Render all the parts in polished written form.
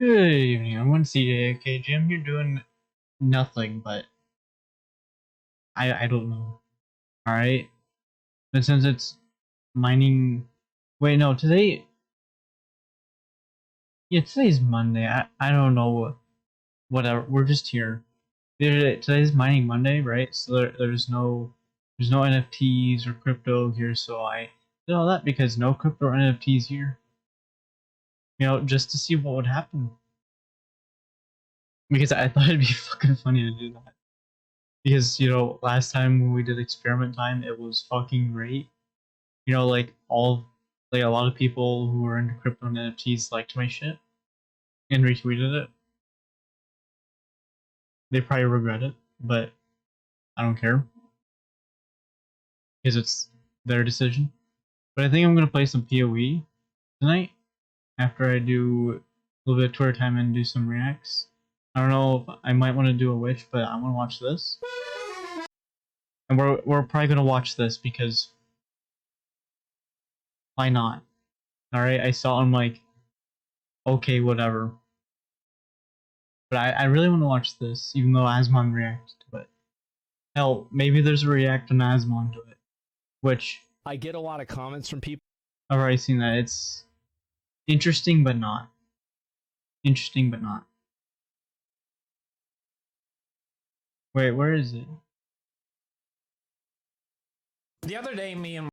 Good evening, I'm CJTheAFKGM. You're doing nothing, but I don't know. Alright? But since it's mining... Wait, no, today... Yeah, today's Monday. I don't know. Whatever, we're just here. Today's Mining Monday, right? So there's no NFTs or crypto here, so I did all that because no crypto or NFTs here. You know, just to see what would happen. Because I thought it'd be fucking funny to do that. Because, you know, last time when we did experiment time, it was fucking great. You know, like, a lot of people who were into crypto and NFTs liked my shit and retweeted it. They probably regret it, but I don't care. Because it's their decision. But I think I'm gonna play some PoE tonight, after I do a little bit of Twitter time and do some reacts. I don't know if I might want to do a Witch, but I want to watch this. And we're probably gonna watch this because why not? Alright, I saw I'm like, okay, whatever. But I really want to watch this, even though Asmon reacted to it. Hell, maybe there's a react on Asmon to it. Which... I get a lot of comments from people. I've already seen that. It's interesting, but not. Interesting, but not. Wait, where is it? The other day, me and...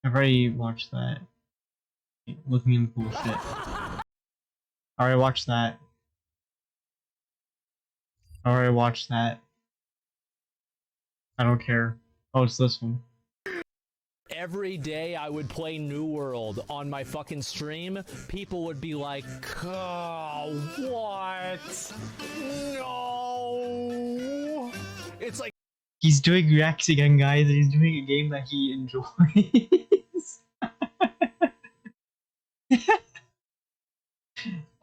I've already watched that. Looking in the cool shit. Alright, watch that. Alright, watch that. I don't care. Oh, it's this one. Every day I would play New World on my fucking stream, people would be like, oh, what? No! It's like... He's doing reacts again, guys. He's doing a game that he enjoys.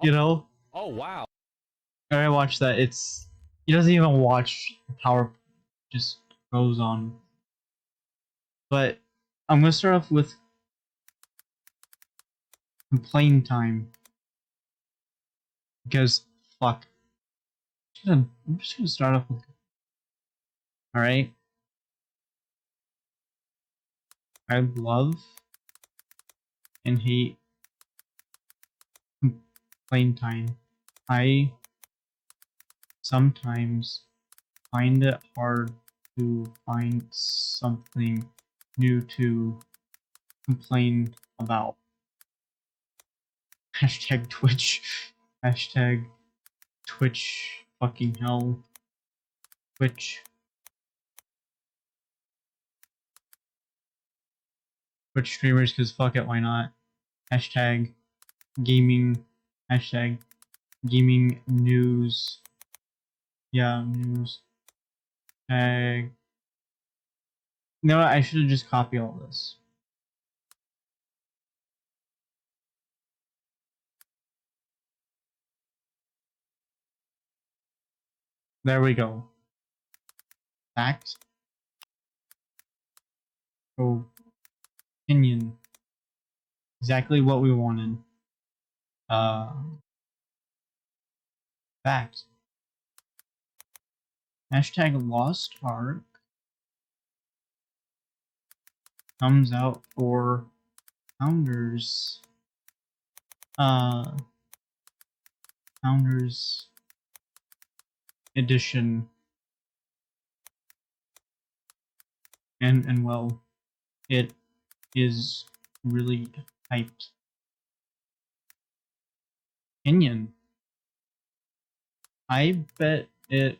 You know? Oh, wow. Alright, watch that. It's... He doesn't even watch Power... Just goes on. But I'm gonna start off with complain time. Because, fuck. I'm just gonna start off with... Alright? I love and hate complain time. I sometimes find it hard to find something new to complain about. Hashtag Twitch. Hashtag Twitch fucking hell. Twitch. Twitch streamers, cause fuck it, why not? Hashtag gaming. Hashtag gaming news. Yeah, news. You know what? I should have just copied all this. There we go. Fact. Opinion. Exactly what we wanted. Fact. Hashtag Lost Ark comes out for Founders. Founders Edition. And well, it is really hyped. Opinion. I bet it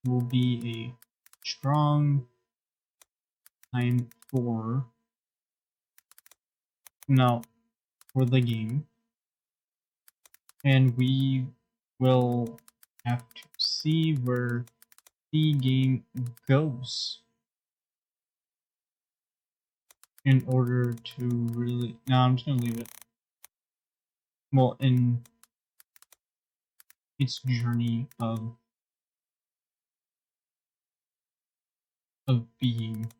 will be a strong time for the game, and we will have to see where the game goes in order to really... No, I'm just gonna leave it. Well, in its journey of being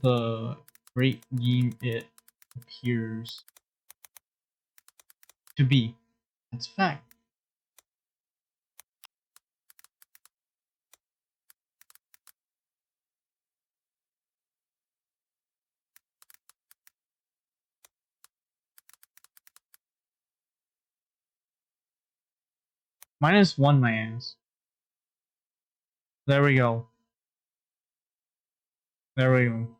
the great game it appears to be. That's a fact. -1 my ass. There we go. There we go.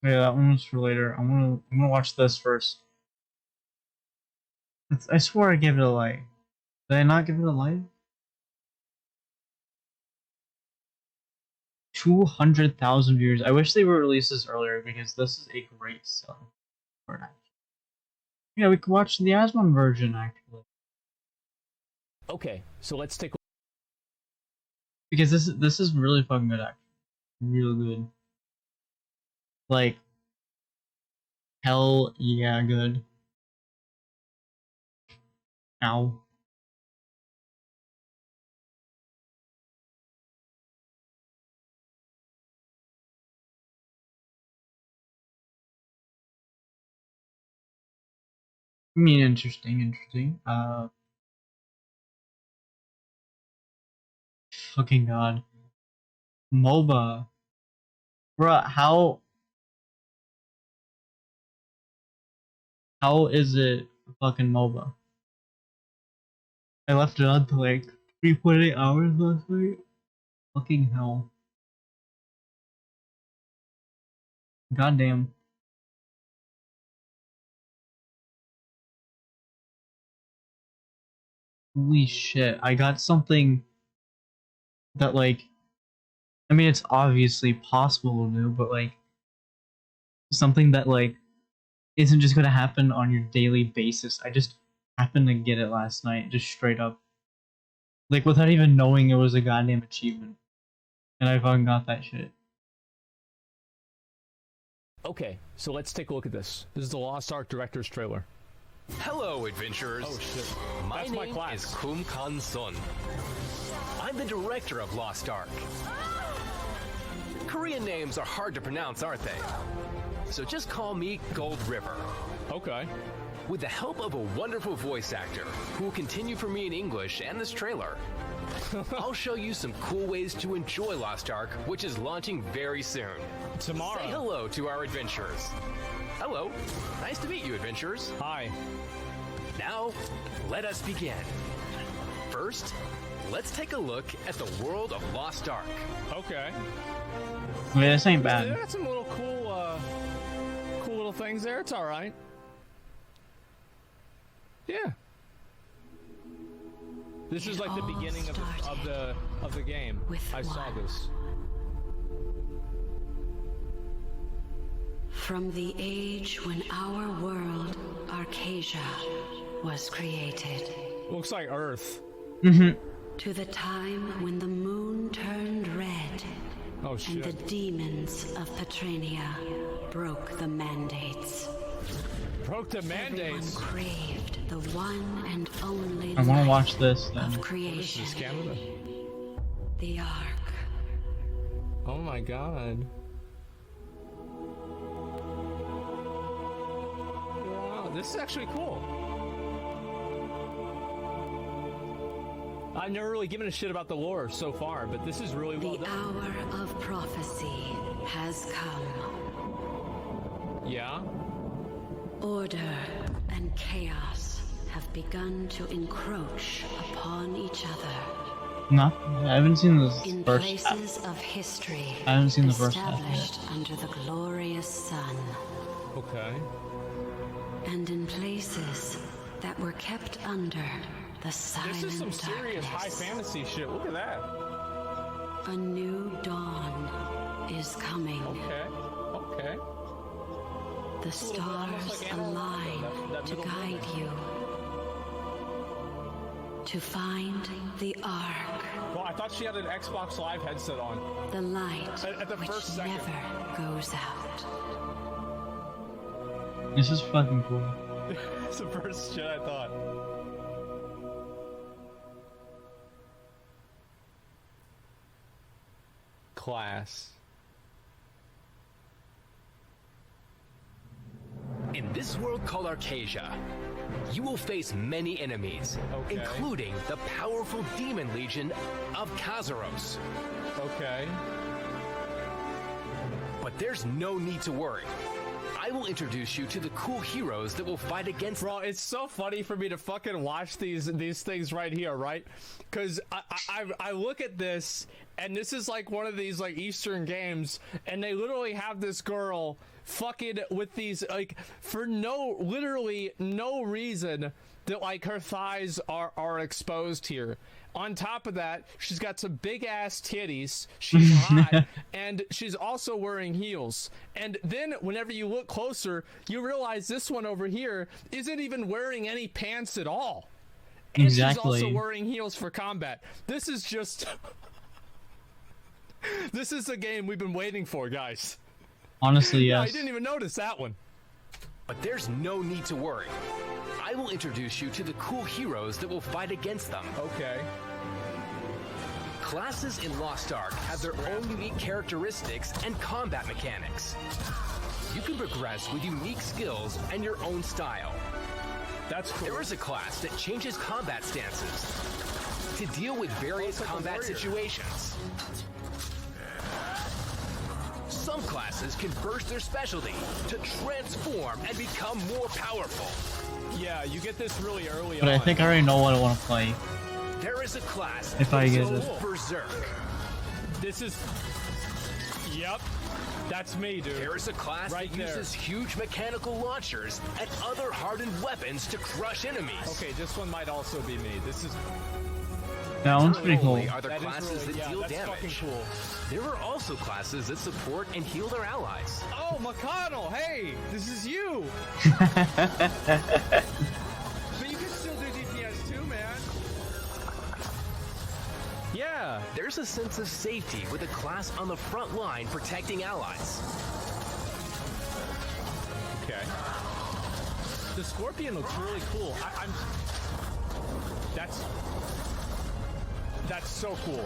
Yeah, that one was for later. I'm gonna watch this first. I swore I gave it a like. Did I not give it a like? 200,000 viewers. I wish they were released this earlier because this is a great song for it. Yeah, we could watch the Asmon version actually. Okay, so let's take. Because this is really fucking good actually. Real good. Like hell yeah good. Ow. I mean interesting. Fucking god. MOBA. Bruh, how is it a fucking MOBA? I left it on to like 3.8 hours last night. Fucking hell. Goddamn. Holy shit. I got something that like I mean it's obviously possible to do, but like something that like isn't just gonna happen on your daily basis. I just happened to get it last night, just straight up. Like without even knowing it was a goddamn achievement. And I fucking got that shit. Okay, so let's take a look at this. This is the Lost Ark Director's trailer. Hello, adventurers. Oh shit. My That's name my is class. Kum Kan Sun. I'm the director of Lost Ark. Korean names are hard to pronounce, aren't they? So just call me Gold River. Okay. With the help of a wonderful voice actor who will continue for me in English and this trailer, I'll show you some cool ways to enjoy Lost Ark, which is launching very soon. Tomorrow. Say hello to our adventurers. Hello. Nice to meet you, adventurers. Hi. Now, let us begin. First, let's take a look at the world of Lost Ark. Okay. I mean this ain't They bad. got some little cool little things there. It's all right. Yeah. This is like the beginning of the game. I saw this. From the age when our world, Arcasia, was created, Looks like Earth. to the time when the moon turned red Oh and the shit. demons of Petrania broke the mandates. Broke the Everyone mandates. craved the one and only I wanna light watch this then. of This creation, is Canada. the Ark. Oh my god. Wow, this is actually cool. I've never really given a shit about the lore so far, but this is really well The done. hour of prophecy has come. Yeah? Order and chaos have begun to encroach upon each other Not I haven't seen this in first places of history I haven't seen the first half yet. established under the glorious sun, Okay. and in places that were kept under the silent This is some serious high darkness. fantasy shit. Look at that. A new dawn is coming. Okay. Okay. The It's a little bit almost stars like Animal align Kingdom, that to middle guide building. you to find the Ark, Well, I thought she had an Xbox Live headset on. the light At the which first second. never goes out. This is fucking cool. It's the first shit I thought. Class. In this world called Arcasia, you will face many enemies, including the powerful demon legion of Kazaros. Okay. But there's no need to worry. I will introduce you to the cool heroes that will fight against. Bro, it's so funny for me to fucking watch these things right here, right? Because I look at this, and this is like one of these like Eastern games, and they literally have this girl fucking with these like for literally no reason that like her thighs are exposed here. On top of that, she's got some big ass titties, she's hot, and she's also wearing heels. And then whenever you look closer, you realize this one over here isn't even wearing any pants at all. And Exactly. she's also wearing heels for combat. This is just this is the game we've been waiting for, guys. Honestly, Yeah, yes. I didn't even notice that one. But there's no need to worry. I will introduce you to the cool heroes that will fight against them. Okay. Classes in Lost Ark have their own unique characteristics and combat mechanics. You can progress with unique skills and your own style. That's cool. There is a class that changes combat stances to deal with various combat situations. Some classes can burst their specialty to transform and become more powerful. Yeah, you get this really early But on. I think I already know what I want to play. There is a class If I get called it. Berserker. This is... Yep. That's me, dude. There is a class Right that there. uses huge mechanical launchers and other hardened weapons to crush enemies. Okay, this one might also be me. This is... That one's pretty cool. Only are there That is classes really, that yeah, deal that's damage. fucking cool. There are also classes that support and heal their allies. Oh, McConnell, hey, this is you. But you can still do DPS too, man. Yeah. There's a sense of safety with a class on the front line protecting allies. Okay. The Scorpion looks really cool. That's so cool.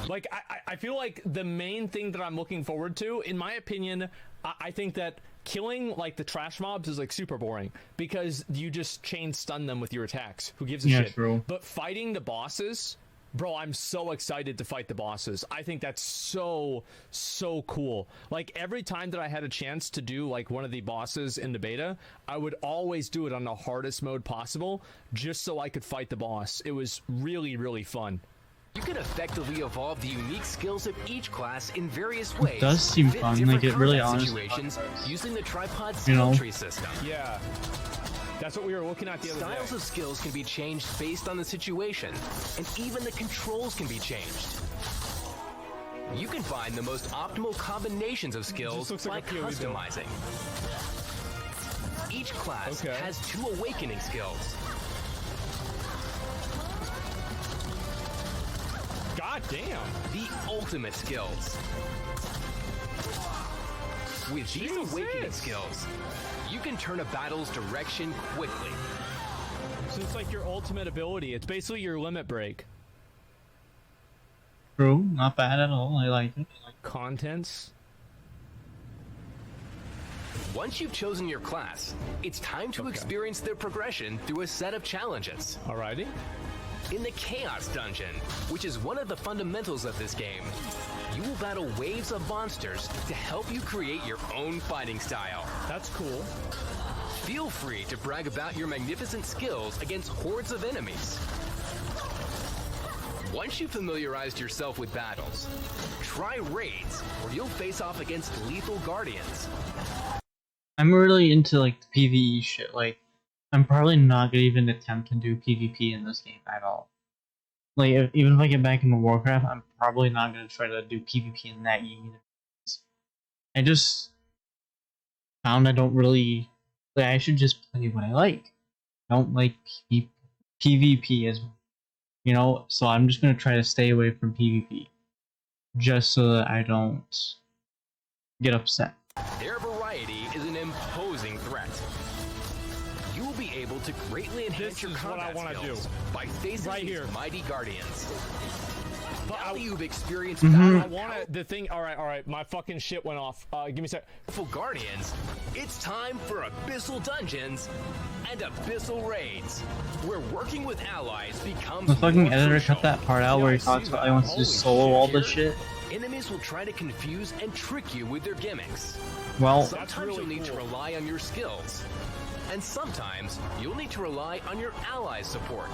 Like, I feel like the main thing that I'm looking forward to, in my opinion, I think that killing, like, the trash mobs is, like, super boring. Because you just chain stun them with your attacks. Who gives a shit? True. But fighting the bosses... Bro, I'm so excited to fight the bosses. I think that's so cool. Like, every time that I had a chance to do, like, one of the bosses in the beta, I would always do it on the hardest mode possible, just so I could fight the boss. It was really, really fun. You can effectively evolve the unique skills of each class in various ways. does seem fit fun, different like, it really combat honestly situations using the tripod You skill know? tree system. Yeah. That's what we were looking at the other Styles day. of skills can be changed based on the situation, and even the controls can be changed. You can find the most optimal combinations of skills looks by like a POV build. customizing. Each class Okay. has 2 awakening skills. God damn. The ultimate skills. With these awakening Jesus. skills, you can turn a battle's direction quickly. So it's like your ultimate ability. It's basically your limit break. True, not bad at all. I like it. Contents. Once you've chosen your class, it's time to experience their progression through a set of challenges. Alrighty. In the Chaos Dungeon, which is one of the fundamentals of this game, you will battle waves of monsters to help you create your own fighting style. That's cool. Feel free to brag about your magnificent skills against hordes of enemies. Once you've familiarized yourself with battles, try raids where you'll face off against lethal guardians. I'm really into like the PvE shit. Like, I'm probably not gonna even attempt to do PvP in this game at all. Like, even if I get back into Warcraft, I'm probably not gonna try to do PvP in that game either. I just found I don't really. Like, I should just play what I like. I don't like PvP as, you know. So I'm just gonna try to stay away from PvP, just so that I don't get upset. Their variety is an imposing threat. You will be able to greatly enhance This your is what I combat wanna skills by facing Right these here. mighty guardians. But Now that you've experienced I want the thing. All right. My fucking shit went off. Give me a sec. powerful guardians, it's time for Abyssal Dungeons and Abyssal Raids, where working with allies becomes The fucking more editor crucial. cut that part out Yeah, where I he talks see about that. he wants to just Holy solo all shit. this shit. Enemies will try to confuse and trick you with their gimmicks. Well, Sometimes really you'll need to cool. rely on your skills, and sometimes you'll need to rely on your allies' support.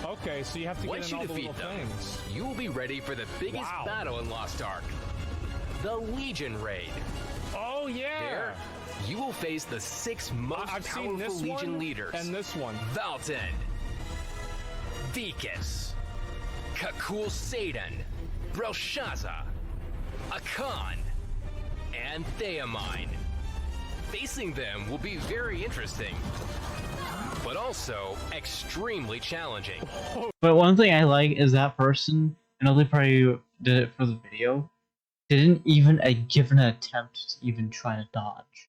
Okay, so you have to Once get in you all the defeat little them, things. you will be ready for the biggest Wow. battle in Lost Ark, the Legion Raid. Oh yeah. There, you will face the 6 most I've seen powerful this Legion one leaders. and this one. Valten, Vikas, Kakul Satan, Belshazzar, Akan, and Theamine. Facing them will be very interesting, but also extremely challenging. but one thing I like is that person, I know they probably did it for the video, didn't even give an attempt to even try to dodge.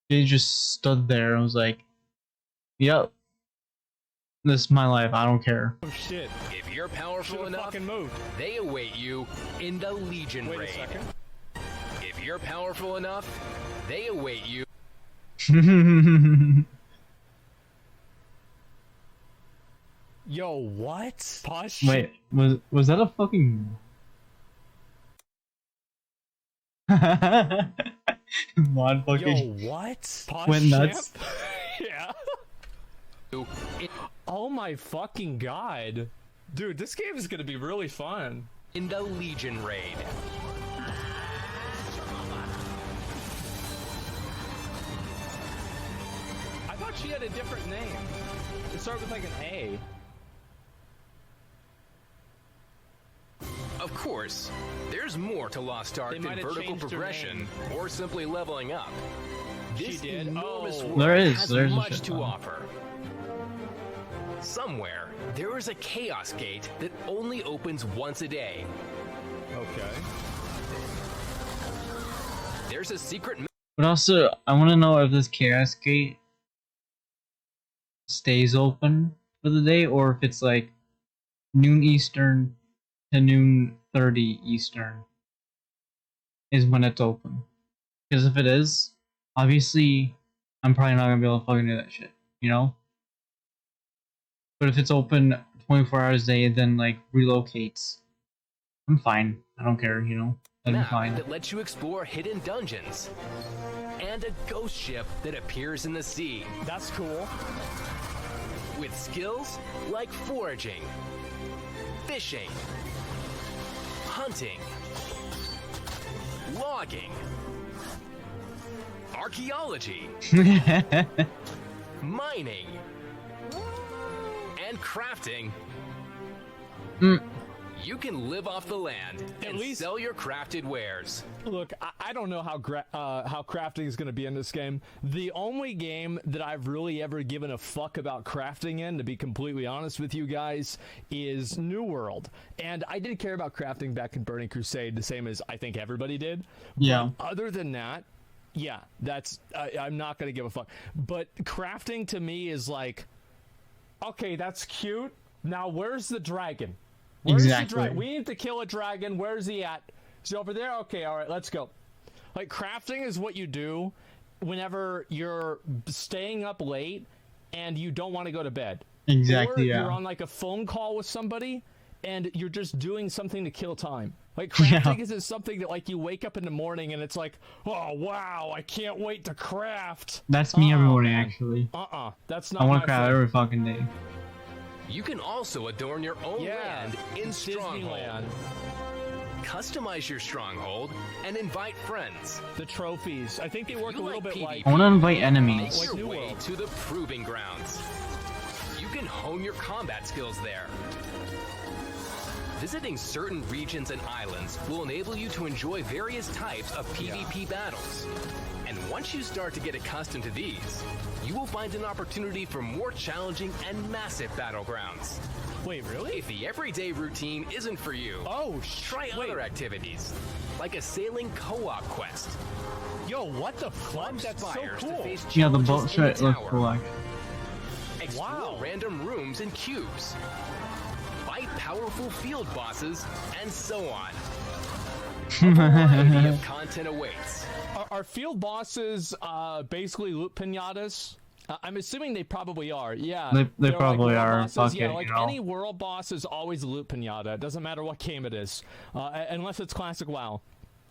They just stood there and was like, yep, this is my life, I don't care. Oh shit. If you're powerful Should've enough, fucking moved. they await you in the Legion Wait a Raid. second. If you're powerful enough, they await you. Yo, what? Pause. Wait, was that a fucking mod Yo, fucking what? Pause. went nuts? Yeah. in Oh my fucking god. Dude, this game is gonna be really fun. in the Legion Raid. I thought she had a different name. It started with like an A. Of course, there's more to Lost Ark They than might have vertical changed her progression name. or simply leveling up. This did? enormous Oh. world There is, has there's a much shit to ton. offer. Somewhere, there is a chaos gate that only opens once a day. Okay. There's a secret But also, I want to know if this Chaos Gate stays open for the day, or if it's like noon Eastern to noon 30 Eastern is when it's open. Because if it is, obviously, I'm probably not gonna be able to fucking do that shit, you know? But if it's open 24 hours a day, then like relocates, I'm fine. I don't care, you know? That'd be map fine. that lets you explore hidden dungeons, and a ghost ship that appears in the sea. That's cool. With skills like foraging, fishing, hunting, logging, archaeology, mining, and crafting. Mm. You can live off the land and least- sell your crafted wares. Look, I don't know how crafting is going to be in this game. The only game that I've really ever given a fuck about crafting in, to be completely honest with you guys, is New World. And I did care about crafting back in Burning Crusade, the same as I think everybody did. Yeah. Other than that, yeah, that's I'm not going to give a fuck. But crafting to me is like, okay, that's cute. Now where's the dragon? Where's Exactly. the dragon? We need to kill a dragon. Where's he at? Is he over there? Okay, all right, let's go. Like, crafting is what you do whenever you're staying up late and you don't want to go to bed. Exactly, Or yeah. you're on like a phone call with somebody and you're just doing something to kill time. Like, Yeah. crafting isn't something that like you wake up in the morning and it's like, oh wow, I can't wait to craft. That's me every morning, man. actually. That's not I want my to craft thing. every fucking day. You can also adorn your own Yeah, land in Stronghold. Disneyland. Customize your stronghold and invite friends. The trophies. I think they work a You little like bit like. I want to invite Make enemies. Like your New way World. to the proving grounds. You can hone your combat skills there. Visiting certain regions and islands will enable you to enjoy various types of PvP battles. And once you start to get accustomed to these, you will find an opportunity for more challenging and massive battlegrounds. Wait, really? If the everyday routine isn't for you, Oh, try wait. other activities, like a sailing co-op quest. Yo, what the fuck? That's so Spires to cool. face Yeah, the challenges boat in shit looks tower. cool, actually. Explore Wow. random rooms and cubes. Fight powerful field bosses, and so on. A variety of content awaits. Are field bosses basically loot pinatas? I'm assuming they probably are. Yeah, They they're probably like are. bosses. Fuck Yeah, it, like you know? any world boss is always a loot pinata. It doesn't matter what game it is, unless it's classic WoW,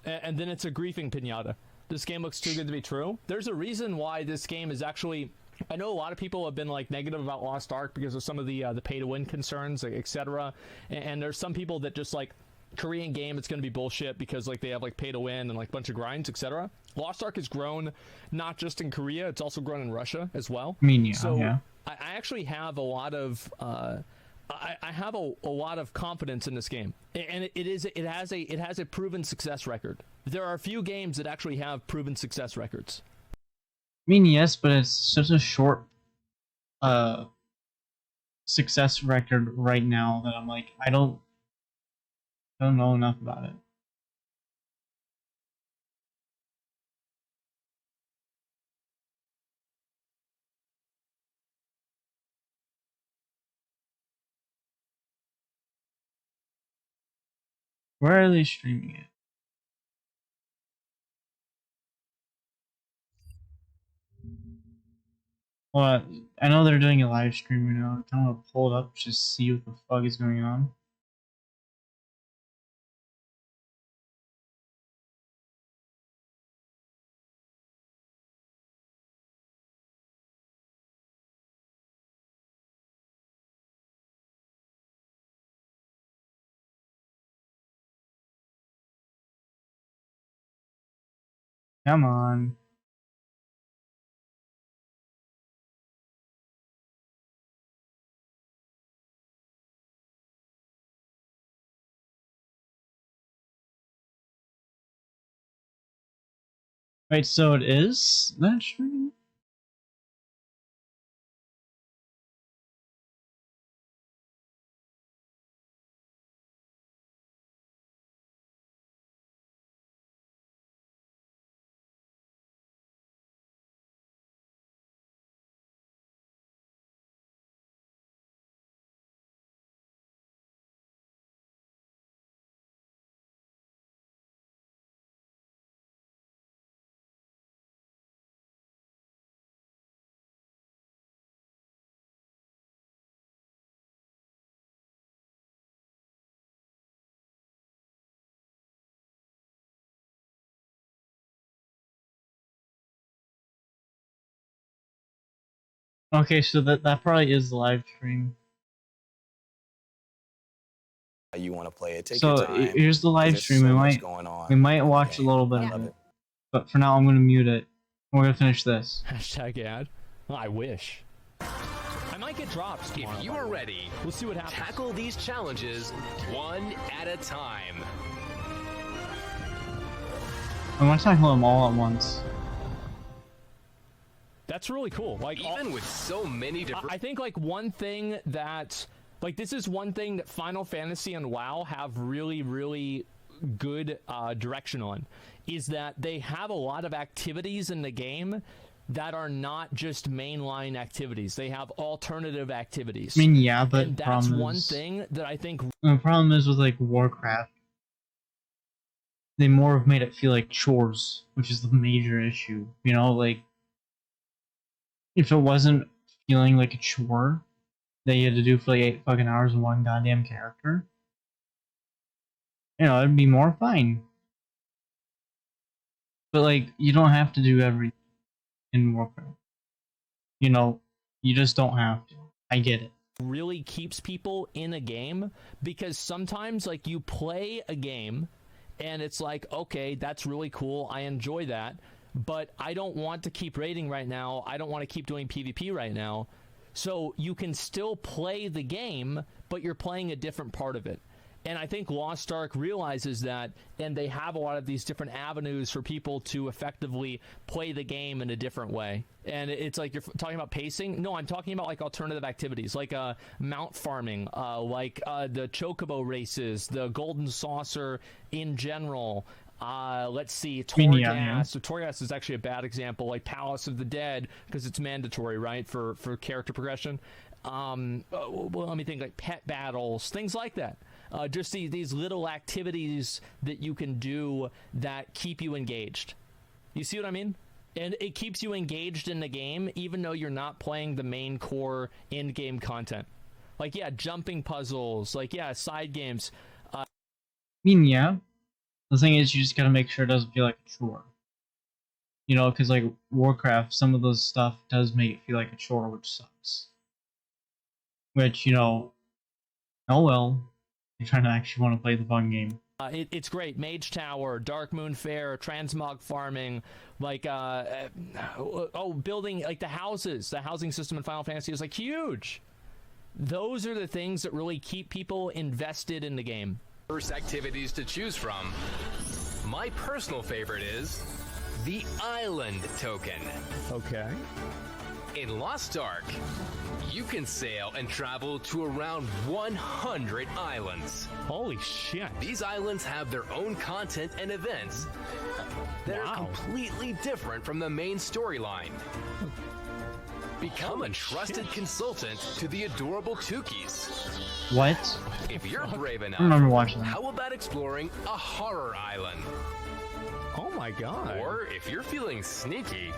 and then it's a griefing pinata. This game looks too good to be true. There's a reason why this game is actually. I know a lot of people have been like negative about Lost Ark because of some of the pay-to-win concerns, etc. And there's some people that just like. Korean game, it's going to be bullshit because like they have like pay to win and like bunch of grinds, etc. Lost Ark has grown not just in Korea, it's also grown in Russia as well. I mean, yeah, so yeah. I actually have a lot of I have a lot of confidence in this game, and it has a proven success record. There are a few games that actually have proven success records. I mean, yes, but it's such a short success record right now that I'm like, I don't know enough about it. Where are they streaming it? Well, I know they're doing a live stream right now. I kind of want to pull it up just to see what the fuck is going on. Come on. Wait, so it is that stream? Okay, so that probably is the live stream. You want to play it? Take So your time. here's the live There's stream. so we much might going on we might in the watch a game. little bit I of love it, it. but for now I'm gonna mute it. We're gonna finish this. Hashtag ad. Well, I wish. I might get dropped tomorrow. If you are ready, we'll see what happens. tackle these challenges one at a time. I want to tackle them all at once. That's really cool. Like Even with so many different... I think like one thing that like this is one thing that Final Fantasy and WoW have really good direction on, is that they have a lot of activities in the game that are not just mainline activities. They have alternative activities. I mean, yeah, but and that's one thing that I think the problem is with like Warcraft, they more have made it feel like chores, which is the major issue. You know, like if it wasn't feeling like a chore that you had to do for like 8 fucking hours in one goddamn character, you know, it'd be more fine. But like, you don't have to do everything in Warcraft. You know, you just don't have to. I get it. really keeps people in a game, because sometimes like you play a game and it's like, okay, that's really cool, I enjoy that, but I don't want to keep raiding right now, I don't want to keep doing PvP right now. So you can still play the game, but you're playing a different part of it. And I think Lost Ark realizes that, and they have a lot of these different avenues for people to effectively play the game in a different way. And it's like, you're talking about pacing? No, I'm talking about like alternative activities, like mount farming, like the chocobo races, the golden saucer in general. Let's see, Torghast. So Torghast is actually a bad example, like Palace of the Dead, because it's mandatory, right, for character progression. well, let me think, like pet battles, things like that. Just these little activities that you can do that keep you engaged. You see what I mean? And it keeps you engaged in the game, even though you're not playing the main core in-game content. Like, yeah, jumping puzzles, like, yeah, side games. I mean, yeah. The thing is, you just gotta make sure it doesn't feel like a chore. You know, because like Warcraft, some of those stuff does make it feel like a chore, which sucks. Which, you know, oh well. You're trying to actually want to play the fun game. It's great. Mage Tower, Dark Moon Fair, transmog farming, like building like the housing system in Final Fantasy is like huge. Those are the things that really keep people invested in the game. First activities to choose from. My personal favorite is the Island Token. Okay. In Lost Ark, you can sail and travel to around 100 islands. Holy shit. These islands have their own content and events that are completely different from the main storyline. Become a trusted consultant to the adorable Tukis. What? If you're brave enough, I remember watching that. how about exploring a horror island? Oh my god. Or if you're feeling sneaky,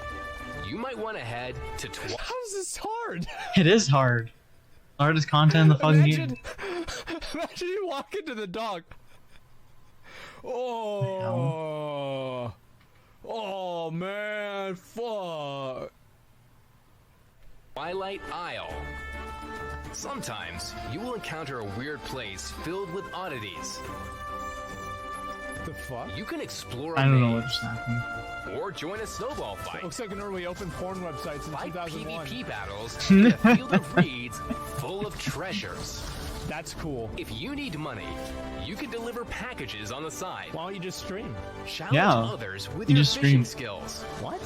you might want to head to How's this hard? It is hard. Hardest content in the fucking game. Imagine you walk into the dock. Oh. Oh man, fuck. Twilight Isle. Sometimes you will encounter a weird place filled with oddities. The fuck? You can explore a I don't know maze, what just happened. or join a snowball fight. Looks like an early open porn website since Fight 2001. PvP battles in a field of reeds full of treasures. That's cool. If you need money, you can deliver packages on the side. Why don't you just stream? Challenge Yeah. others with You your just fishing stream. skills. What?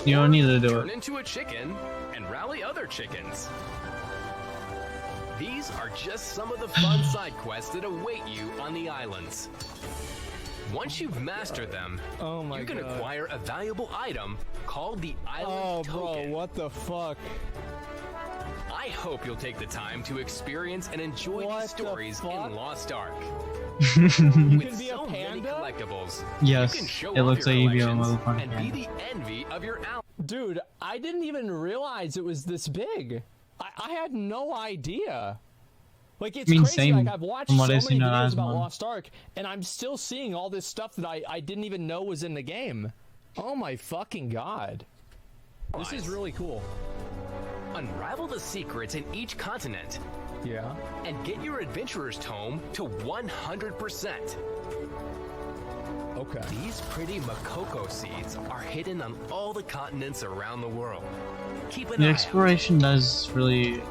You don't need to do Turn it. into a chicken and rally other chickens. These are just some of the fun side quests that await you on the islands. Once you've mastered them, Oh my you can god. acquire a valuable item called the Oh Island bro, Token. what the fuck? I hope you'll take the time to experience and enjoy What these the stories fuck? in Lost Ark. You With can be a so many panda? collectibles, Yes, you can show it off looks your like you'd be a collections motherfucking and panda. be the envy of your ally. Dude, I didn't even realize it was this big. I had no idea. Like, it's I mean, crazy. same Like, I've watched from so what many I've seen on videos about Asmon. Lost Ark, and I'm still seeing all this stuff that I didn't even know was in the game. Oh my fucking god. This is really cool. Unravel the secrets in each continent Yeah. and get your adventurer's tome to 100%. Okay. These pretty Makoko seeds are hidden on all the continents around the world. Keep an The eye exploration does really...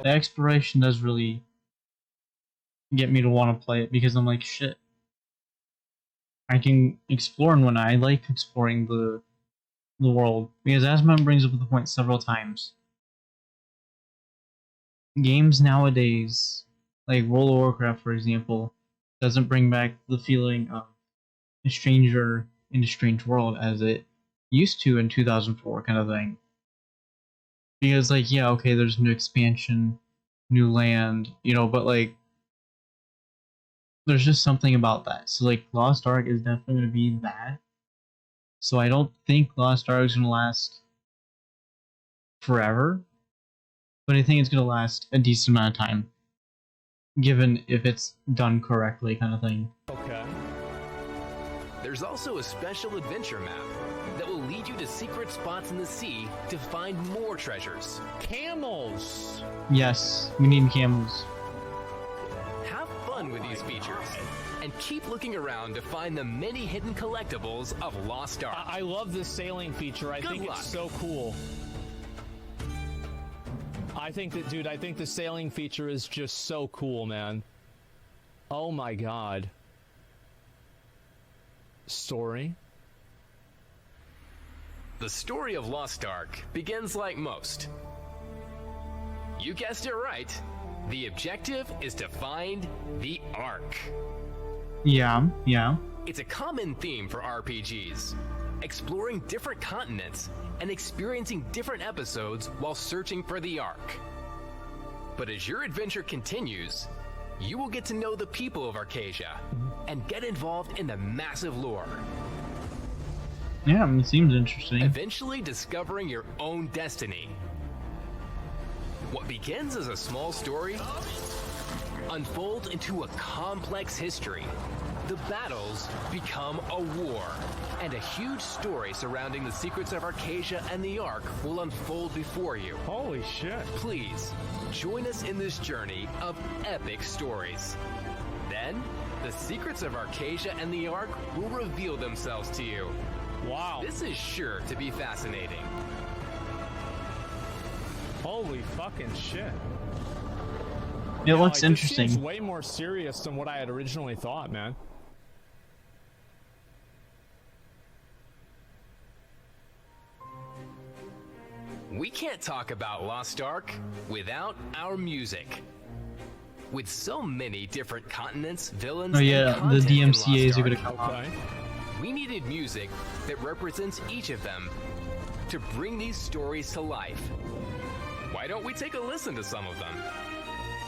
The exploration does really get me to want to play it, because I'm like, shit. I can explore, and when I like exploring the world, because Asmon brings up the point several times. Games nowadays, like World of Warcraft, for example, doesn't bring back the feeling of a stranger in a strange world as it used to in 2004, kind of thing. Because, like, yeah, okay, there's new expansion, new land, you know, but, like, there's just something about that. So, like, Lost Ark is definitely going to be that. So I don't think Lost Ark is going to last forever, but I think it's going to last a decent amount of time, given if it's done correctly, kind of thing. Okay. There's also a special adventure map that will lead you to secret spots in the sea to find more treasures. Camels. Yes, we need camels. Have fun with these features and keep looking around to find the many hidden collectibles of Lost Ark. I love this sailing feature. I Good think luck. it's so cool. I think that, dude, I think the sailing feature is just so cool, man. Oh my god. Story? The story of Lost Ark begins like most. You guessed it right. The objective is to find the Ark. Yeah. It's a common theme for RPGs, exploring different continents and experiencing different episodes while searching for the Ark. But as your adventure continues, you will get to know the people of Arcasia and get involved in the massive lore. Yeah, it seems interesting. Eventually discovering your own destiny. What begins as a small story unfolds into a complex history. The battles become a war, and a huge story surrounding the secrets of Arcasia and the Ark will unfold before you. Holy shit. Please, join us in this journey of epic stories. Then, the secrets of Arcasia and the Ark will reveal themselves to you. Wow. This is sure to be fascinating. Holy fucking shit. It looks This interesting. seems way more serious than what I had originally thought, man. We can't talk about Lost Ark without our music. With so many different continents, villains, Oh yeah, and the content in DMCA's Lost are gonna Ark, come out. Okay. we needed music that represents each of them to bring these stories to life. Why don't we take a listen to some of them?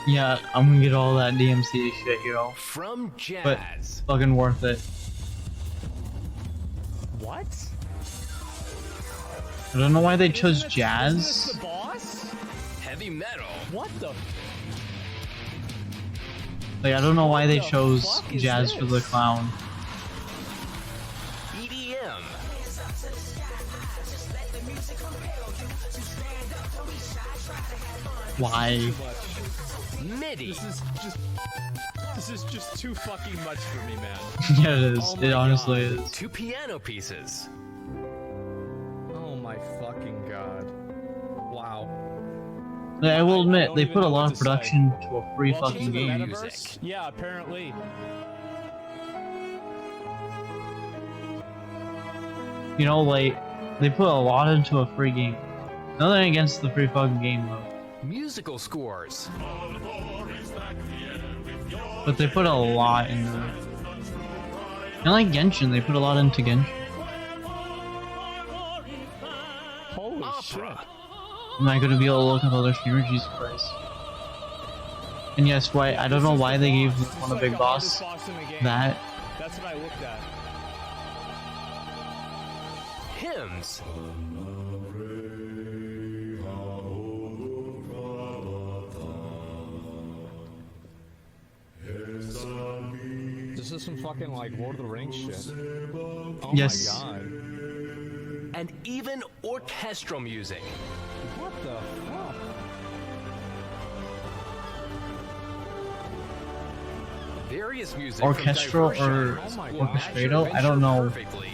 Yeah, I'm gonna get all that DMCA shit, yo. From But jazz, fucking worth it. What? I don't know why they chose Isn't this jazz. the boss? heavy metal, What the? Like, I don't know why they What the chose fuck is jazz for the this? clown. EDM, Why? MIDI, This is just too fucking much for me, man. Yeah, it is. Oh It my honestly God. is. two piano pieces, Oh my fucking god. Wow. Like, I will I admit, don't they even put a know lot what of to say. production to a free Welcome fucking to the game. metaverse? Music. Yeah, apparently. You know, like, they put a lot into a free game. Nothing against the free fucking game, though. musical scores, But they put a lot into it. And like Genshin, they put a lot into Genshin. Holy shit. opera, I'm not gonna be able to look up other streamers, Jesus Christ. And yes, why I don't know why they gave This is one of like Big the Boss hardest boss in the game. that. That's what I looked at. hymns, This is some fucking like Lord of the Rings shit. Oh Yes. my god. and even orchestral music. What the fuck? Various music Orchestral from diverse or genres Oh my will God. match your orchestrato? I don't know. adventure perfectly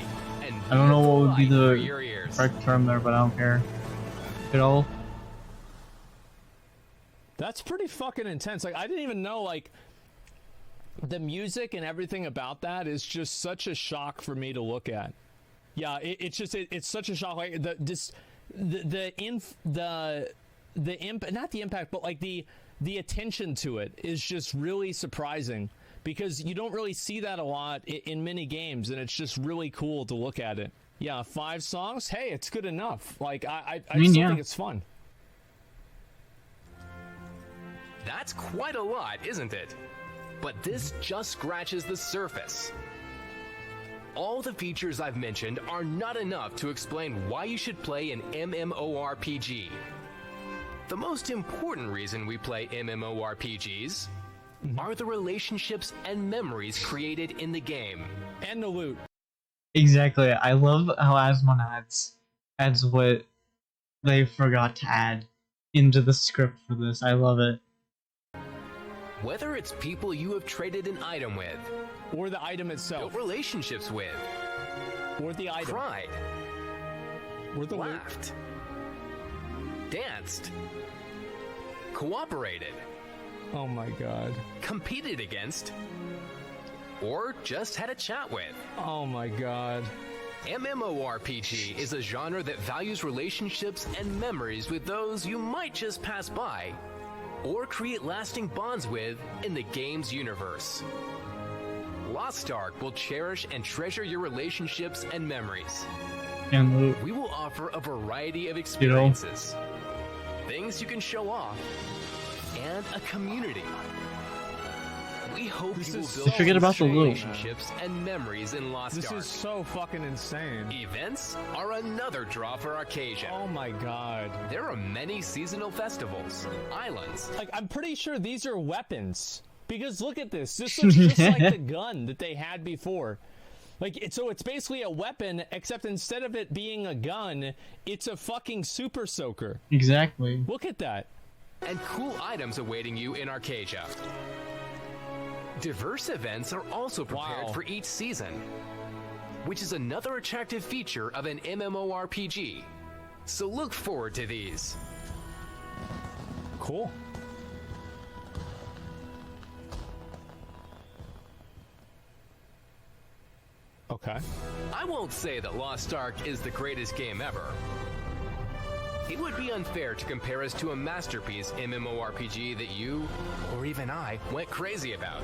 and I don't know what would be beautiful the light for your ears. correct term there, but I don't care. At all. That's pretty fucking intense. Like, I didn't even know, like, the music and everything about that is just such a shock for me to look at. Yeah, it's just, it's such a shock. Like, not the impact, but like the attention to it is just really surprising because you don't really see that a lot in many games, and it's just really cool to look at it. Yeah, 5 songs. Hey, it's good enough. Like, I mean, still yeah. think it's fun. That's quite a lot, isn't it? But this just scratches the surface. All the features I've mentioned are not enough to explain why you should play an MMORPG. The most important reason we play MMORPGs are the relationships and memories created in the game. And the loot. Exactly. I love how Asmon adds what they forgot to add into the script for this. I love it. Whether it's people you have traded an item with, Or the item built itself. relationships with, Or the item. cried, Or the loot. laughed, danced, cooperated, Oh my god. competed against, or just had a chat with. Oh my god. MMORPG is a genre that values relationships and memories with those you might just pass by or create lasting bonds with in the game's universe. Lost Ark will cherish and treasure your relationships and memories. And loot. We will offer a variety of experiences. Things you can show off, and a community. We hope This you will is build so Forget about the loot. relationships and memories in Lost This Ark. is so fucking insane. Events are another draw for Arcadia. Oh my god. There are many seasonal festivals, islands, Like, I'm pretty sure these are weapons. Because look at this. This looks just like the gun that they had before. Like, so it's basically a weapon, except instead of it being a gun, it's a fucking super soaker. Exactly. Look at that. and cool items awaiting you in Arcadia. Diverse events are also prepared Wow. for each season, which is another attractive feature of an MMORPG. So look forward to these. Cool. Okay. I won't say that Lost Ark is the greatest game ever. It would be unfair to compare us to a masterpiece MMORPG that you, or even I, went crazy about.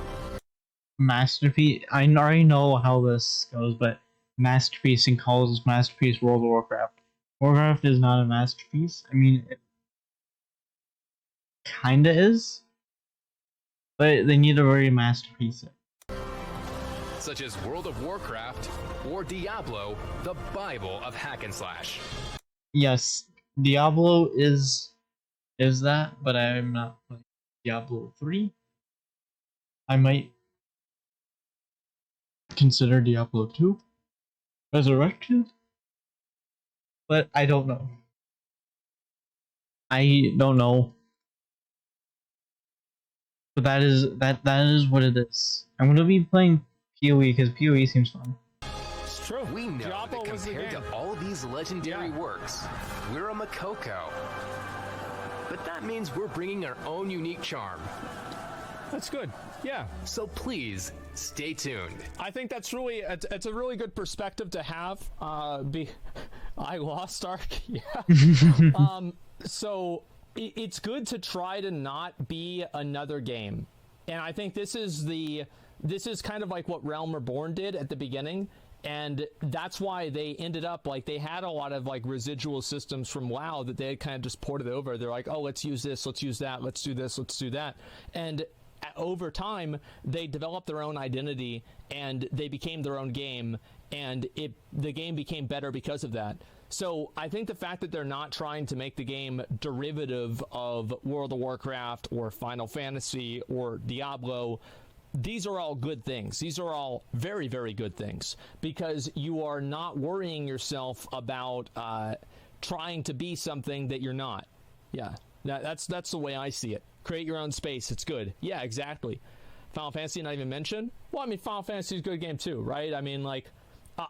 Masterpiece. I already know how this goes, but masterpiece and calls masterpiece World of Warcraft. Warcraft is not a masterpiece. I mean, it kinda is, but they need to really masterpiece it. Such as World of Warcraft or Diablo, the Bible of hack and slash. Yes, Diablo is that, but I'm not playing Diablo 3. I might consider Diablo 2 Resurrected, but I don't know. I don't know. But that is what it is. I'm gonna be playing PoE because PoE seems fun. It's true. We know Diablo that was the compared game. to all these legendary Yeah. works, we're a Makoko. But that means we're bringing our own unique charm. That's good. Yeah. So please, stay tuned. I think that's really it's a really good perspective to have. I lost Ark. Yeah. So it's good to try to not be another game, and I think this is kind of like what Realm Reborn did at the beginning, and that's why they ended up like they had a lot of like residual systems from WoW that they had kind of just ported over. They're like, oh, let's use this, let's use that, let's do this, let's do that, and over time they developed their own identity and they became their own game, and the game became better because of that. So I think the fact that they're not trying to make the game derivative of World of Warcraft or Final Fantasy or Diablo, these are all good things. These are all very, very good things, because you are not worrying yourself about trying to be something that you're not. Yeah, that's the way I see it. Create your own space. It's good. Yeah, exactly. Final Fantasy not even mentioned? Well, I mean, Final Fantasy is a good game too, right? I mean, like,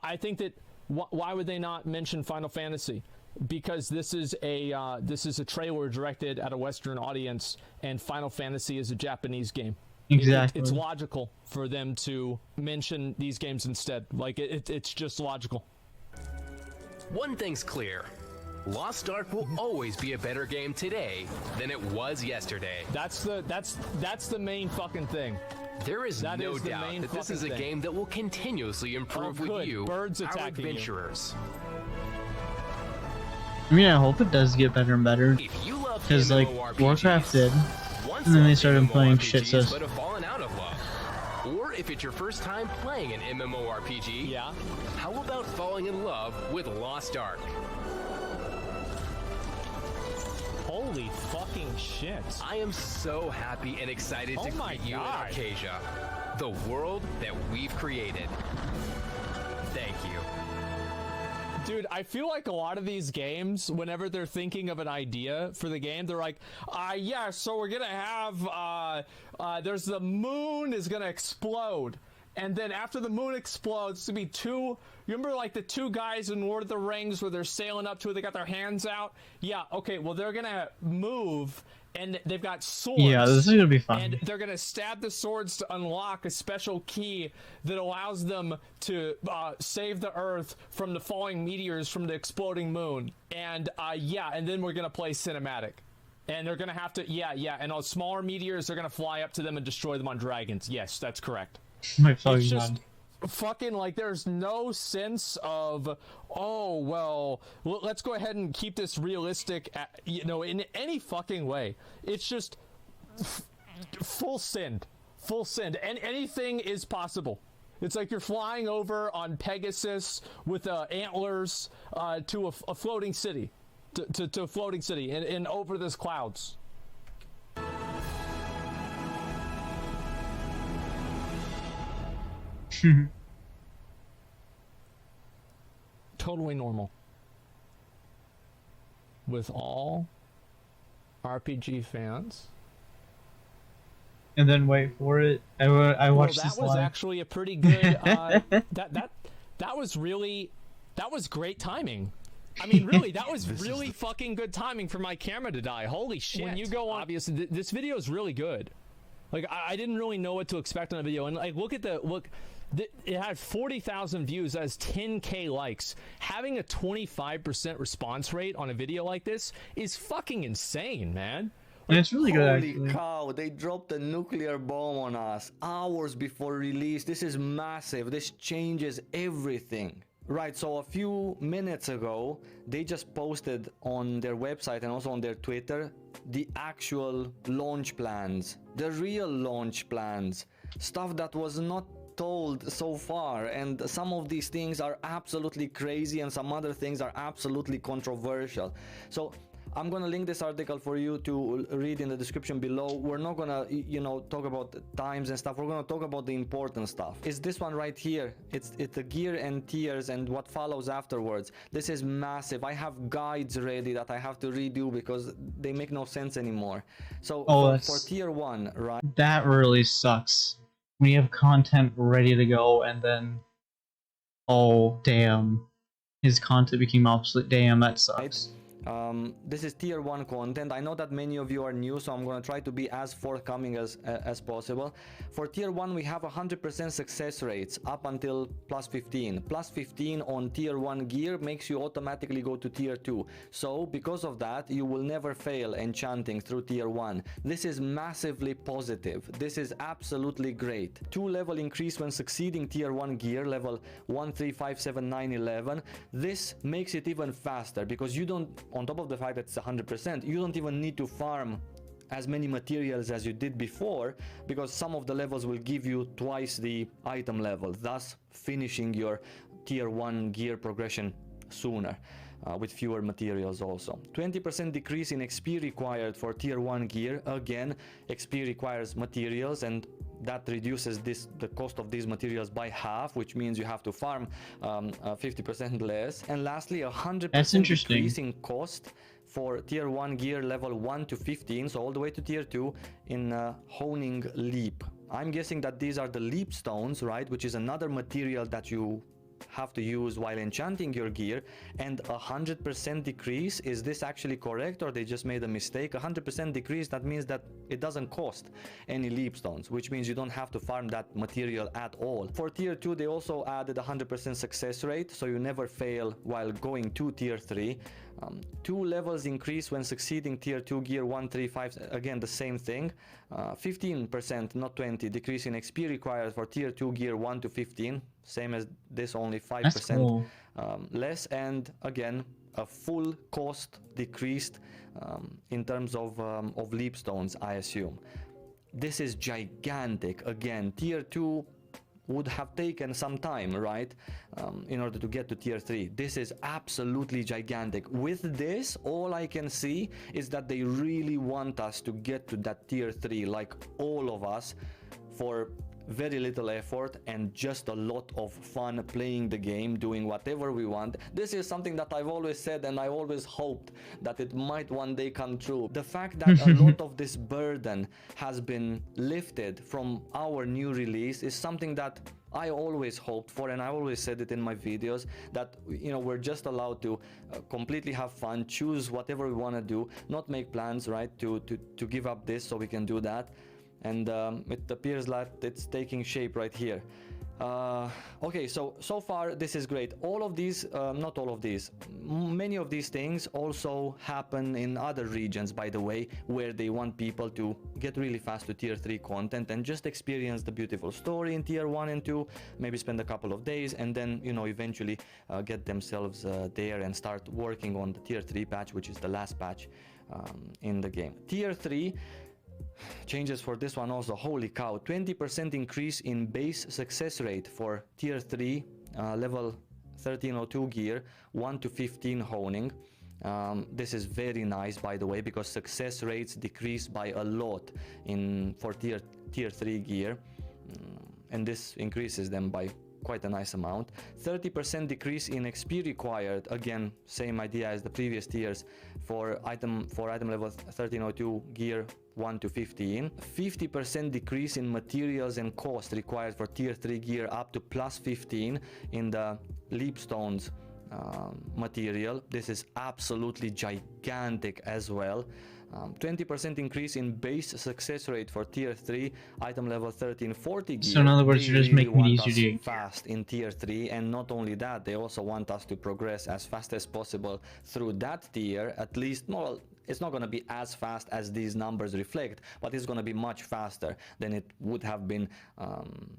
I think that why would they not mention Final Fantasy? Because this is a trailer directed at a Western audience, and Final Fantasy is a Japanese game. Exactly. It's logical for them to mention these games instead. Like, it's just logical. One thing's clear. Lost Ark will always be a better game today than it was yesterday. That's the main fucking thing. There is That no is the doubt main that this is a fucking thing. game that will continuously improve Oh, with good. you, Birds our attacking you. adventurers. I mean, I hope it does get better and better. If you love Because, like, MMORPGs, Warcraft did. once And then they loved started playing MMORPGs shit, so- but have fallen out of love. Or if it's your first time playing an MMORPG, Yeah. how about falling in love with Lost Ark? Holy fucking shit. I am so happy and excited Oh to my greet you in God. Arcadia, the world that we've created. Thank you. Dude, I feel like a lot of these games, whenever they're thinking of an idea for the game, they're like, yeah, so we're gonna have, there's the moon is gonna explode. And then after the moon explodes, it's gonna be you remember like the two guys in Lord of the Rings where they're sailing up to it, they got their hands out? Yeah, okay, well, they're gonna move, and they've got swords. Yeah, this is gonna be fun. And they're going to stab the swords to unlock a special key that allows them to save the Earth from the falling meteors from the exploding moon. And yeah, and then we're going to play cinematic. And they're going to have to, and all smaller meteors are going to fly up to them and destroy them on dragons. Yes, that's correct. My It's fucking just god. fucking like there's no sense of, oh, well, let's go ahead and keep this realistic, in any fucking way. It's just full send, and anything is possible. It's like you're flying over on Pegasus with antlers to a floating city, to a floating city, and over this clouds. Totally normal. With all RPG fans. And then wait for it. I watched that this was live. actually a pretty good. That was great timing. I mean, really, that was really fucking good timing for my camera to die. Holy shit! When you go on, obviously, this video is really good. Like, I didn't really know what to expect on a video, and like, look. It had 40,000 views. That has 10K likes. Having a 25% response rate on a video like this is fucking insane, man. And it's really good, Holy actually. cow, they dropped a nuclear bomb on us hours before release. This is massive. This changes everything. Right, so a few minutes ago, they just posted on their website and also on their Twitter the actual launch plans, the real launch plans, stuff that was not told so far, and some of these things are absolutely crazy and some other things are absolutely controversial. So I'm gonna link this article for you to read in the description below. We're not gonna, talk about times and stuff. We're gonna talk about the important stuff. It's this one right here. It's the gear and tiers and what follows afterwards. This is massive. I have guides ready that I have to redo because they make no sense anymore. So for tier 1, right? That really sucks. When you have content ready to go and then, oh damn, his content became obsolete. Damn, that sucks. This is tier 1 content. I know that many of you are new, so I'm going to try to be as forthcoming as possible. For tier 1, we have 100% success rates up until plus 15. Plus 15 on tier 1 gear makes you automatically go to tier 2. So because of that, you will never fail enchanting through tier 1. This is massively positive. This is absolutely great. 2-level increase when succeeding tier 1 gear, level 1, 3, 5, 7, 9, 11. This makes it even faster because you don't, on top of the fact that it's 100%, you don't even need to farm as many materials as you did before, because some of the levels will give you twice the item level, thus finishing your tier 1 gear progression sooner. With fewer materials also. 20% decrease in XP required for tier 1 gear. Again, XP requires materials, and that reduces the cost of these materials by half, which means you have to farm 50% less. And lastly, 100% decrease in cost for tier 1 gear level 1 to 15, so all the way to tier 2 in honing leap. I'm guessing that these are the leap stones, right, which is another material that you have to use while enchanting your gear. And 100% decrease, is this actually correct, or they just made a mistake? 100% decrease, that means that it doesn't cost any leap stones, which means you don't have to farm that material at all. For tier 2, they also added 100% success rate, so you never fail while going to tier 3. 2 levels increase when succeeding tier 2 gear 1, 3, 5, again the same thing. 15%, not 20, decrease in XP required for tier 2 gear 1 to 15, same as this, only 5% cool. less, and again a full cost decreased in terms of leap stones, I assume. This is gigantic. Again, tier 2 would have taken some time, right, in order to get to tier 3. This is absolutely gigantic. With this, all I can see is that they really want us to get to that tier 3, like all of us, for very little effort and just a lot of fun playing the game, doing whatever we want. This is something that I've always said, and I always hoped that it might one day come true. The fact that a lot of this burden has been lifted from our new release is something that I always hoped for, and I always said it in my videos, that we're just allowed to completely have fun, choose whatever we want to do, not make plans, right, to give up this so we can do that. And it appears like it's taking shape right here. Okay, so far this is great. All of these, not all of these, many of these things also happen in other regions, by the way, where they want people to get really fast to tier 3 content and just experience the beautiful story in tier 1 and 2, maybe spend a couple of days, and then eventually get themselves there and start working on the tier 3 patch, which is the last patch in the game. Tier 3, Changes for this one also, holy cow, 20% increase in base success rate for tier 3 level 1302 gear, 1 to 15 honing. This is very nice, by the way, because success rates decrease by a lot for tier 3 gear, and this increases them by quite a nice amount. 30% decrease in XP required, again same idea as the previous tiers, for item level 1302 gear 1 to 15. 50% decrease in materials and cost required for tier 3 gear up to plus 15 in the leapstones material. This is absolutely gigantic as well. 20% increase in base success rate for tier 3 item level 1340 gear. So in other words, you're just making it easier to get fast in tier 3, and not only that, they also want us to progress as fast as possible through that tier. At least, well, it's not going to be as fast as these numbers reflect, but it's going to be much faster than it would have been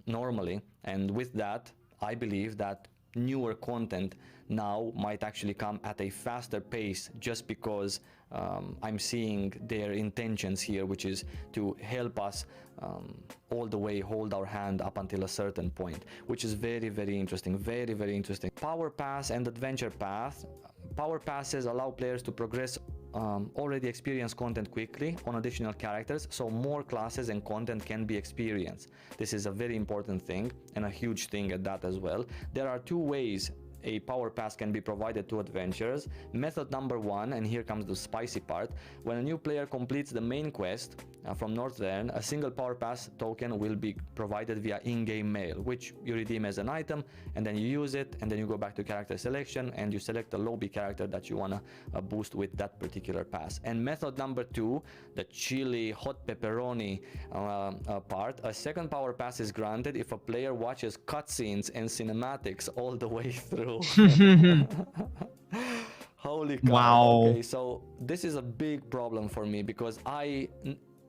normally. And with that, I believe that newer content now might actually come at a faster pace, just because I'm seeing their intentions here, which is to help us all the way hold our hand up until a certain point, which is very, very interesting. Very, very interesting. Power Pass and Adventure Path. Power Passes allow players to progress already experienced content quickly on additional characters, so more classes and content can be experienced. This is a very important thing, and a huge thing at that as well. There are two ways a power pass can be provided to adventurers. Method number 1, and here comes the spicy part: when a new player completes the main quest from Northern, a single power pass token will be provided via in-game mail, which you redeem as an item, and then you use it, and then you go back to character selection and you select the lobby character that you want to boost with that particular pass. And method number 2, the chili hot pepperoni part: a second power pass is granted if a player watches cutscenes and cinematics all the way through. Holy cow. Wow. Okay, so this is a big problem for me, because I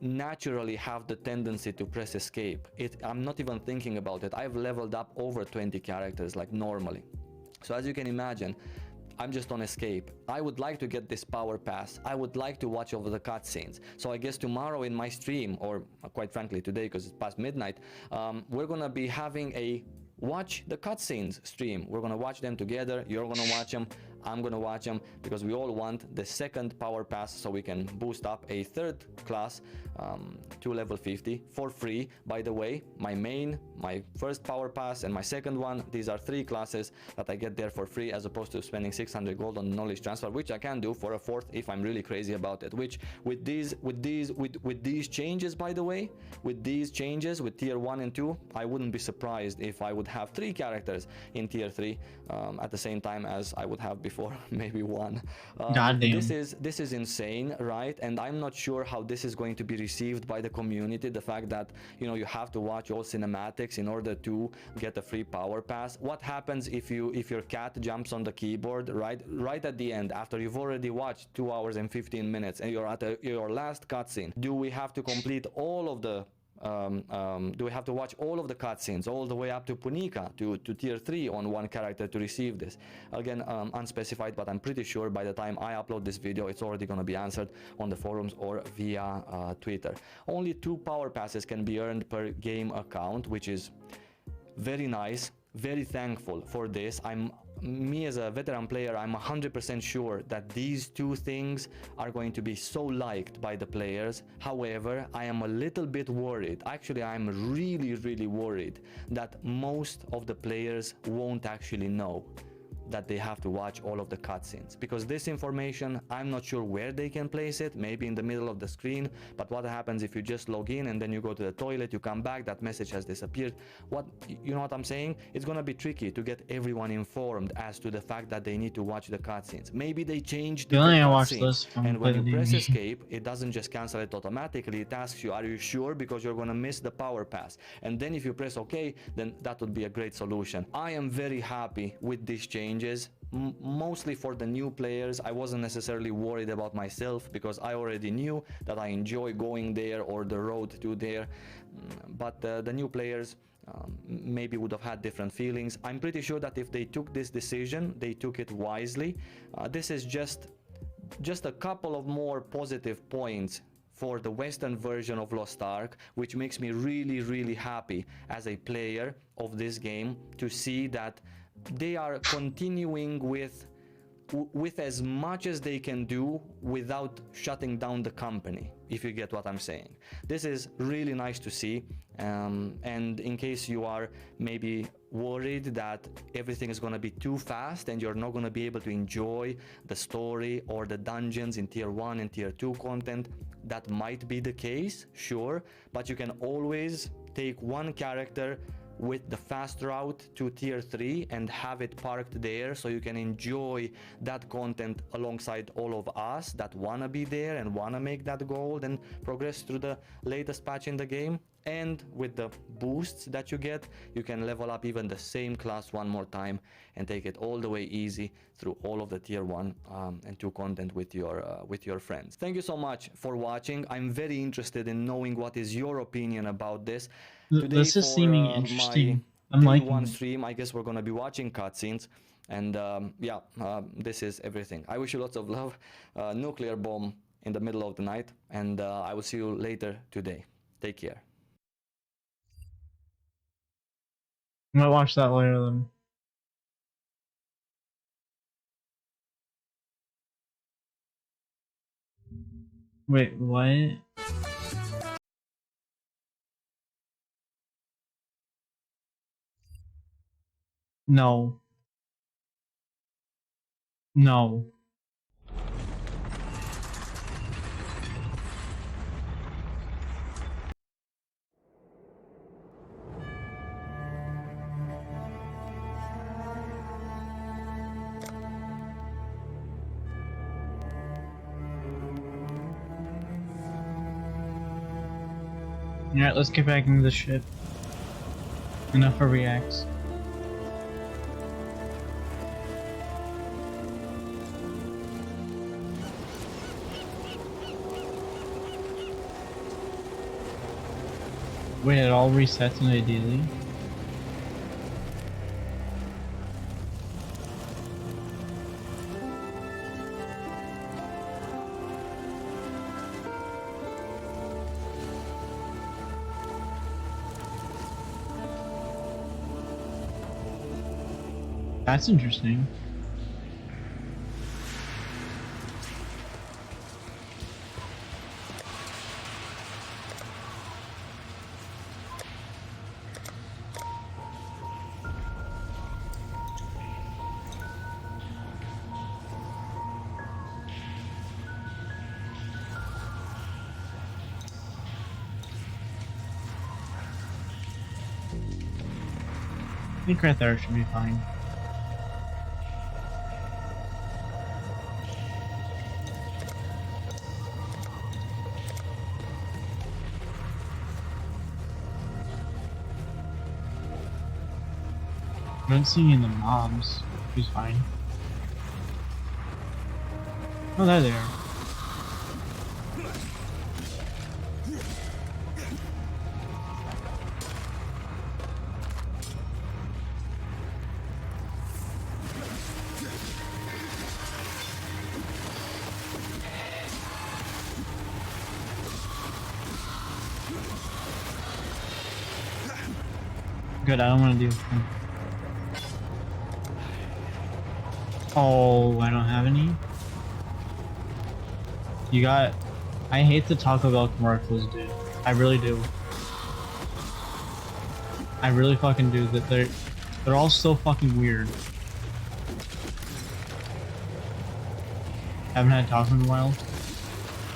naturally have the tendency to press escape. I'm not even thinking about it. I've leveled up over 20 characters like normally. So as you can imagine, I'm just on escape. I would like to get this power pass. I would like to watch over the cutscenes. So I guess tomorrow in my stream, or quite frankly today because it's past midnight, we're gonna be having a watch the cutscenes stream. We're gonna watch them together. You're gonna watch them, I'm gonna watch them, because we all want the second power pass so we can boost up a third class to level 50 for free. By the way, my first power pass and my second one, these are 3 classes that I get there for free, as opposed to spending 600 gold on knowledge transfer, which I can do for a 4th if I'm really crazy about it. Which with these changes, by the way, with these changes with tier 1 and 2, I wouldn't be surprised if I would have 3 characters in tier 3 at the same time as I would have before, maybe 1. Goddamn. This is insane, right? And I'm not sure how this is going to be received by the community, the fact that, you know, you have to watch all cinematics in order to get a free power pass. What happens if your cat jumps on the keyboard right at the end, after you've already watched 2 hours and 15 minutes and you're at your last cutscene? Do we have to complete all of the do we have to watch all of the cutscenes all the way up to Punika, to tier 3 on one character to receive this? Again, unspecified, but I'm pretty sure by the time I upload this video, it's already going to be answered on the forums or via Twitter. Only 2 power passes can be earned per game account, which is very nice. Very thankful for this. Me as a veteran player, I'm 100% sure that these 2 things are going to be so liked by the players. However, I am a little bit worried. Actually, I'm really worried that most of the players won't actually know that they have to watch all of the cutscenes, because this information, I'm not sure where they can place it, maybe in the middle of the screen. But what happens if you just log in and then you go to the toilet, you come back, that message has disappeared? You know what I'm saying? It's gonna be tricky to get everyone informed as to the fact that they need to watch the cutscenes. Maybe they changed the cutscenes, and when you press escape, it doesn't just cancel it automatically. It asks you, are you sure? Because you're gonna miss the power pass. And then if you press OK, then that would be a great solution. I am very happy with these changes. Mostly for the new players. I wasn't necessarily worried about myself, because I already knew that I enjoy going there, or the road to there. But the new players maybe would have had different feelings. I'm pretty sure that if they took this decision, they took it wisely. This is just a couple of more positive points for the Western version of Lost Ark, which makes me really, really happy as a player of this game to see that they are continuing with as much as they can do without shutting down the company, if you get what I'm saying. This is really nice to see, and in case you are maybe worried that everything is going to be too fast and you're not going to be able to enjoy the story or the dungeons in tier 1 and tier 2 content, that might be the case, sure, but you can always take one character with the fast route to tier 3 and have it parked there so you can enjoy that content alongside all of us that wanna be there and wanna make that gold and progress through the latest patch in the game. And with the boosts that you get, you can level up even the same class one more time and take it all the way easy through all of the tier 1 and 2 content with your friends. Thank you so much for watching. I'm very interested in knowing what is your opinion about this. Today This is seeming interesting. I'm day liking 1 it. stream, I guess we're gonna be watching cutscenes, and this is everything. I wish you lots of love. Nuclear bomb in the middle of the night, and I will see you later today. Take care. I might watch that later then. Wait, what? No. No. Alright, let's get back into the shit. Enough for reacts. Wait, it all resets in a daily? That's interesting. I think right there should be fine. I don't see any of the mobs. She's fine. Oh, they're there. Good, I don't want to deal with them. Oh, I don't have any? You got... I hate the Taco Bell commercials, dude. I really do. I really fucking do. That they're all so fucking weird. Haven't had taco in a while.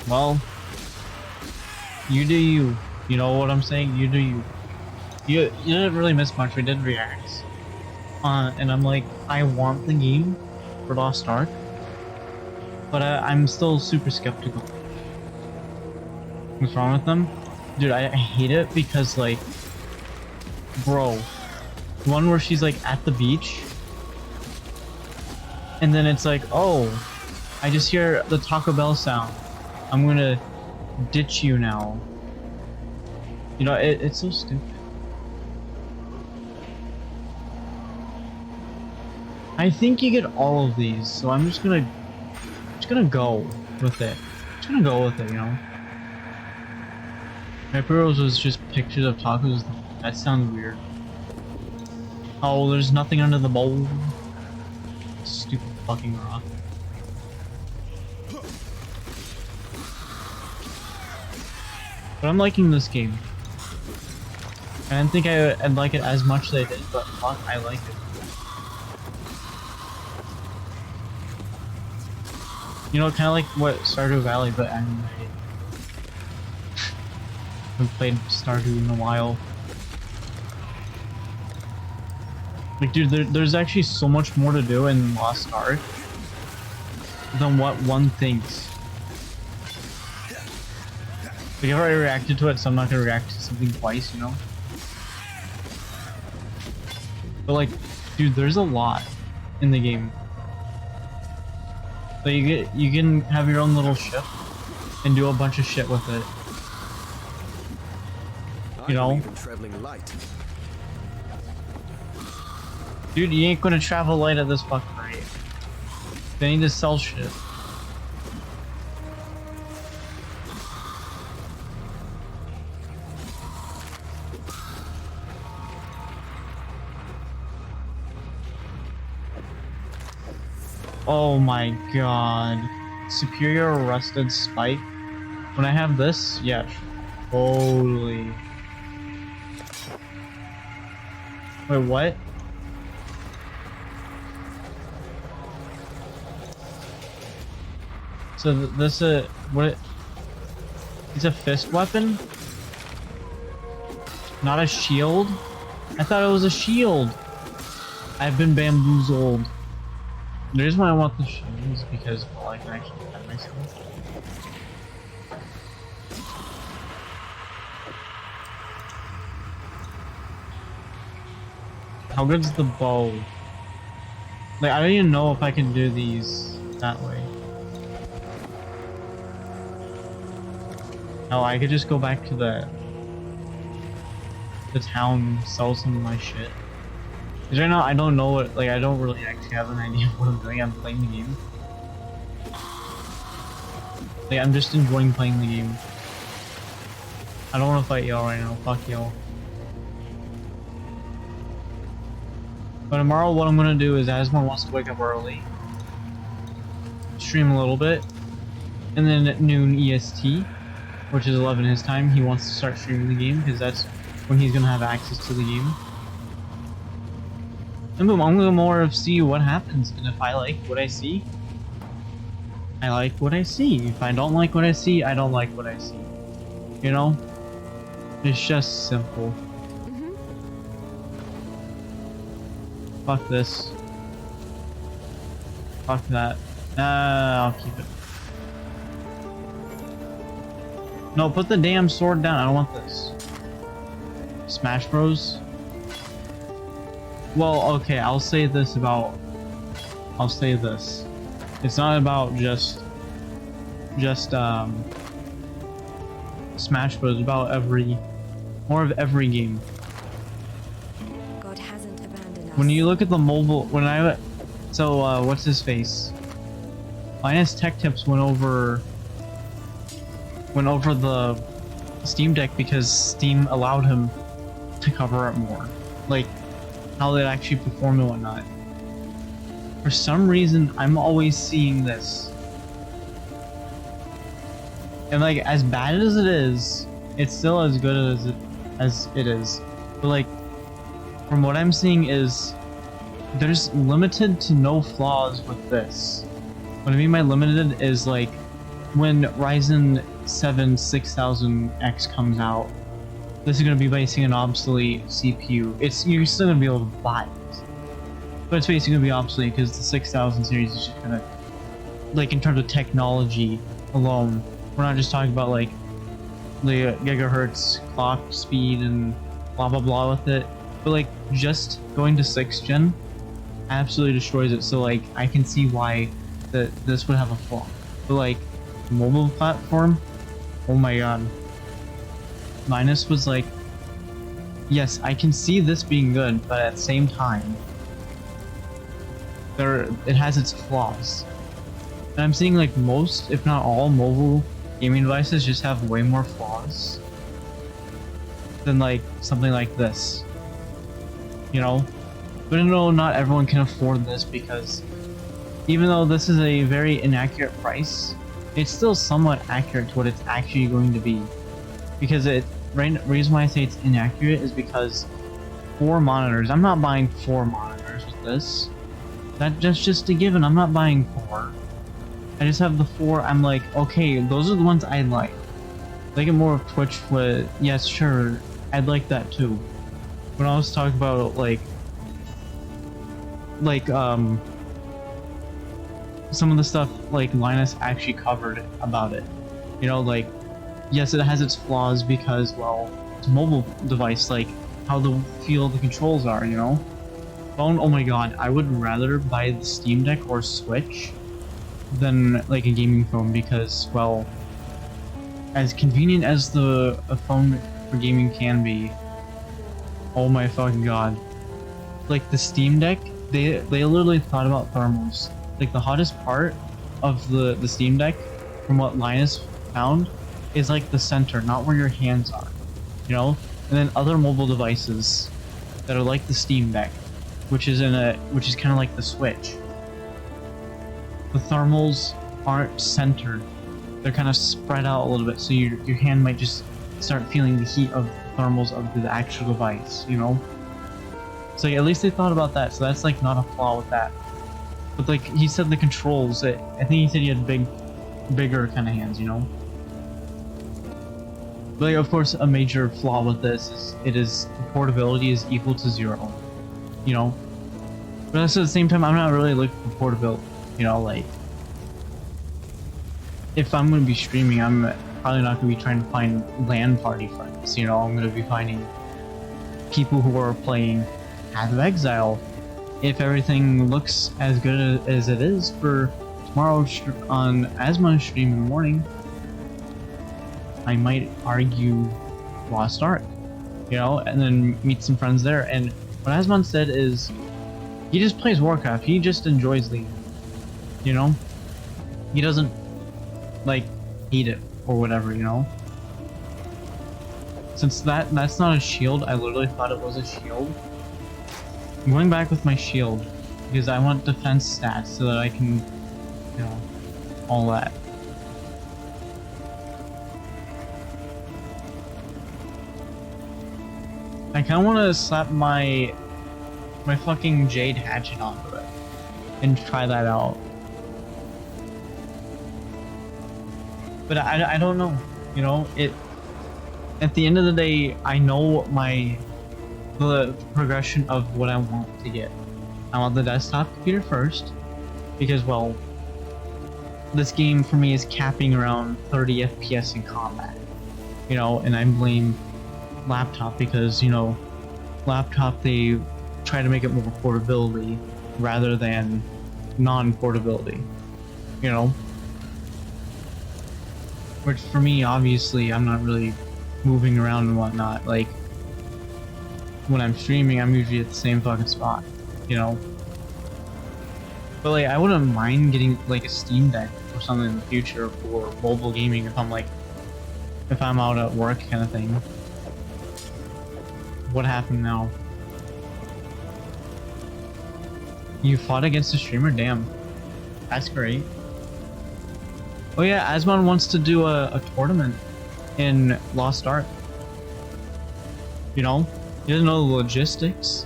Well, you do you. You know what I'm saying? You do you. You didn't really miss much. We did reacts. And I'm like, I want the game for Lost Ark, but I'm still super skeptical. What's wrong with them? Dude, I hate it because, like, bro, one where she's like at the beach, and then it's like, oh, I just hear the Taco Bell sound. I'm gonna ditch you now. You know, it's so stupid. I think you get all of these, so I'm just gonna go with it. Just gonna go with it, you know. Pepperos was just pictures of tacos. That sounds weird. Oh, there's nothing under the bowl. Stupid fucking rock. But I'm liking this game. I didn't think I'd like it as much as I did, but fuck, I like it. You know, kind of like what Stardew Valley, but animated. Haven't played Stardew in a while. Like, dude, there's actually so much more to do in Lost Ark than what one thinks. Like, I've already reacted to it, so I'm not gonna react to something twice, you know? But like, dude, there's a lot in the game. So you can have your own little ship and do a bunch of shit with it. You know? Dude, you ain't gonna travel light at this fucking rate. They need to sell shit. Oh my god. Superior rusted spike. When I have this, yeah, totally. Wait, what? So this what? It's a fist weapon? Not a shield? I thought it was a shield. I've been bamboozled. The reason why I want the shield is because, well, I can actually defend myself. How good's the bow? Like, I don't even know if I can do these that way. Oh, I could just go back to the town, sell some of my shit. Cause right now I don't know what, like, I don't really actually have an idea of what I'm doing. I'm playing the game. Like, I'm just enjoying playing the game. I don't want to fight y'all right now. Fuck y'all. But tomorrow what I'm gonna do is Asmar wants to wake up early, stream a little bit, and then at noon EST, which is 11 his time, he wants to start streaming the game because that's when he's gonna have access to the game. And boom, I'm gonna more of see what happens, and if I like what I see, I like what I see. If I don't like what I see, I don't like what I see. You know? It's just simple. Fuck this. Fuck that. I'll keep it. No, put the damn sword down. I don't want this. Smash Bros. Well, okay, I'll say this. It's not about just Smash Bros. It's about more of every game. God hasn't abandoned us. When you look at the mobile, what's his face? Linus Tech Tips went over the Steam Deck because Steam allowed him to cover it more, like how it actually performed and whatnot. For some reason, I'm always seeing this, and like, as bad as it is, it's still as good as it is. But like, from what I'm seeing is there's limited to no flaws with this. What I mean by limited is like when Ryzen 7 6000X comes out, this is going to be basically an obsolete CPU. You're still going to be able to buy it, but it's basically going to be obsolete because the 6000 series is just going to, like, in terms of technology alone, we're not just talking about like the gigahertz clock speed and blah blah blah with it, but like just going to 6th gen absolutely destroys it. So like, I can see why this would have a flaw, but like mobile platform, oh my god. Linus was like, yes, I can see this being good, but at the same time, it has its flaws. And I'm seeing like most, if not all, mobile gaming devices just have way more flaws than like something like this. You know? But no, not everyone can afford this because even though this is a very inaccurate price, it's still somewhat accurate to what it's actually going to be. Because reason why I say it's inaccurate is because 4 monitors. I'm not buying 4 monitors with this. That's just a given. I'm not buying 4. I just have the 4. I'm like, okay, those are the ones I like. They get more of Twitch with, yes, sure, I'd like that too. When I was talking about some of the stuff like Linus actually covered about it. You know, like, yes, it has its flaws because, well, it's a mobile device, like how the feel the controls are, you know? Phone, oh my god, I would rather buy the Steam Deck or Switch than like a gaming phone because, well, as convenient as a phone for gaming can be, oh my fucking god. Like the Steam Deck, they literally thought about thermals. Like the hottest part of the Steam Deck, from what Linus found, is like the center, not where your hands are. You know? And then other mobile devices that are like the Steam Deck, which is kind of like the Switch. The thermals aren't centered. They're kind of spread out a little bit, so your hand might just start feeling the heat of the thermals of the actual device, you know? So yeah, at least they thought about that, so that's like not a flaw with that. But like he said, the controls, I think he said he had bigger kind of hands, you know? But like, of course, a major flaw with this is the portability is equal to 0, you know? But also at the same time, I'm not really looking for portability, you know, like, if I'm going to be streaming, I'm probably not going to be trying to find LAN party friends, you know? I'm going to be finding people who are playing Path of Exile. If everything looks as good as it is for tomorrow on Asmon's stream in the morning, I might argue Lost Ark, you know, and then meet some friends there. And what Asmon said is, he just plays Warcraft. He just enjoys League, you know. He doesn't like hate it or whatever, you know. Since that's not a shield, I literally thought it was a shield. I'm going back with my shield because I want defense stats so that I can, you know, all that. I kind of want to slap my fucking jade hatchet onto it and try that out. But I don't know, you know, at the end of the day, I know the progression of what I want to get. I want the desktop computer first, because, well, this game for me is capping around 30 FPS in combat, you know, and I blame laptop because, you know, laptop, they try to make it more portability rather than non-portability, you know. Which for me, obviously, I'm not really moving around and whatnot. Like, when I'm streaming, I'm usually at the same fucking spot, you know. But like, I wouldn't mind getting like a Steam Deck or something in the future for mobile gaming if I'm out at work kind of thing. What happened now? You fought against a streamer? Damn. That's great. Oh yeah, Asmon wants to do a tournament in Lost Ark. You know? He doesn't know the logistics.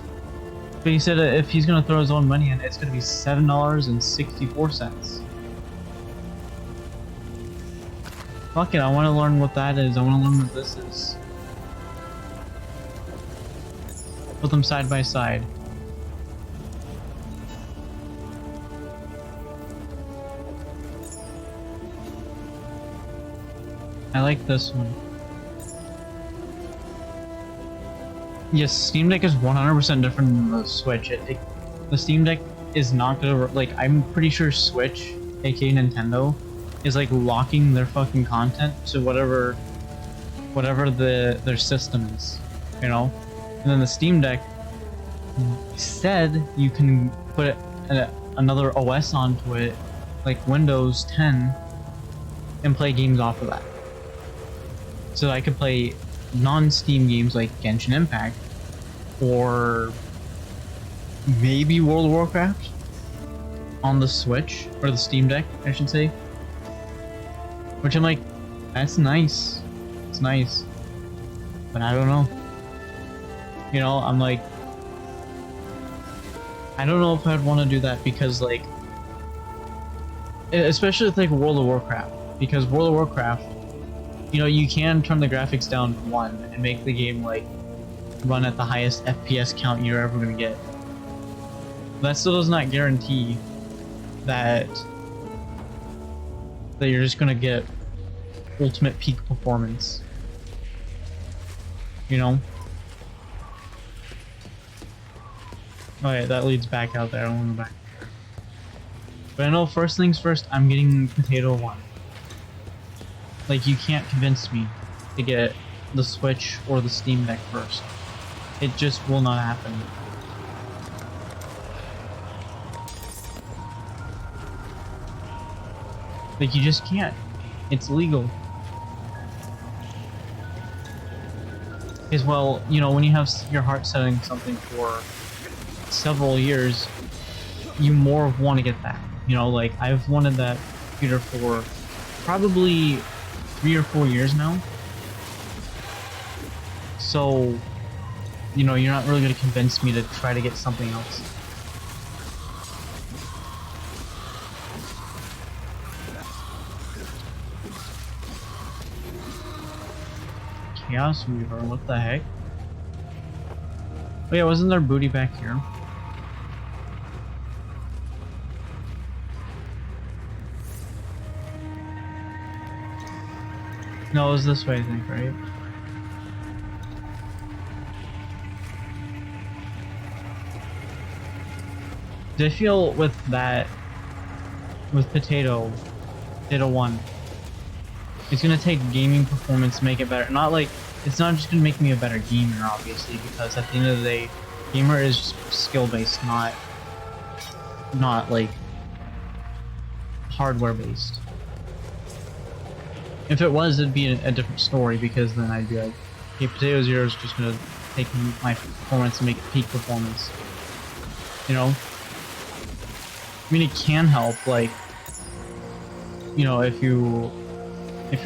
But he said if he's gonna throw his own money in, it's gonna be $7.64. Fuck it, I wanna learn what that is. I wanna learn what this is. Put them side by side. I like this one. Yes, Steam Deck is 100% different than the Switch. The Steam Deck is not gonna, like, I'm pretty sure Switch, aka Nintendo, is like locking their fucking content to whatever their system is, you know? And then the Steam Deck said you can put another OS onto it, like Windows 10, and play games off of that. So I could play non-Steam games like Genshin Impact or maybe World of Warcraft on the Switch or the Steam Deck, I should say. Which I'm like, that's nice. It's nice. But I don't know. You know, I'm like, I don't know if I'd want to do that because, like, especially with like World of Warcraft, because World of Warcraft, you know, you can turn the graphics down to 1 and make the game like run at the highest FPS count you're ever gonna get. That still does not guarantee that you're just gonna get ultimate peak performance. You know? Okay, that leads back out there. I don't want to go back there. But I know first things first, I'm getting Potato 1. Like, you can't convince me to get the Switch or the Steam Deck first. It just will not happen. Like, you just can't. It's legal. As well, you know, when you have your heart set on something for several years, you more want to get that. You know, like, I've wanted that computer for probably 3 or 4 years now. So, you know, you're not really going to convince me to try to get something else. Chaos Weaver, what the heck? Oh yeah, wasn't there booty back here? No, it was this way, I think, right? I feel with that, with Potato 1, it's gonna take gaming performance to make it better. Not like, it's not just gonna make me a better gamer, obviously, because at the end of the day, gamer is skill-based, not like hardware-based. If it was, it'd be a different story, because then I'd be like, okay, Potato Zero is just gonna take my performance and make it peak performance. You know? I mean, it can help, like, you know, if you're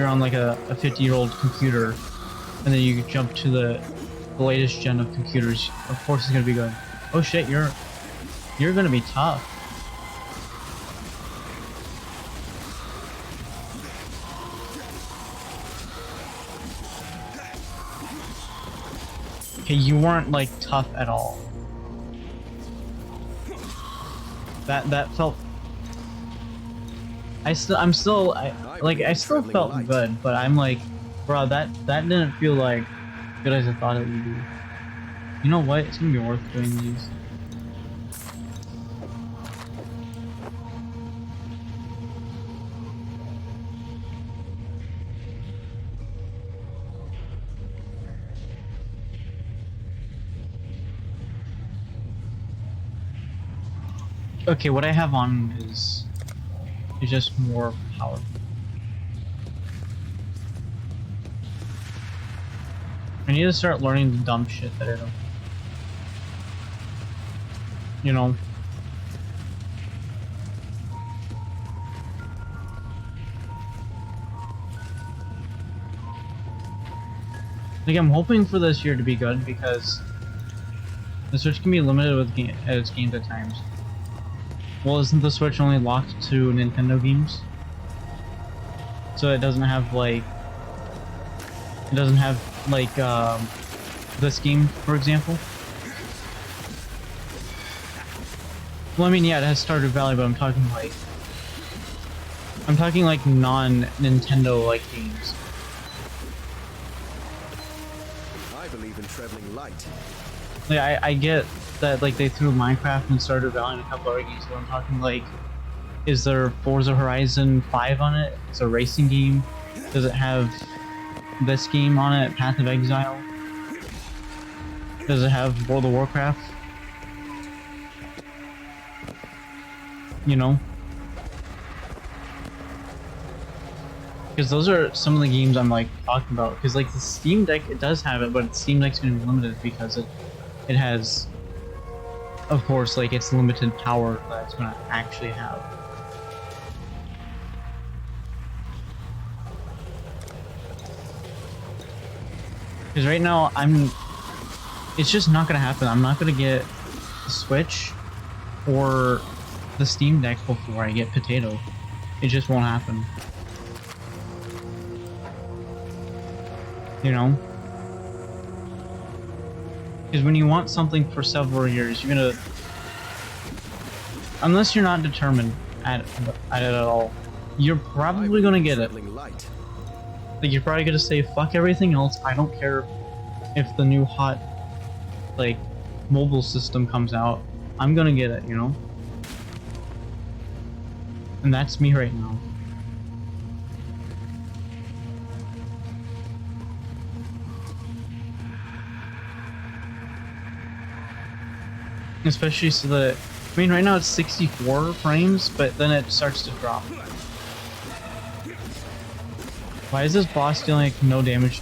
on like a 50-year-old computer, and then you jump to the latest gen of computers, of course it's gonna be good. Oh shit, you're gonna be tough. Okay, you weren't like tough at all. That felt. I still felt good, but I'm like, bro, that didn't feel like good as I thought it would be. You know what? It's gonna be worth doing these. Okay, what I have on is just more powerful. I need to start learning the dumb shit that I don't. You know. Like, I'm hoping for this year to be good because the Switch can be limited with its games at times. Well, isn't the Switch only locked to Nintendo games? So it doesn't have like... It doesn't have like this game, for example? Well, I mean, yeah, it has Stardew Valley, but I'm talking like non-Nintendo like games. I believe in traveling light. Like, I get that, like, they threw Minecraft and Stardew Valley and a couple other games, but I'm talking like, is there Forza Horizon 5 on it? It's a racing game. Does it have this game on it, Path of Exile? Does it have World of Warcraft? You know? Because those are some of the games I'm like talking about. Because like the Steam Deck, it does have it, but the Steam Deck's gonna be limited because it has, of course, like its limited power that it's gonna actually have. Because right now it's just not gonna happen. I'm not gonna get the Switch or the Steam Deck before I get Potato. It just won't happen. You know? Because when you want something for several years, you're gonna... Unless you're not determined at it at all, you're probably gonna get it. Light. Like, you're probably gonna say, fuck everything else, I don't care if the new hot, like, mobile system comes out, I'm gonna get it, you know? And that's me right now. Especially so that, I mean, right now it's 64 frames, but then it starts to drop. Why is this boss dealing like no damage?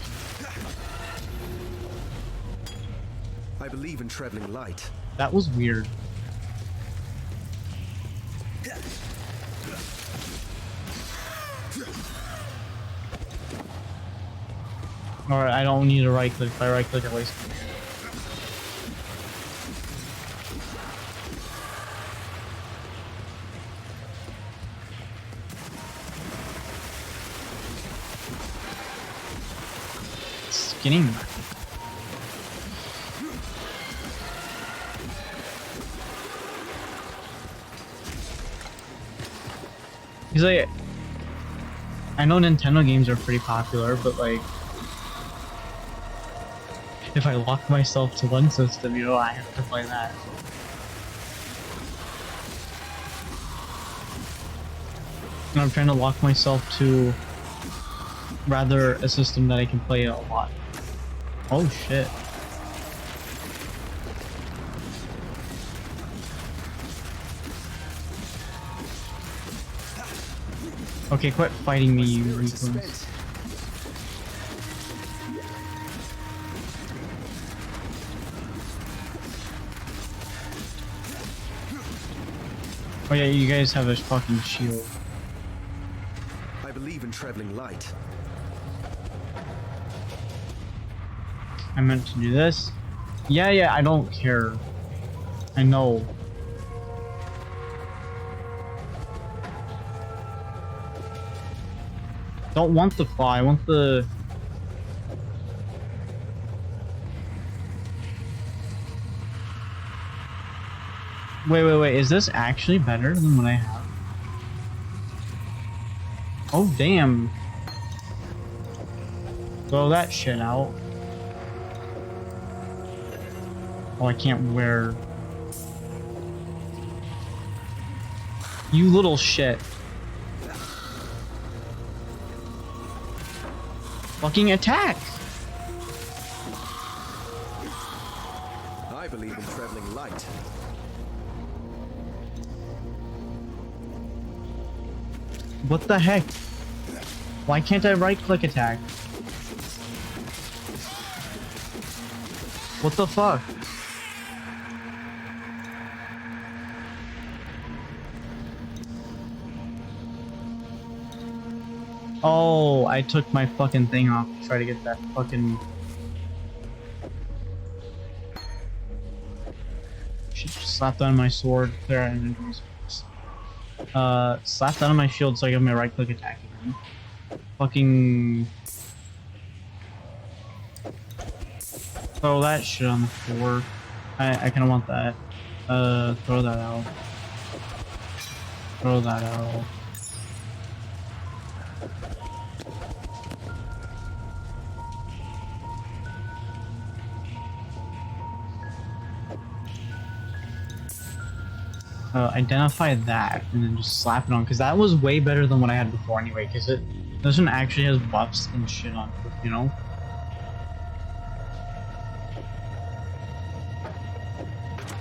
I believe in traveling light. That was weird. Alright, I don't need to right click. If I right click, I waste. Skinning. He's like, I know Nintendo games are pretty popular, but like, if I lock myself to one system, you know, I have to play that. And I'm trying to lock myself to rather a system that I can play a lot. Oh shit. Okay, quit fighting me, you weaklings. Oh yeah, you guys have a fucking shield. I believe in traveling light. I meant to do this. Yeah, I don't care. I know. Don't want the claw, I want the... Wait, is this actually better than what I have? Oh, damn. Throw that shit out. Oh, I can't wear... You little shit. Fucking attack! I believe in traveling light. What the heck? Why can't I right-click attack? What the fuck? Oh, I took my fucking thing off to try to get that fucking... Should just slap that on my sword. There, and slap that on my shield so I get my right click attack again. Fucking... Throw that shit on the floor. I kinda want that. Throw that out. Throw that out. Identify that and then just slap it on, because that was way better than what I had before anyway, because this one actually has buffs and shit on it, you know?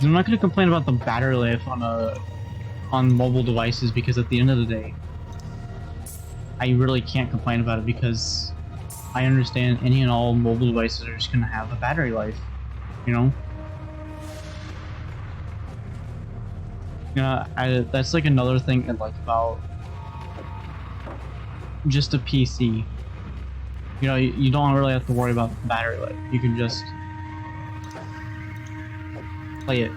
I'm not gonna complain about the battery life on mobile devices, because at the end of the day, I really can't complain about it because I understand any and all mobile devices are just gonna have a battery life, you know? That's like another thing I like about just a PC. You know, you don't really have to worry about the battery life. You can just play it.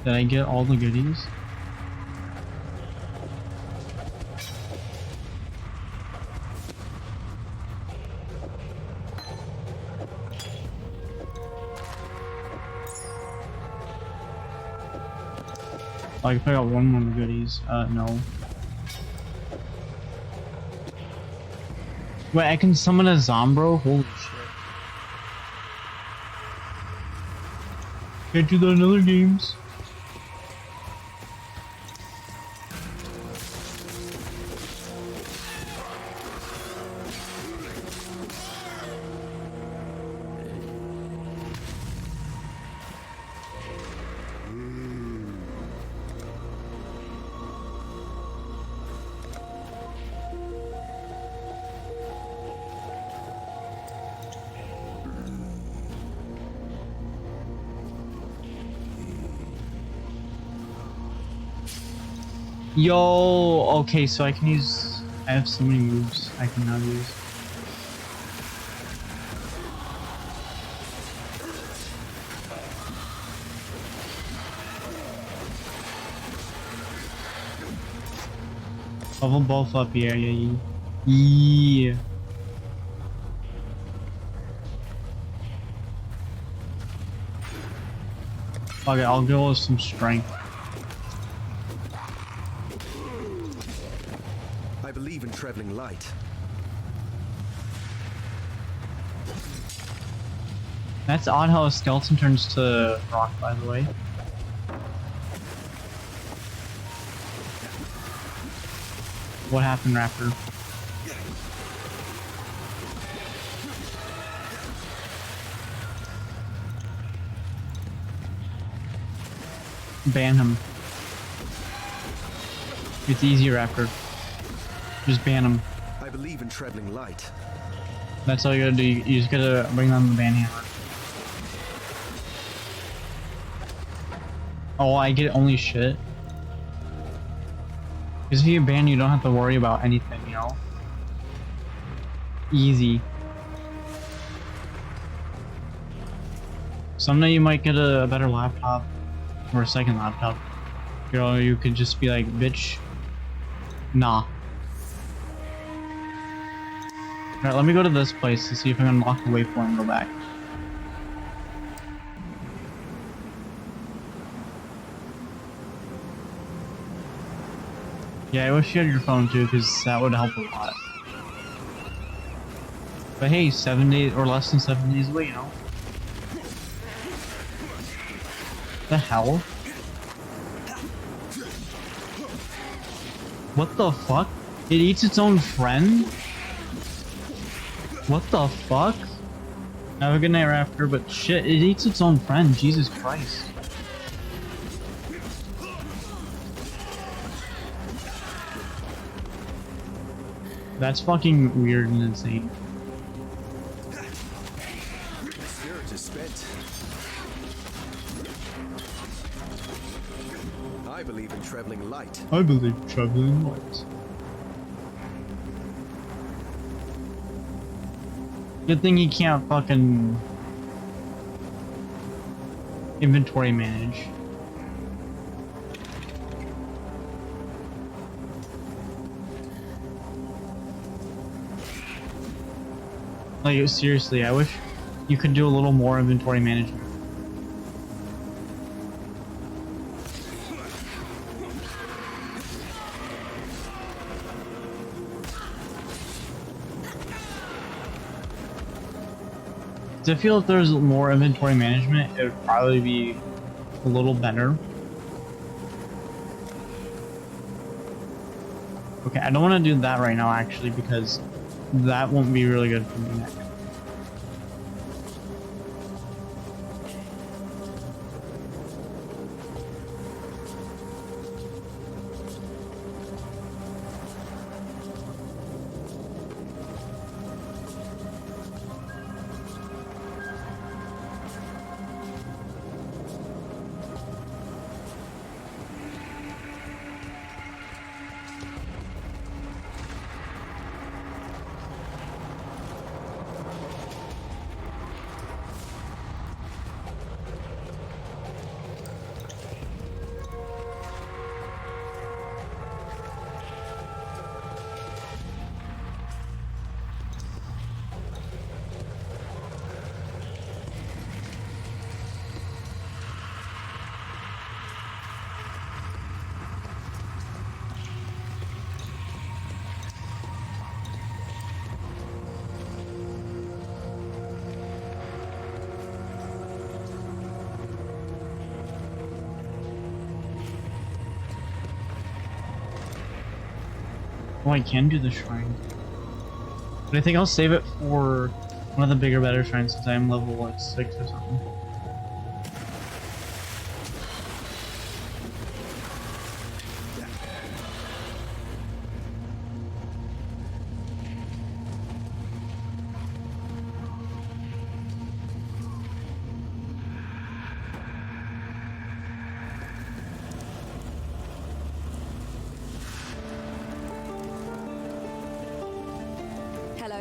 Did I get all the goodies? Oh, I can pick out one more goodies. No. Wait, I can summon a Zombro? Holy shit. Can't do that in other games. Yo, okay, so I can use. I have so many moves I can now use. Level both up, yeah. Yeah. Okay, I'll go with some strength. I believe in traveling light. That's odd how a skeleton turns to rock, by the way. What happened, Raptor? Ban him. It's easy, Raptor. Just ban him. I believe in traveling light. That's all you gotta do. You just gotta bring on the ban hammer. Oh, I get only shit. Because if you get banned, you don't have to worry about anything, you know? Easy. Someday you might get a better laptop. Or a second laptop. You know, you could just be like, bitch. Nah. Alright, let me go to this place to see if I can unlock the waypoint and go back. Yeah, I wish you had your phone too, because that would help a lot. But hey, 7 days or less than 7 days away, you know? The hell? What the fuck? It eats its own friend? What the fuck? Have a good night, Raptor, but shit, it eats its own friend, Jesus Christ. That's fucking weird and insane. Spirit is spent. I believe in traveling light. I believe traveling light. Good thing you can't fucking inventory manage. Like, seriously, I wish you could do a little more inventory management. I feel if there's more inventory management, it would probably be a little better. Okay, I don't want to do that right now, actually, because that won't be really good for me next. Oh, I can do the shrine. But I think I'll save it for one of the bigger, better shrines since I'm level, like, 6 or something. Hello.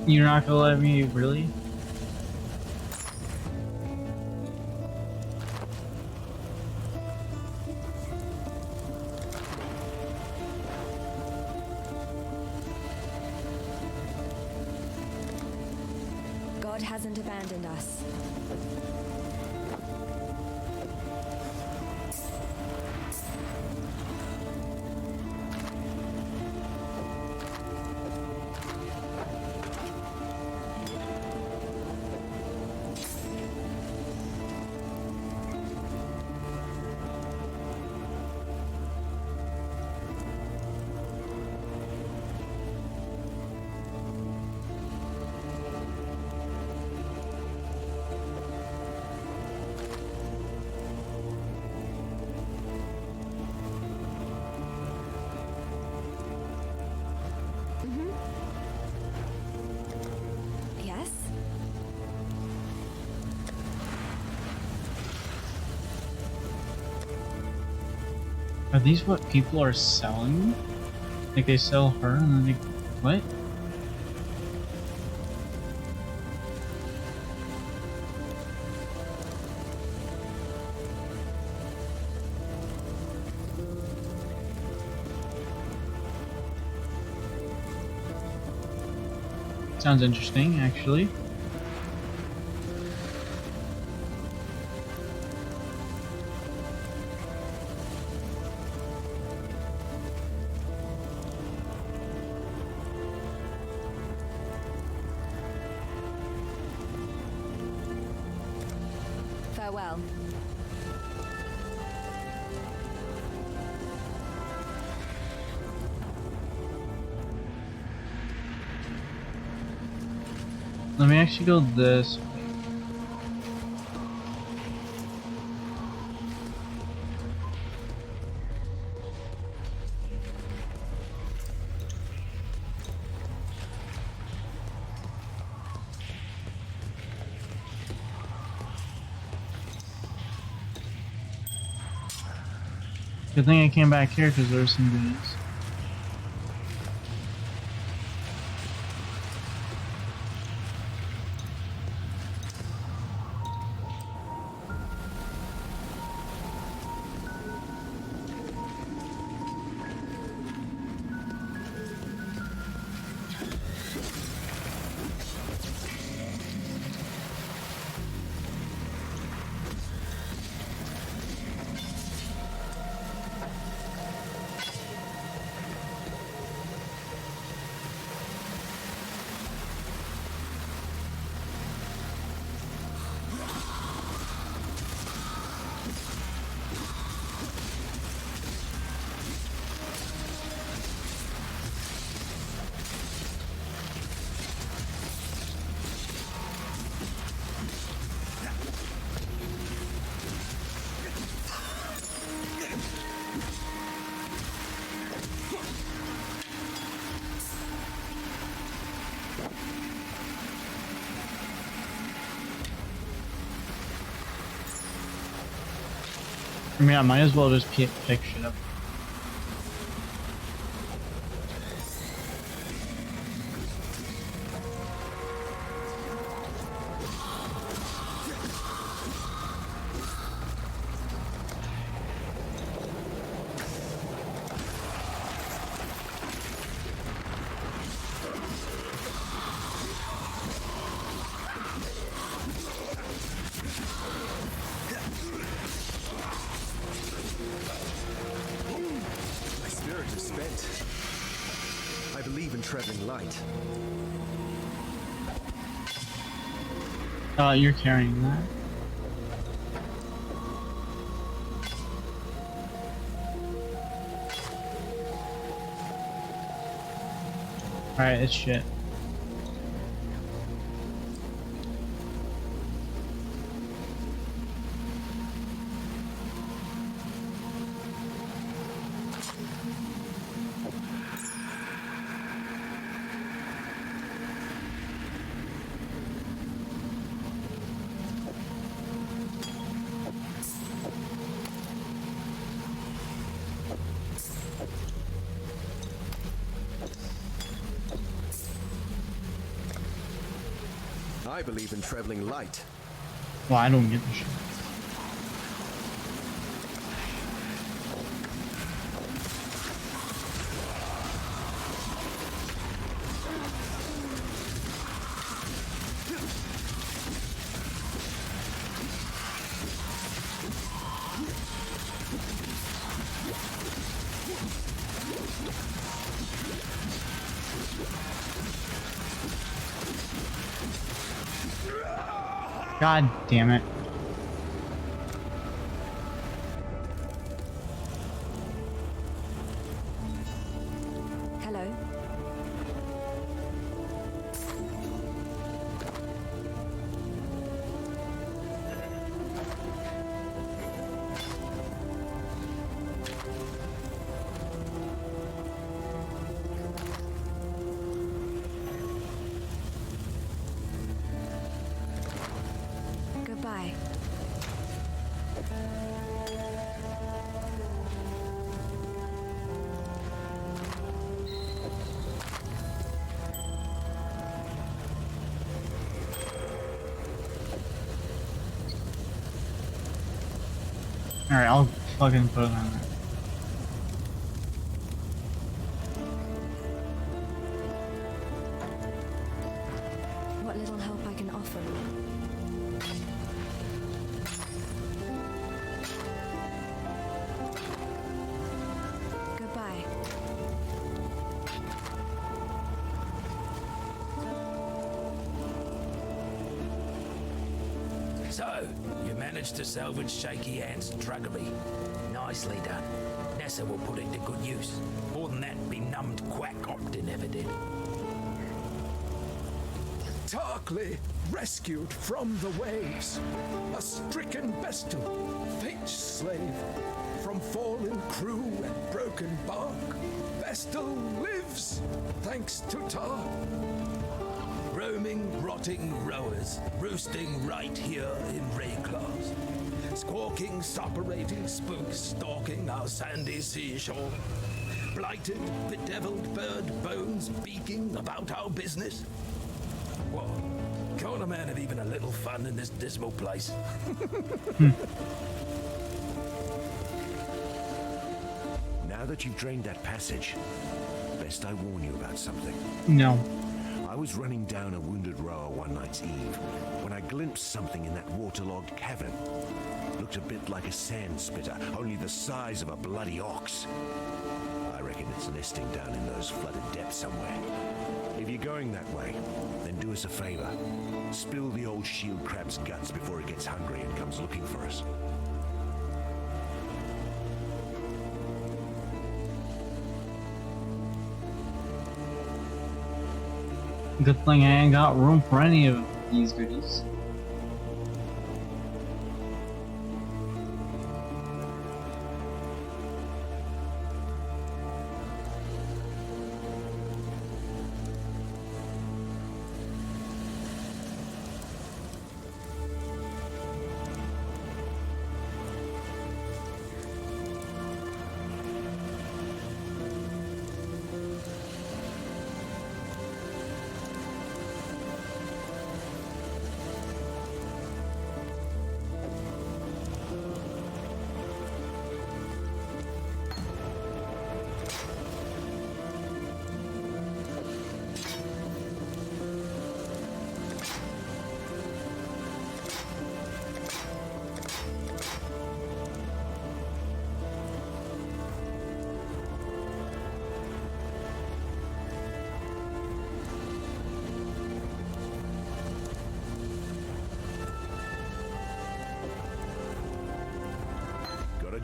You're not gonna let me, really? God hasn't abandoned us. Yes? Are these what people are selling? Like they sell her and then they... What? Sounds interesting, actually. Farewell. Let me actually go this way. Good thing I came back here because there were some goodies. I mean, I might as well just pick shit up. traveling light. You're carrying that. Alright, it's shit. I believe in traveling light. Well, I don't get the shit. God damn it. Hello. Goodbye. Alright, I'll fucking put it on there. What little help I can offer. Goodbye. So, you managed to salvage Shaky Hand's druggery. Nicely done. Nessa will put it to good use. More than that benumbed quack Octa never did. Tarkly, rescued from the waves. A stricken bestial, fate's slave. From fallen crew and broken bark. Vestal lives, thanks to Tar. Roaming, rotting rowers, roosting right here in Rayclaws. Squawking, suppurating spooks stalking our sandy seashore. Blighted, bedeviled bird bones beaking about our business. What? Can't a man have even a little fun in this dismal place? Now that you've drained that passage, best I warn you about something. No. I was running down a wounded rower one night's eve when I glimpsed something in that waterlogged cavern. Looked a bit like a sand spitter, only the size of a bloody ox. I reckon it's nesting down in those flooded depths somewhere. If you're going that way, then do us a favor. Spill the old shield crab's guts before it gets hungry and comes looking for us. Good thing I ain't got room for any of these goodies.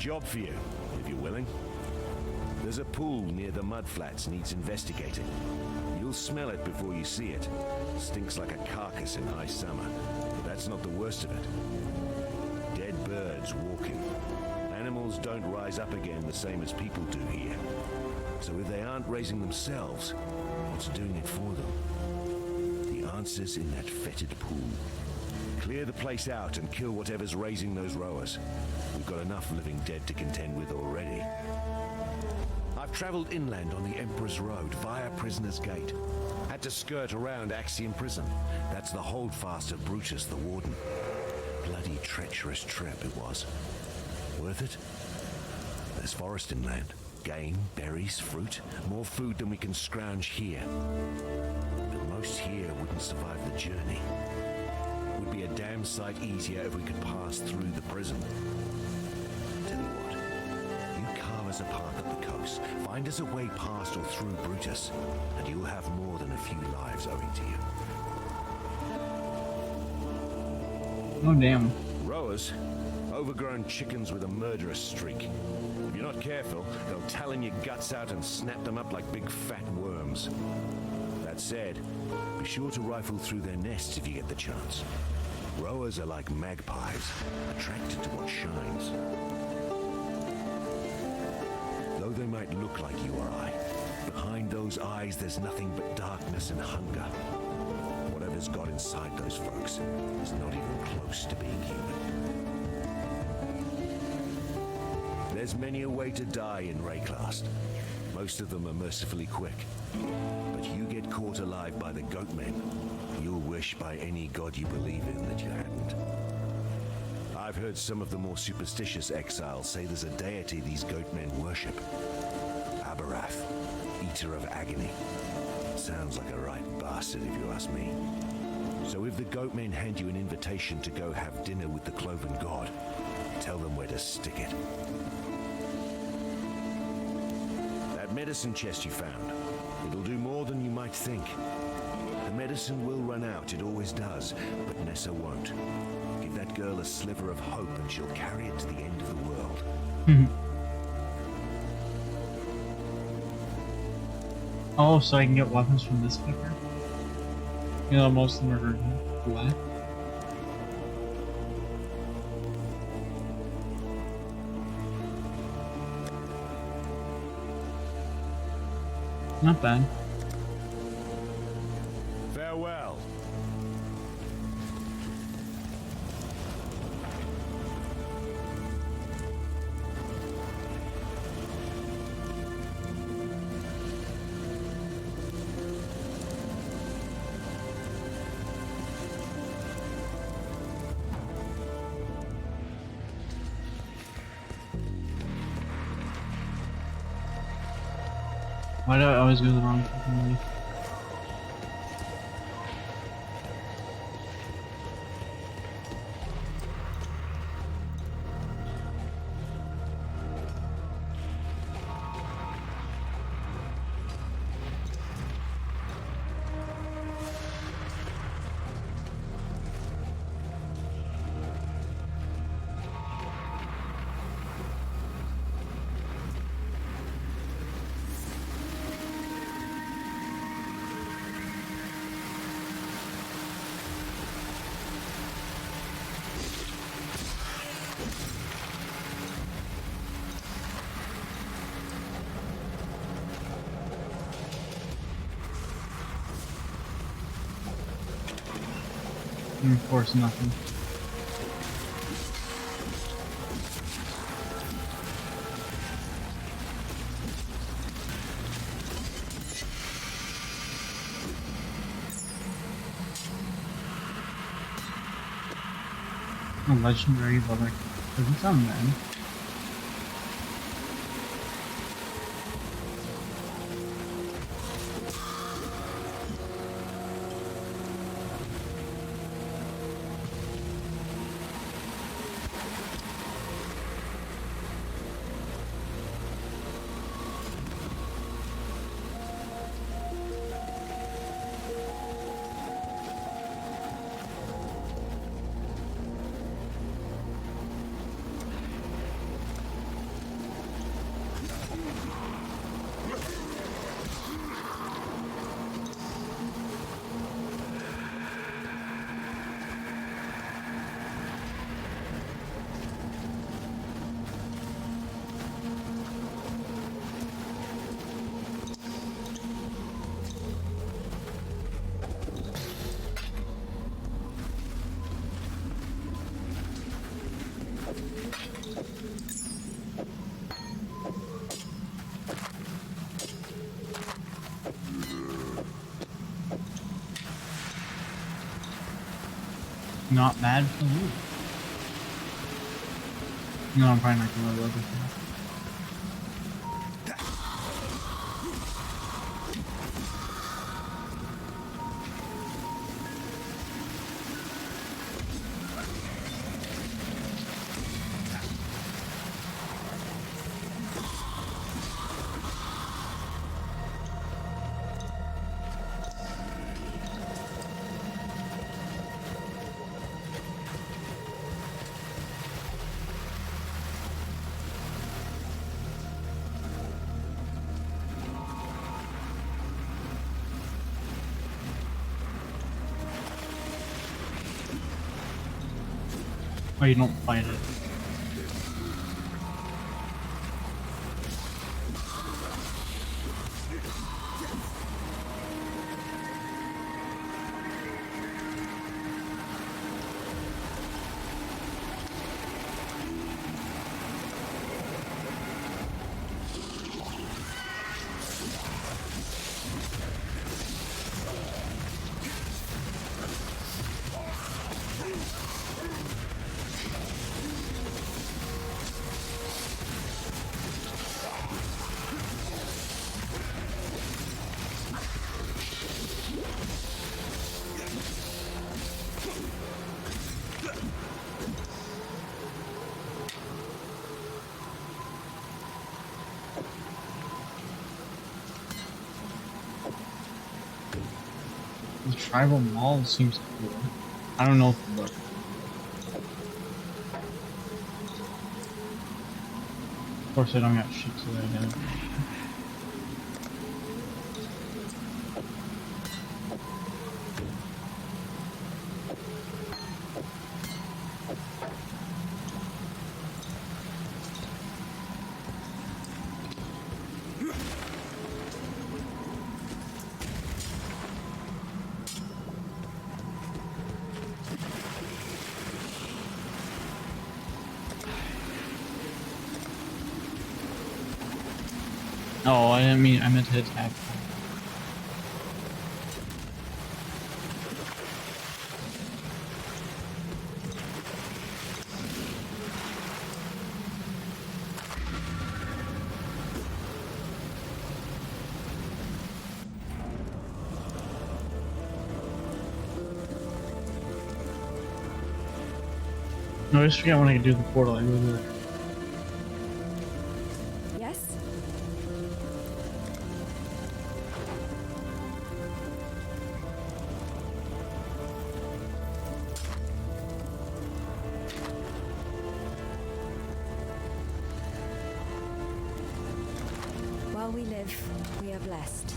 job for you, if you're willing. There's a pool near the mudflats needs investigating. You'll smell it before you see it. Stinks like a carcass in high summer. But that's not the worst of it. Dead birds walking. Animals don't rise up again the same as people do here. So if they aren't raising themselves, what's doing it for them? The answer's in that fetid pool. Clear the place out and kill whatever's raising those rowers. We've got enough living dead to contend with already. I've traveled inland on the Emperor's Road via Prisoner's Gate. Had to skirt around Axiom Prison. That's the holdfast of Brutus, the warden. Bloody treacherous trip it was. Worth it? There's forest inland. Game, berries, fruit. More food than we can scrounge here. But most here wouldn't survive the journey. Would be a damn sight easier if we could pass through the prison. Tell you what, you carve us a path up the coast, find us a way past or through Brutus, and you'll have more than a few lives owing to you. Oh damn. Rowers? Overgrown chickens with a murderous streak. If you're not careful, they'll talon your guts out and snap them up like big fat worms. That said, be sure to rifle through their nests if you get the chance. Rowers are like magpies, attracted to what shines. Though they might look like you or I, behind those eyes there's nothing but darkness and hunger. Whatever's got inside those folks is not even close to being human. There's many a way to die in Rayclast. Most of them are mercifully quick. But you get caught alive by the Goatmen, you'll wish by any god you believe in that you hadn't. I've heard some of the more superstitious exiles say there's a deity these Goatmen worship. Abarath, Eater of Agony. Sounds like a right bastard if you ask me. So if the Goatmen hand you an invitation to go have dinner with the Cloven God, tell them where to stick it. That medicine chest you found, it'll do more than you might think. The medicine will run out, it always does, but Nessa won't. Give that girl a sliver of hope and she'll carry it to the end of the world. Oh, so I can get weapons from this fucker? You know, most of them are black. Not bad. Farewell. Why do I always go the wrong fucking way? And of course, nothing. A legendary leather. Doesn't sound bad. not bad for the loot. No, I'm probably not gonna load it. Oh, you don't fight it. The tribal mall seems cool. I don't know if it works. Of course, I don't got shit to that yet. Oh, I didn't mean, I meant to attack. No, I just forget when I can do the portal. I go there. Yes? While we live, we are blessed.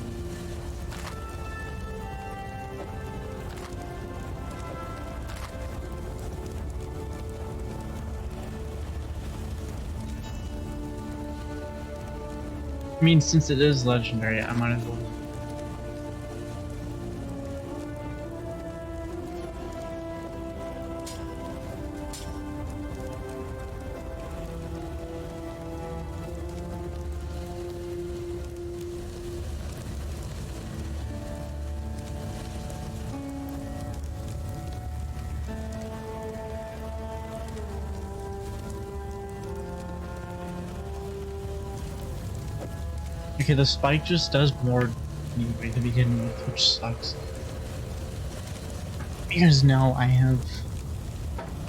I mean, since it is legendary, I might as well. Okay, the spike just does more anyway to begin with, which sucks. Because now I have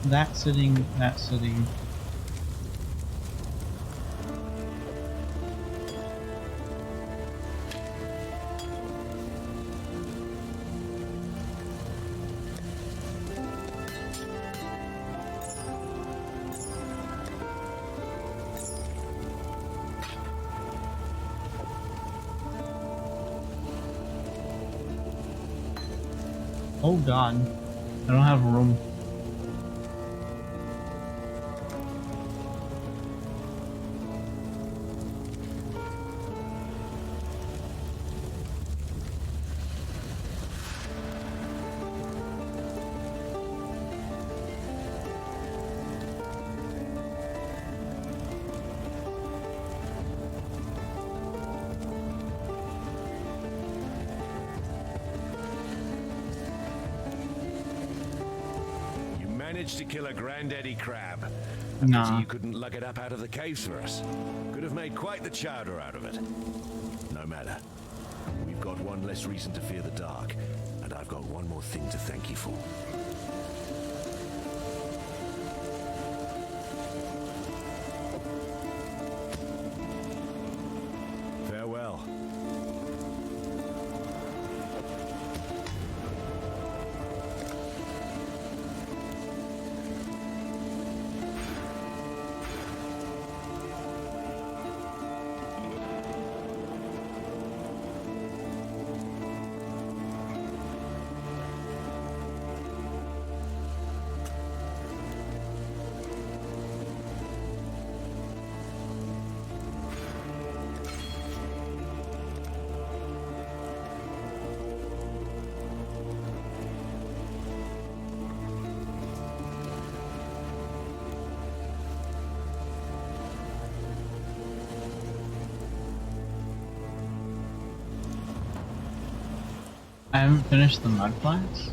that sitting, that sitting. Oh god, I don't have room. managed to kill a granddaddy crab. I Nah. pity you couldn't lug it up out of the caves for us. Could have made quite the chowder out of it. No matter. We've got one less reason to fear the dark, and I've got one more thing to thank you for. Farewell. I haven't finished the mud flats.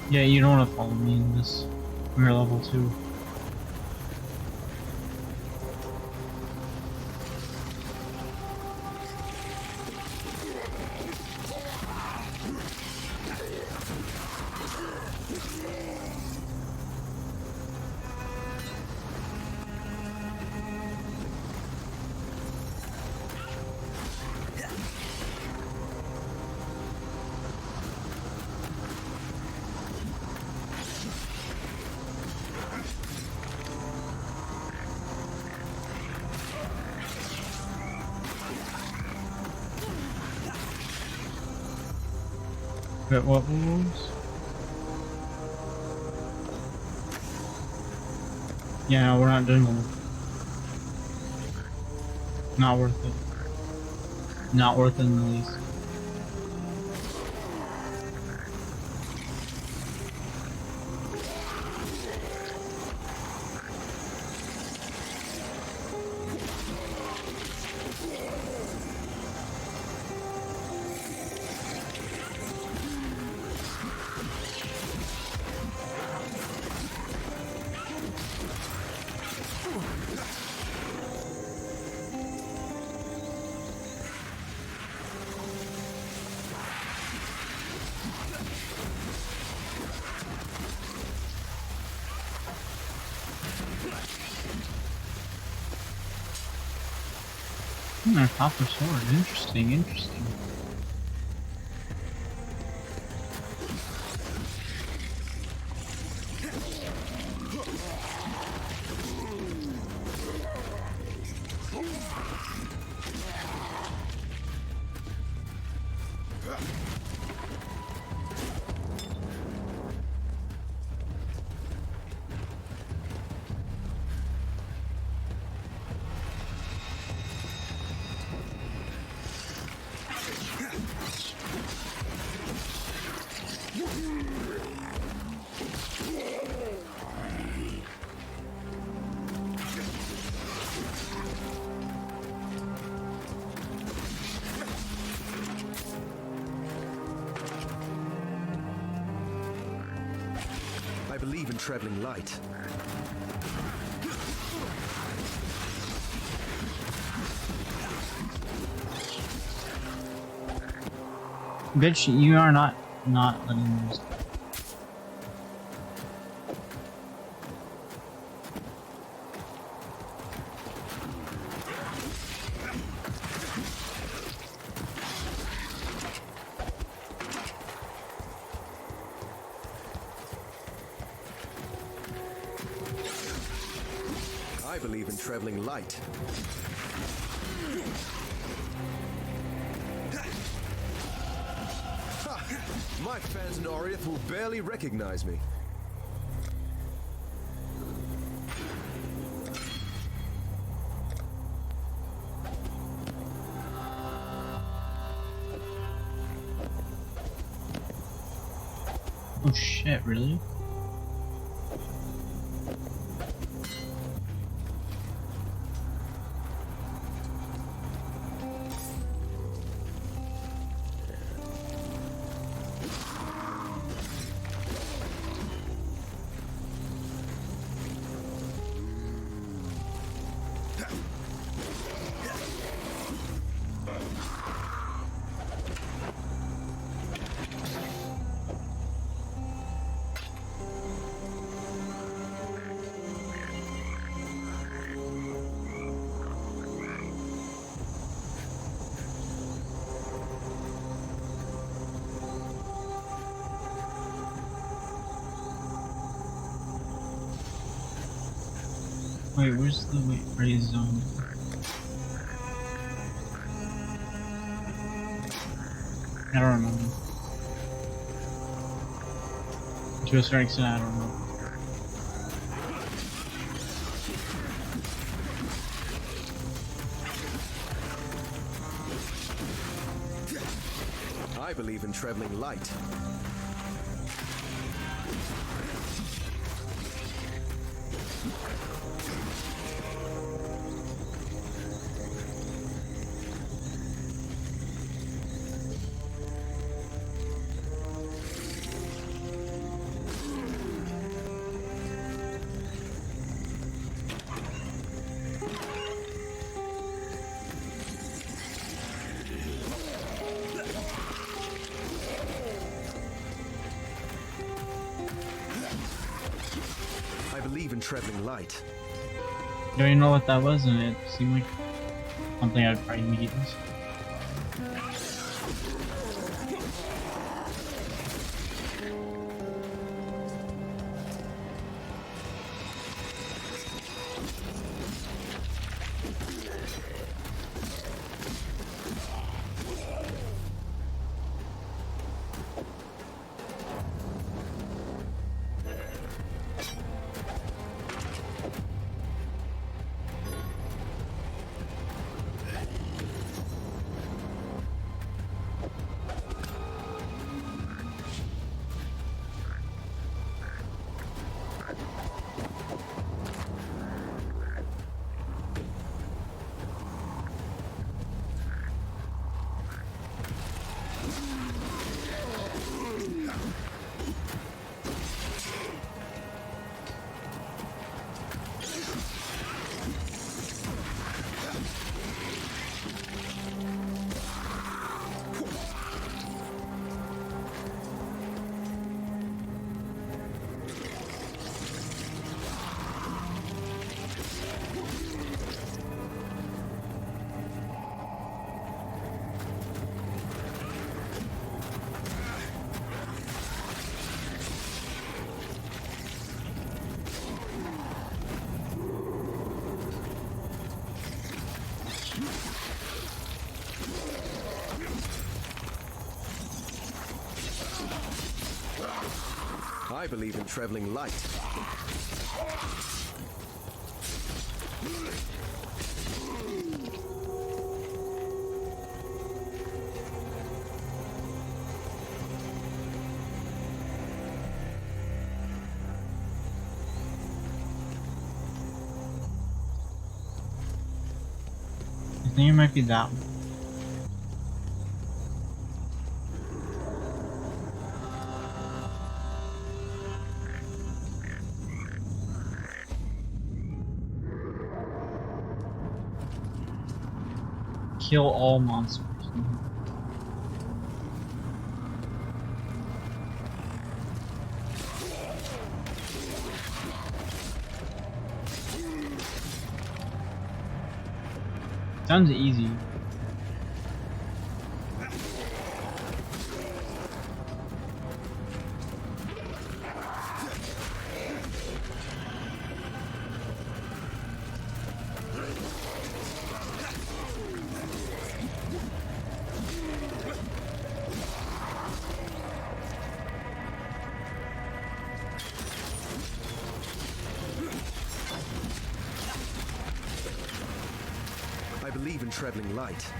Yeah, you don't want to follow me in this. We're level 2. But what moves? Yeah, no, we're not doing them. Not worth it. Not worth it in the least. A copper sword. Interesting, interesting. I believe in traveling light. Bitch, you are not letting me use it. I believe in traveling light. Ha! My fans in Oriath will barely recognize me. Oh shit, really? Wait, where's the raise zone? I don't remember. To a certain extent, I don't know. I believe in traveling light. I believe in traveling light. I don't even know what that was, and it seemed like something I'd probably need. I believe in traveling light. I think it might be that one. Kill all monsters. Sounds easy. believe in traveling light.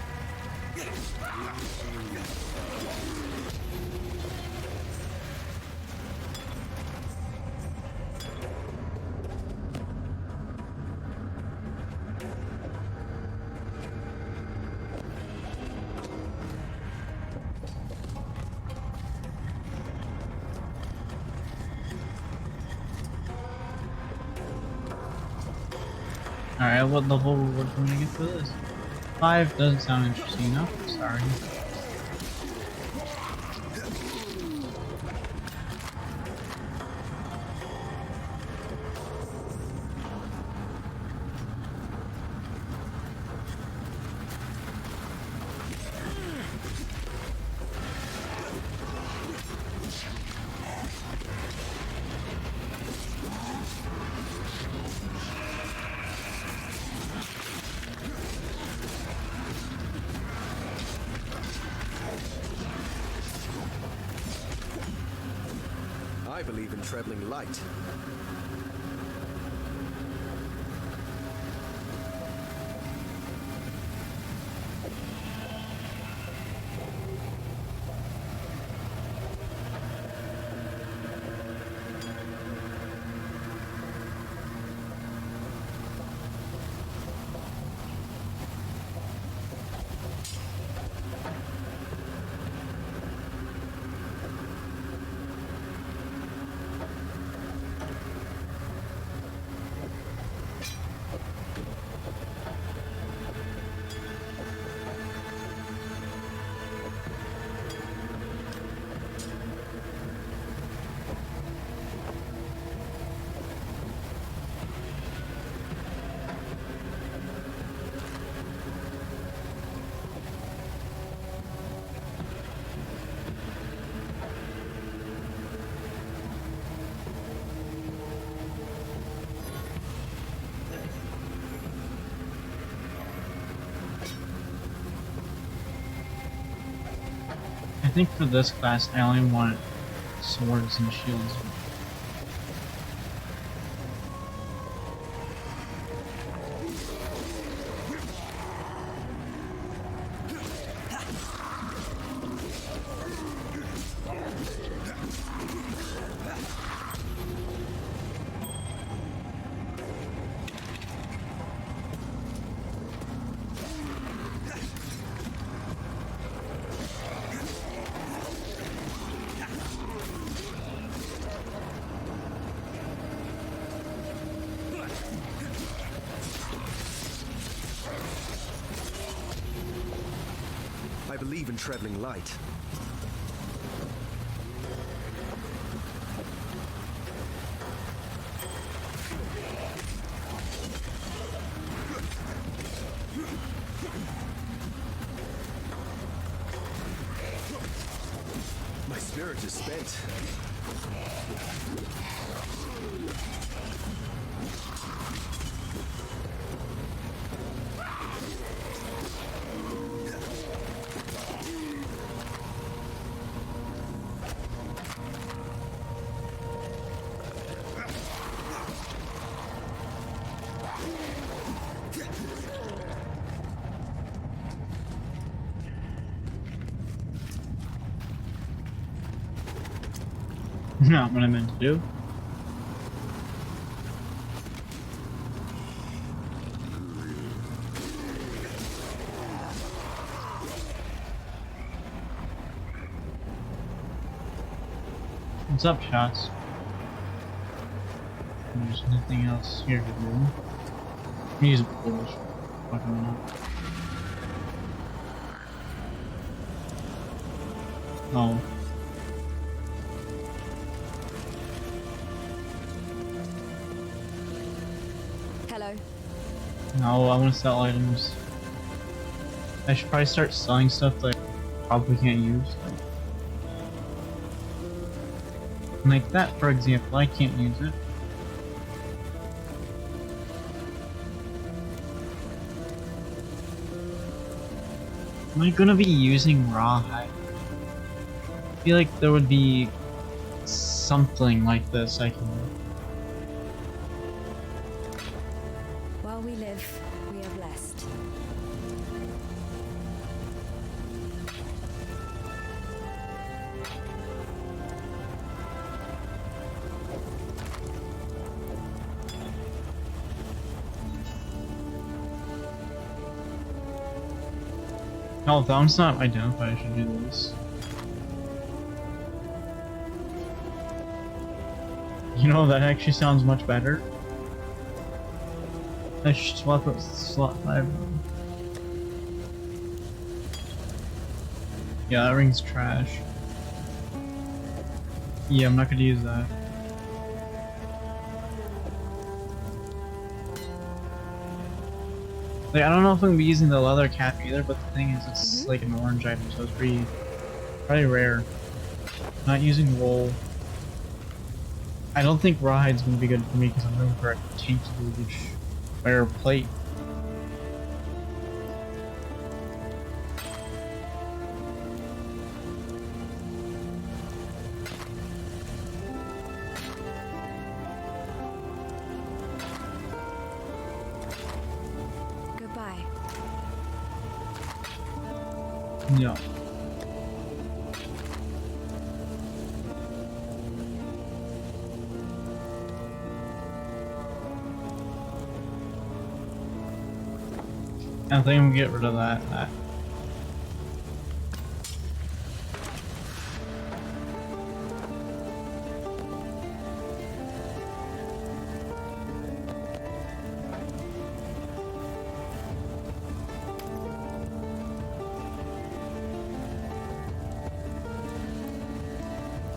Alright, what level we're going to get for this? 5 doesn't sound interesting enough, sorry. I believe in traveling light. I think for this class I only want swords and shields. I believe in traveling light. My spirit is spent. Not what I meant to do. What's up, shots? There's nothing else here to do. Use bullshit. Fucking not. Oh. Hello. No, I want to sell items. I should probably start selling stuff that I probably can't use. Like that, for example, I can't use it. Am I gonna be using rawhide? I feel like there would be something like this I can. While we live, we are blessed. No, if that one's not identified, I should do this. You know, that actually sounds much better. I should swap it with slot 5. Yeah, that ring's trash. Yeah, I'm not gonna use that. Like, I don't know if I'm gonna be using the leather cap either, but the thing is, it's like an orange item, so it's pretty rare. Not using wool. I don't think rawhide's gonna be good for me because I'm looking for a tainted rare plate. Goodbye. No. I think I'm gonna get rid of that.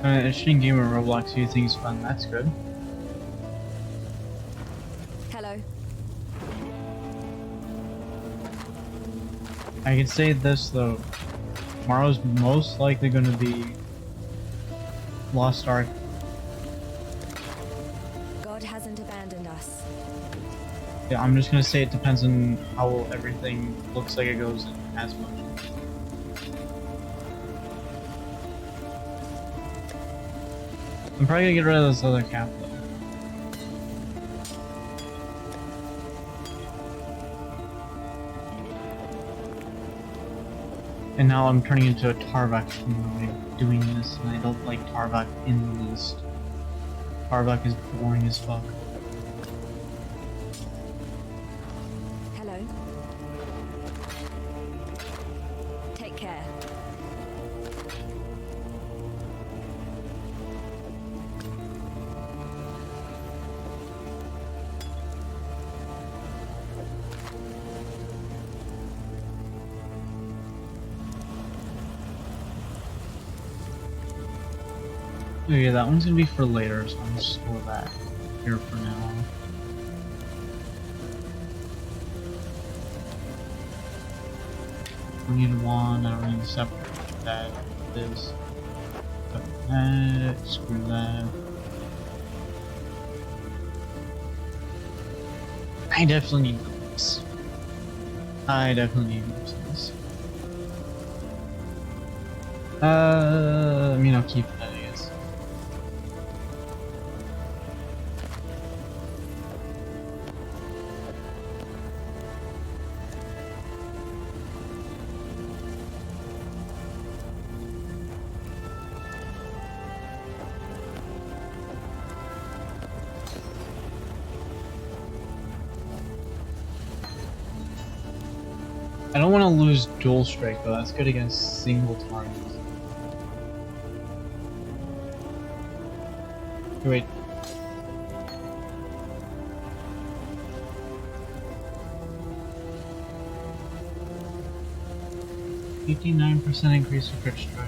A shooting game of Roblox, you think is fun? That's good. Hello. I can say this though, tomorrow's most likely going to be Lost Ark. God hasn't abandoned us. Yeah, I'm just going to say it depends on how everything looks like it goes in as much. I'm probably going to get rid of this other cap though. And now I'm turning into a Tarvak doing this, and I don't like Tarvak in the least. Tarvak is boring as fuck. Hello. Take care. Oh yeah, that one's gonna be for later, so I'm just gonna store that here for now. We need one, I don't need to separate that, this, that, screw that. I definitely need this. I definitely need this. I mean, I'll keep that, I guess. I don't want to lose dual strike though, that's good against single targets. Wait. $59% increase in crit strike.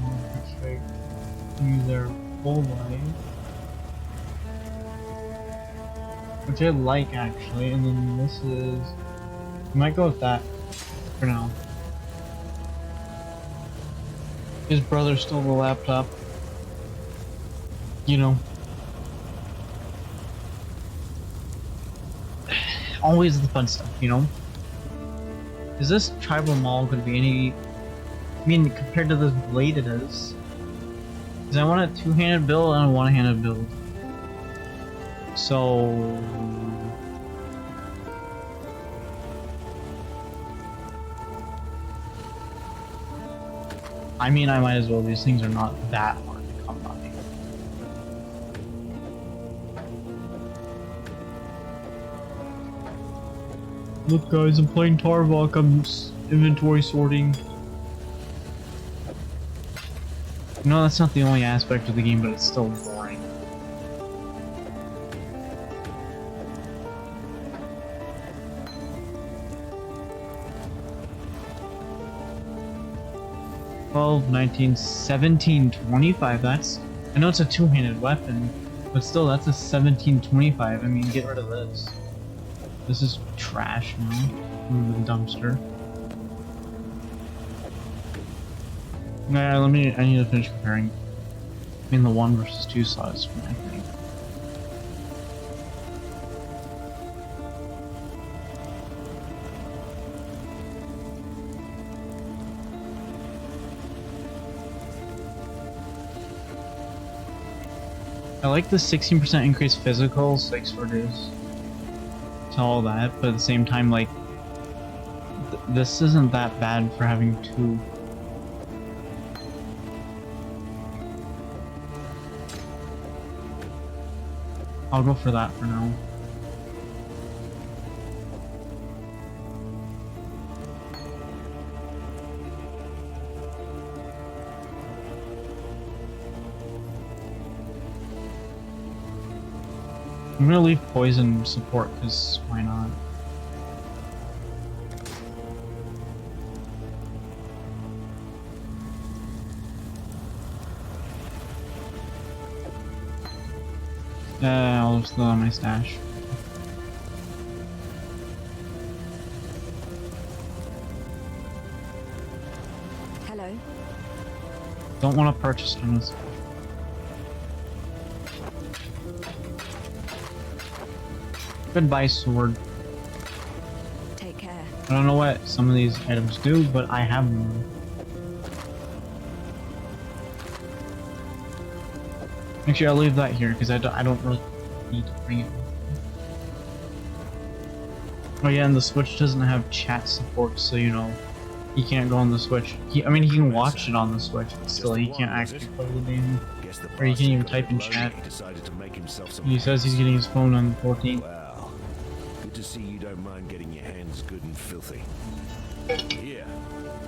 More crit strike. Use their full life. Which I like actually, and then this is... I might go with that for now. His brother stole the laptop. You know. Always the fun stuff, you know? Is this tribal mall gonna be any... I mean, compared to this blade it is. Because I want a two-handed build and a one-handed build. So... I mean, I might as well. These things are not that hard to come by. Look guys, I'm playing Tarvok, I'm inventory sorting. No, that's not the only aspect of the game, but it's still boring. $12, $19, $17, $25, that's... I know it's a two-handed weapon, but still, that's a $17.25. I mean, get rid of this. This is trash now. From the dumpster. Nah, I need to finish comparing. I mean, the 1 versus 2 slots, I think. I like the 16% increased physical, 6 for days. To all that, but at the same time, like, this isn't that bad for having 2. I'll go for that for now. I'm gonna leave poison support, because why not? I'll just throw on my stash. Hello. Don't want to purchase on this. Goodbye, sword. Take care. I don't know what some of these items do, but I have them. Actually, I'll leave that here because I don't really need to bring it. Oh yeah, and the Switch doesn't have chat support, so you know, he can't go on the Switch. I mean, he can watch it on the Switch, but still, he can't actually play the game. Or he can't even type in chat. He says he's getting his phone on the 14th. Well, good to see you don't mind getting your hands good and filthy. Here,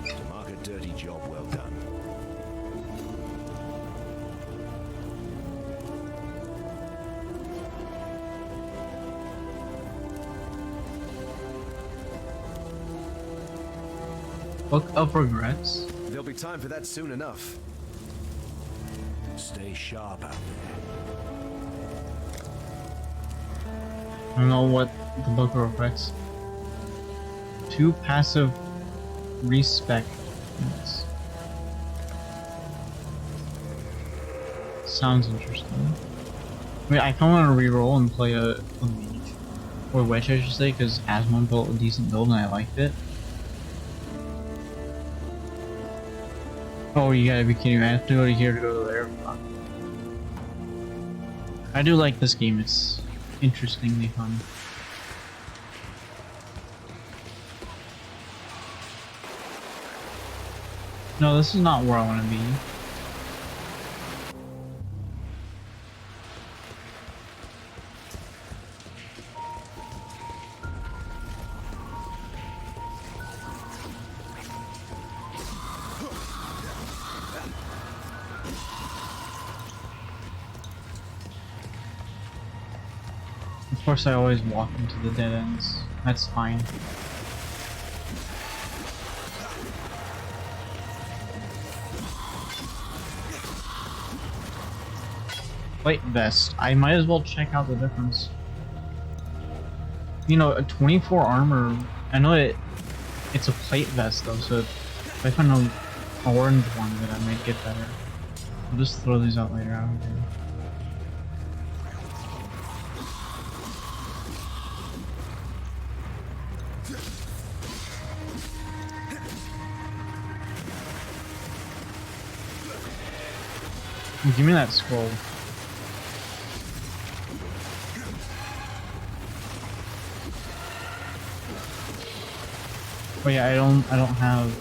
to mark a dirty job well done. Book of Regrets. There'll be time for that soon enough. Stay sharp out there. I don't know what the Book of Regrets. 2 passive respect. Sounds interesting. I mean, I kind of want to reroll and play a mage. Or witch, I should say, because Asmon built a decent build and I liked it. Oh, you gotta be kidding me. I have to go to here to go to there. Fuck. I do like this game. It's interestingly fun. No, this is not where I want to be. Of course, I always walk into the dead ends. That's fine. Plate vest. I might as well check out the difference. You know, a 24 armor. I know it's a plate vest though, so if I find an orange one, that I might get better. I'll just throw these out later. I don't care. Give me that scroll. Oh yeah, I don't have.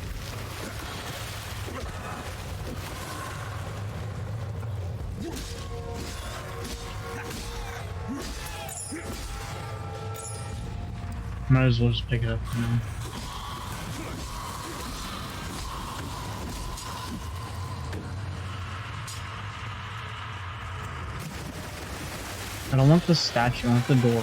Might as well just pick it up now. I don't want the statue, I want the door.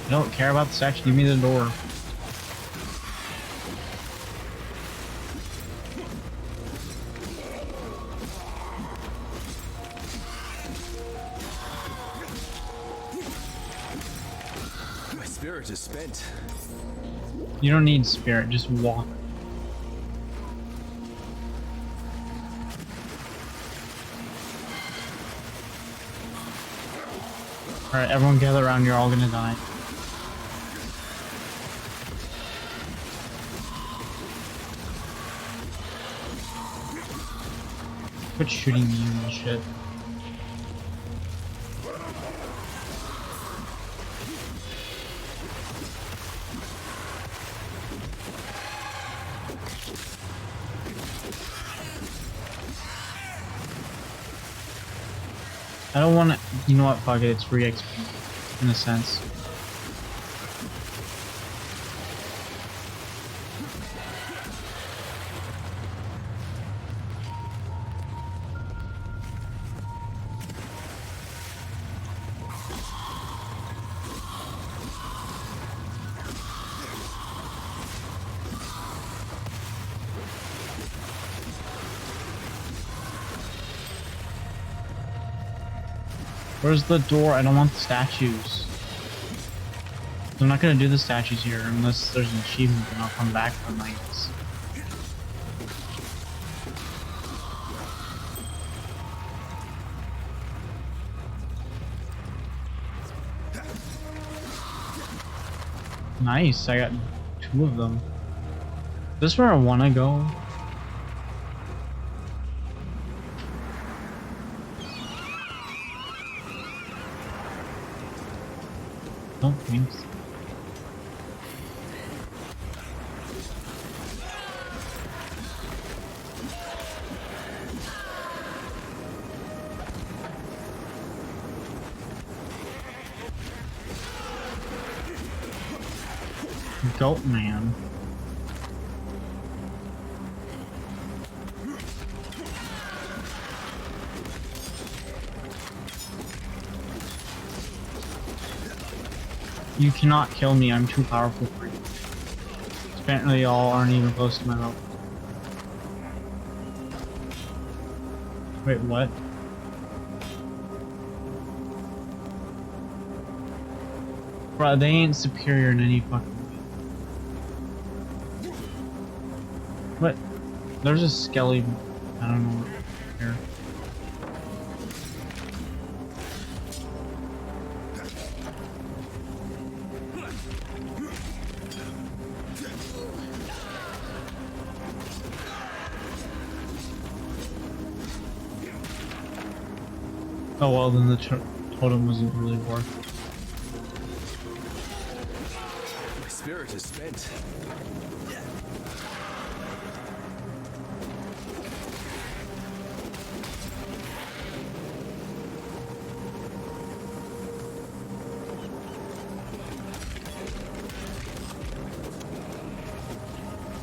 I don't care about the statue, give me the door. My spirit is spent. You don't need spirit, just walk. Alright, everyone gather around, you're all gonna die. Quit shooting me and shit. I don't want to, you know what, fuck it, it's free XP, in a sense. Where's the door? I don't want the statues. I'm not gonna do the statues here unless there's an achievement, and I'll come back for them, I guess. Nice, I got 2 of them. Is this where I wanna go? Don't think so. Goat man. You cannot kill me, I'm too powerful for you. Apparently y'all aren't even close to my level. Wait, what? Bro, they ain't superior in any fucking way. What? There's a skelly. I don't know what here. Oh well, then the totem wasn't really worth it. My spirit is spent.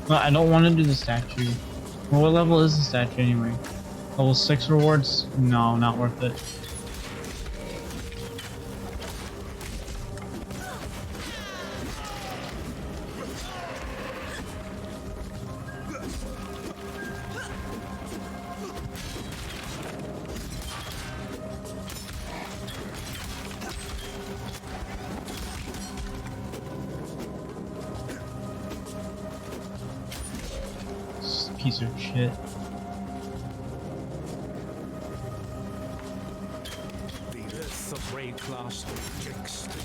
Well, I don't want to do the statue. Well, what level is the statue anyway? Level 6 rewards? No, not worth it. Piece of shit. The earth of Rayclass rejects today.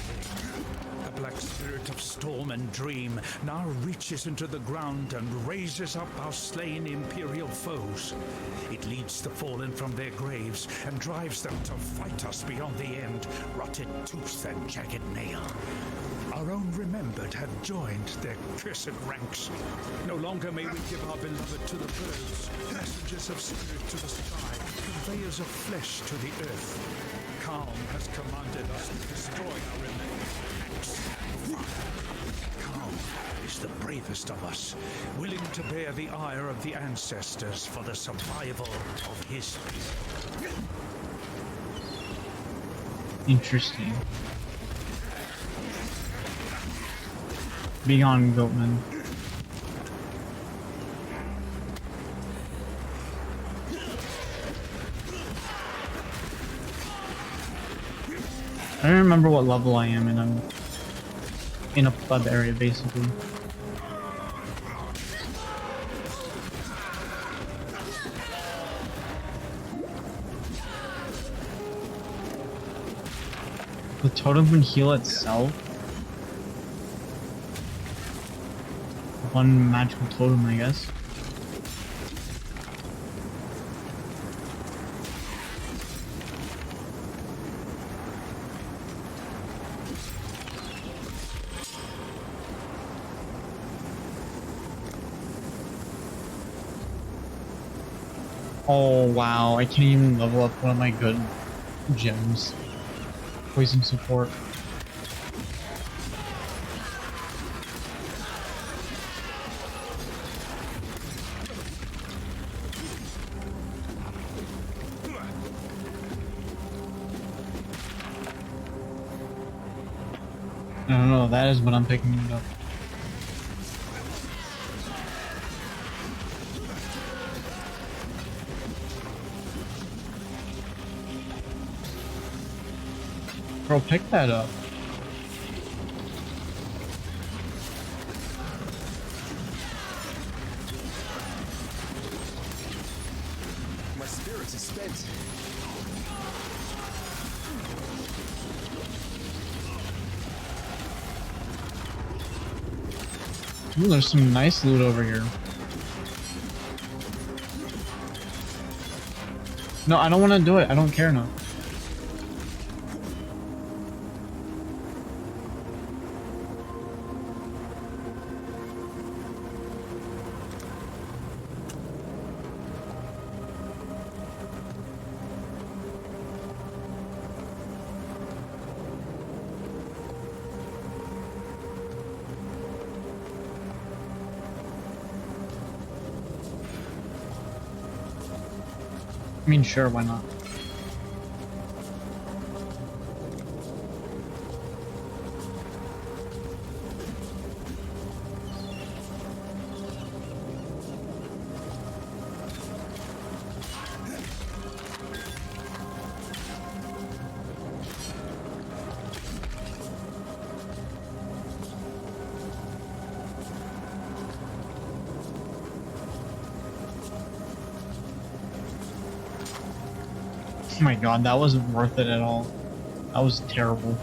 A black spirit of storm and dream now reaches into the ground and raises up our slain imperial foes. It leads the fallen from their graves and drives them to fight us beyond the end, rotted tooth and jagged nail. Our our own remembered have joined their cursed ranks. No longer may we give our beloved to the birds, messengers of spirit to the sky, conveyors of flesh to the earth. Calm has commanded us to destroy our remaining ranks. Calm is the bravest of us, willing to bear the ire of the ancestors for the survival of his people. Interesting. Begone, Goatman. I don't remember what level I am, and I'm in a flood area, basically. The totem can heal itself. One magical totem, I guess. Oh wow, I can't even level up one of my good gems. Poison support. I don't know, that is what I'm picking it up. Bro, pick that up. My spirits are spent. Ooh, there's some nice loot over here. No, I don't want to do it. I don't care now. I mean, sure, why not? Oh my god, that wasn't worth it at all. That was terrible.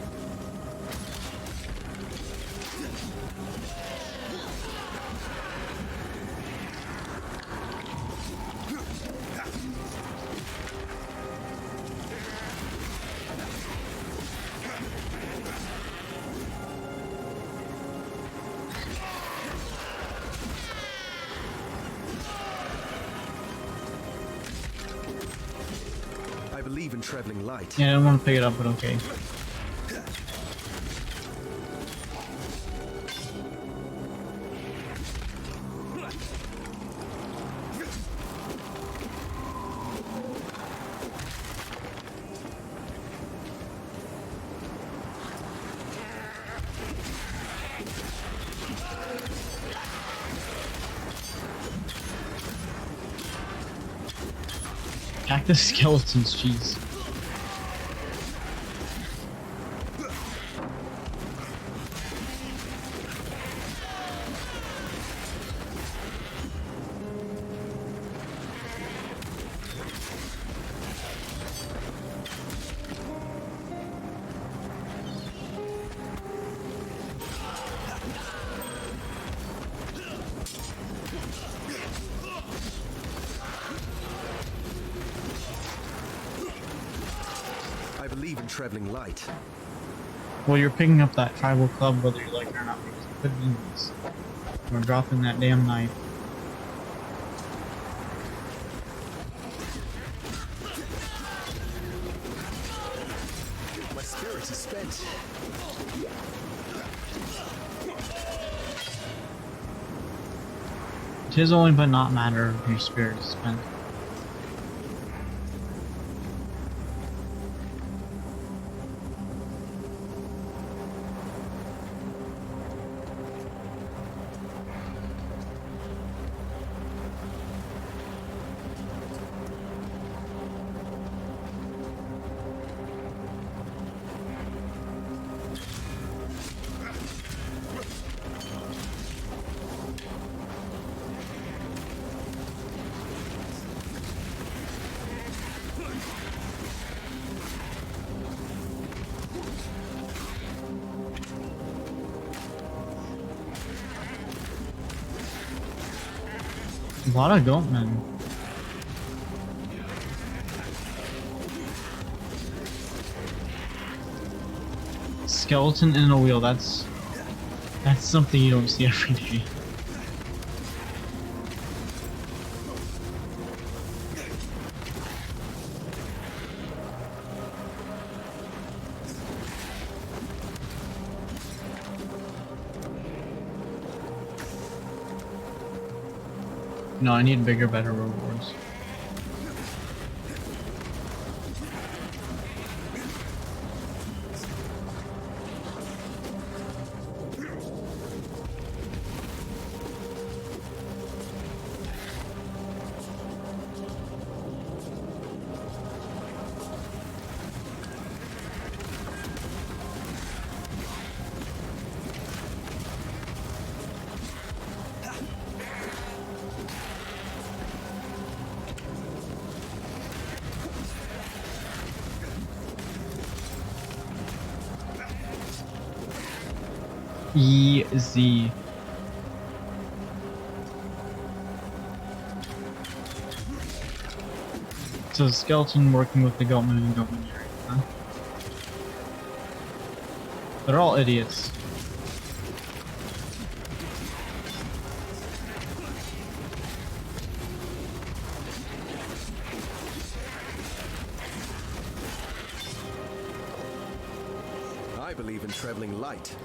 I believe in traveling light. Yeah, I don't want to pick it up, but okay. Attack the skeletons, jeez. I believe in traveling light. Well, you're picking up that tribal club whether you like it or not because you put it in this. We're dropping that damn knife. My spirit is spent. Tis only but not matter if your spirit is spent. A lot of goatmen. Skeleton in a wheel, that's something you don't see every day. No, I need bigger, better rewards. EZ. So skeleton working with the goatman and goatman area, huh? They're all idiots. I believe in traveling light.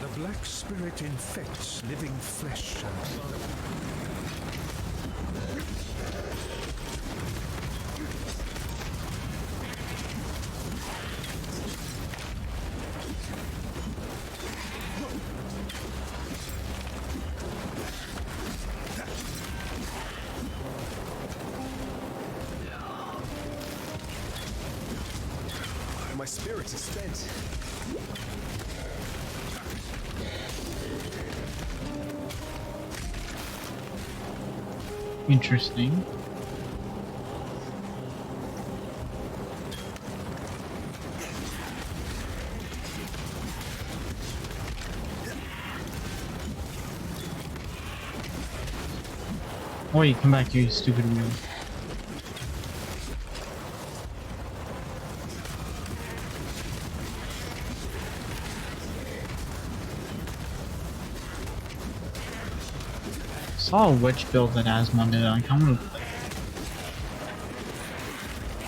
The black spirit infects living flesh and blood. My spirit is spent. Interesting. Wait, come back here, you stupid wheel. Saw a witch build that has Monday, like I'm gonna play.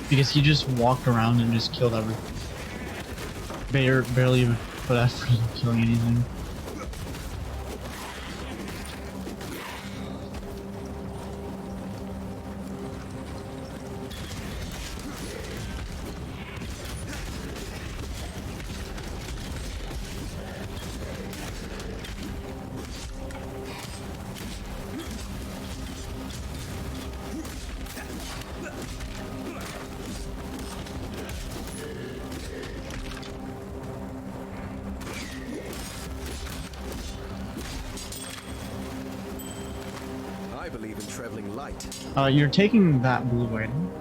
Because he just walked around and just killed everything. Barely even put effort into killing anything. I believe in traveling light. You're taking that blue item.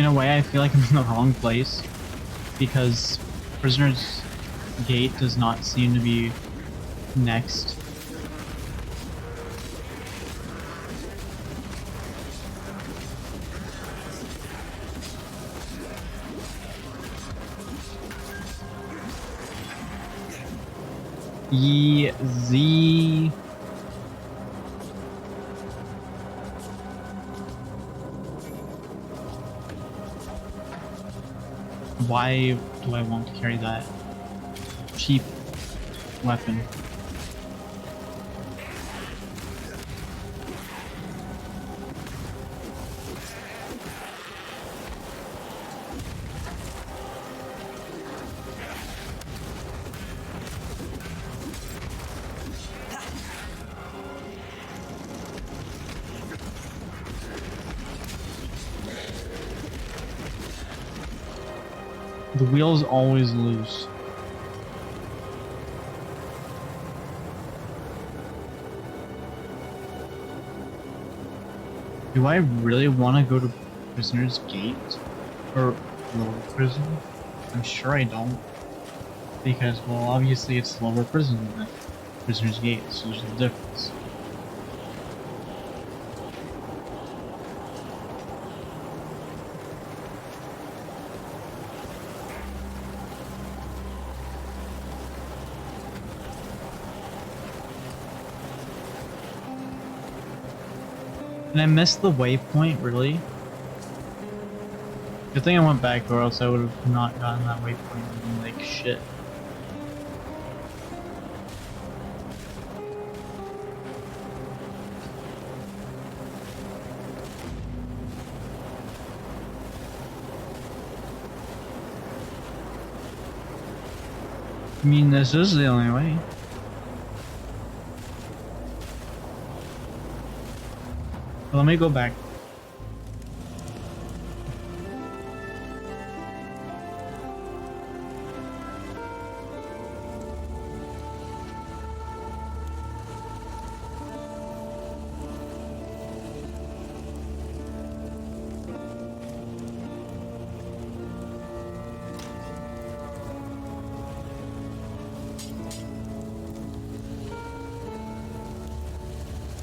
In a way, I feel like I'm in the wrong place because Prisoner's Gate does not seem to be next. Z. Why do I want to carry that cheap weapon? The wheel's always loose. Do I really want to go to Prisoner's Gate? Or Lower Prison? I'm sure I don't. Because, well, obviously it's Lower Prison than Prisoner's Gate, so there's a difference. And I missed the waypoint, really? Good thing I went back, or else I would have not gotten that waypoint and been like, shit. I mean, this is the only way. Let me go back.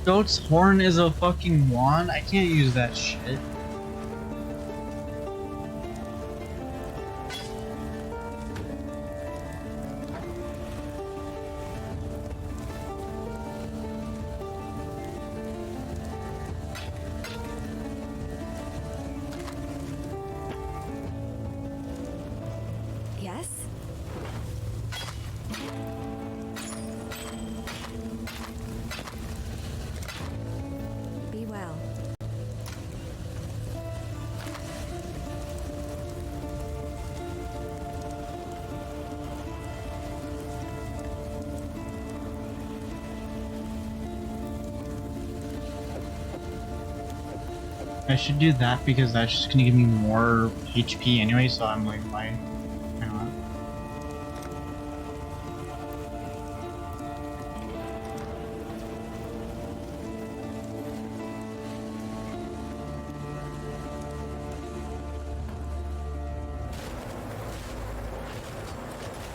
Goat's horn is a fucking wand? I can't use that shit. Yes? Be well. I should do that because that's just gonna give me more HP anyway, so I'm like, why not?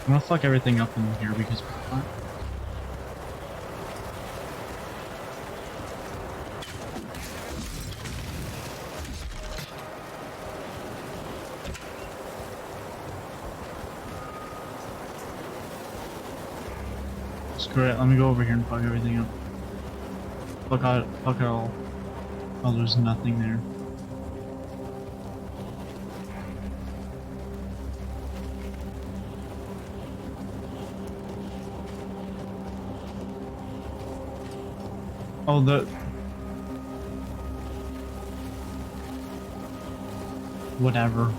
I'm gonna fuck everything up in here because why not? Screw it, let me go over here and fuck everything up. Fuck it all. Oh, there's nothing there. Oh, whatever.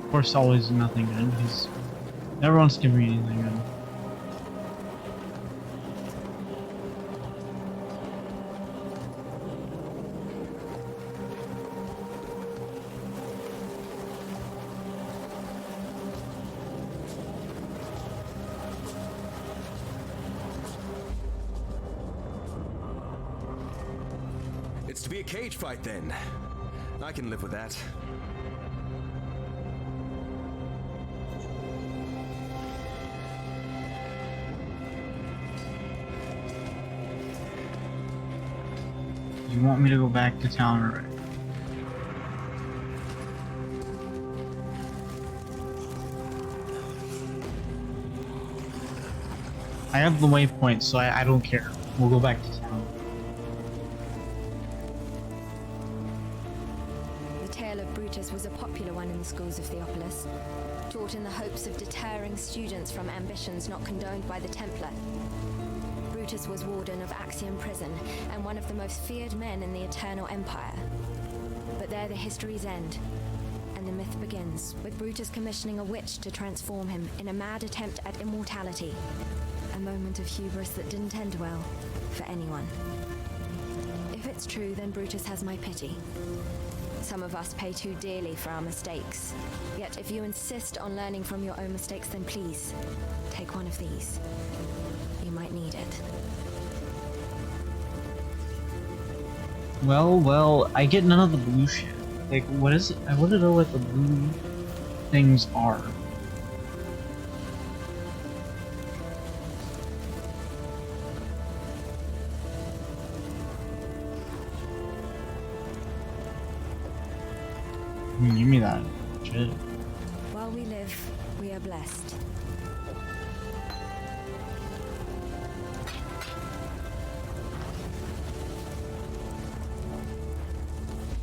Of course, always nothing good, because never wants to give me anything good. It's to be a cage fight then. I can live with that. You want me to go back to town already? I have the waypoint, so I don't care. We'll go back to town. The tale of Brutus was a popular one in the schools of Theopolis, taught in the hopes of deterring students from ambitions not condoned by the Templar. Brutus was warden of Axiom Prison and one of the most feared men in the Eternal Empire. But there the histories end, and the myth begins, with Brutus commissioning a witch to transform him in a mad attempt at immortality. A moment of hubris that didn't end well for anyone. If it's true, then Brutus has my pity. Some of us pay too dearly for our mistakes. Yet if you insist on learning from your own mistakes, then please, take one of these. You might need it. Well, I get none of the blue shit. Like, what is it? I want to know what the blue things are. Give me that shit. While we live, we are blessed.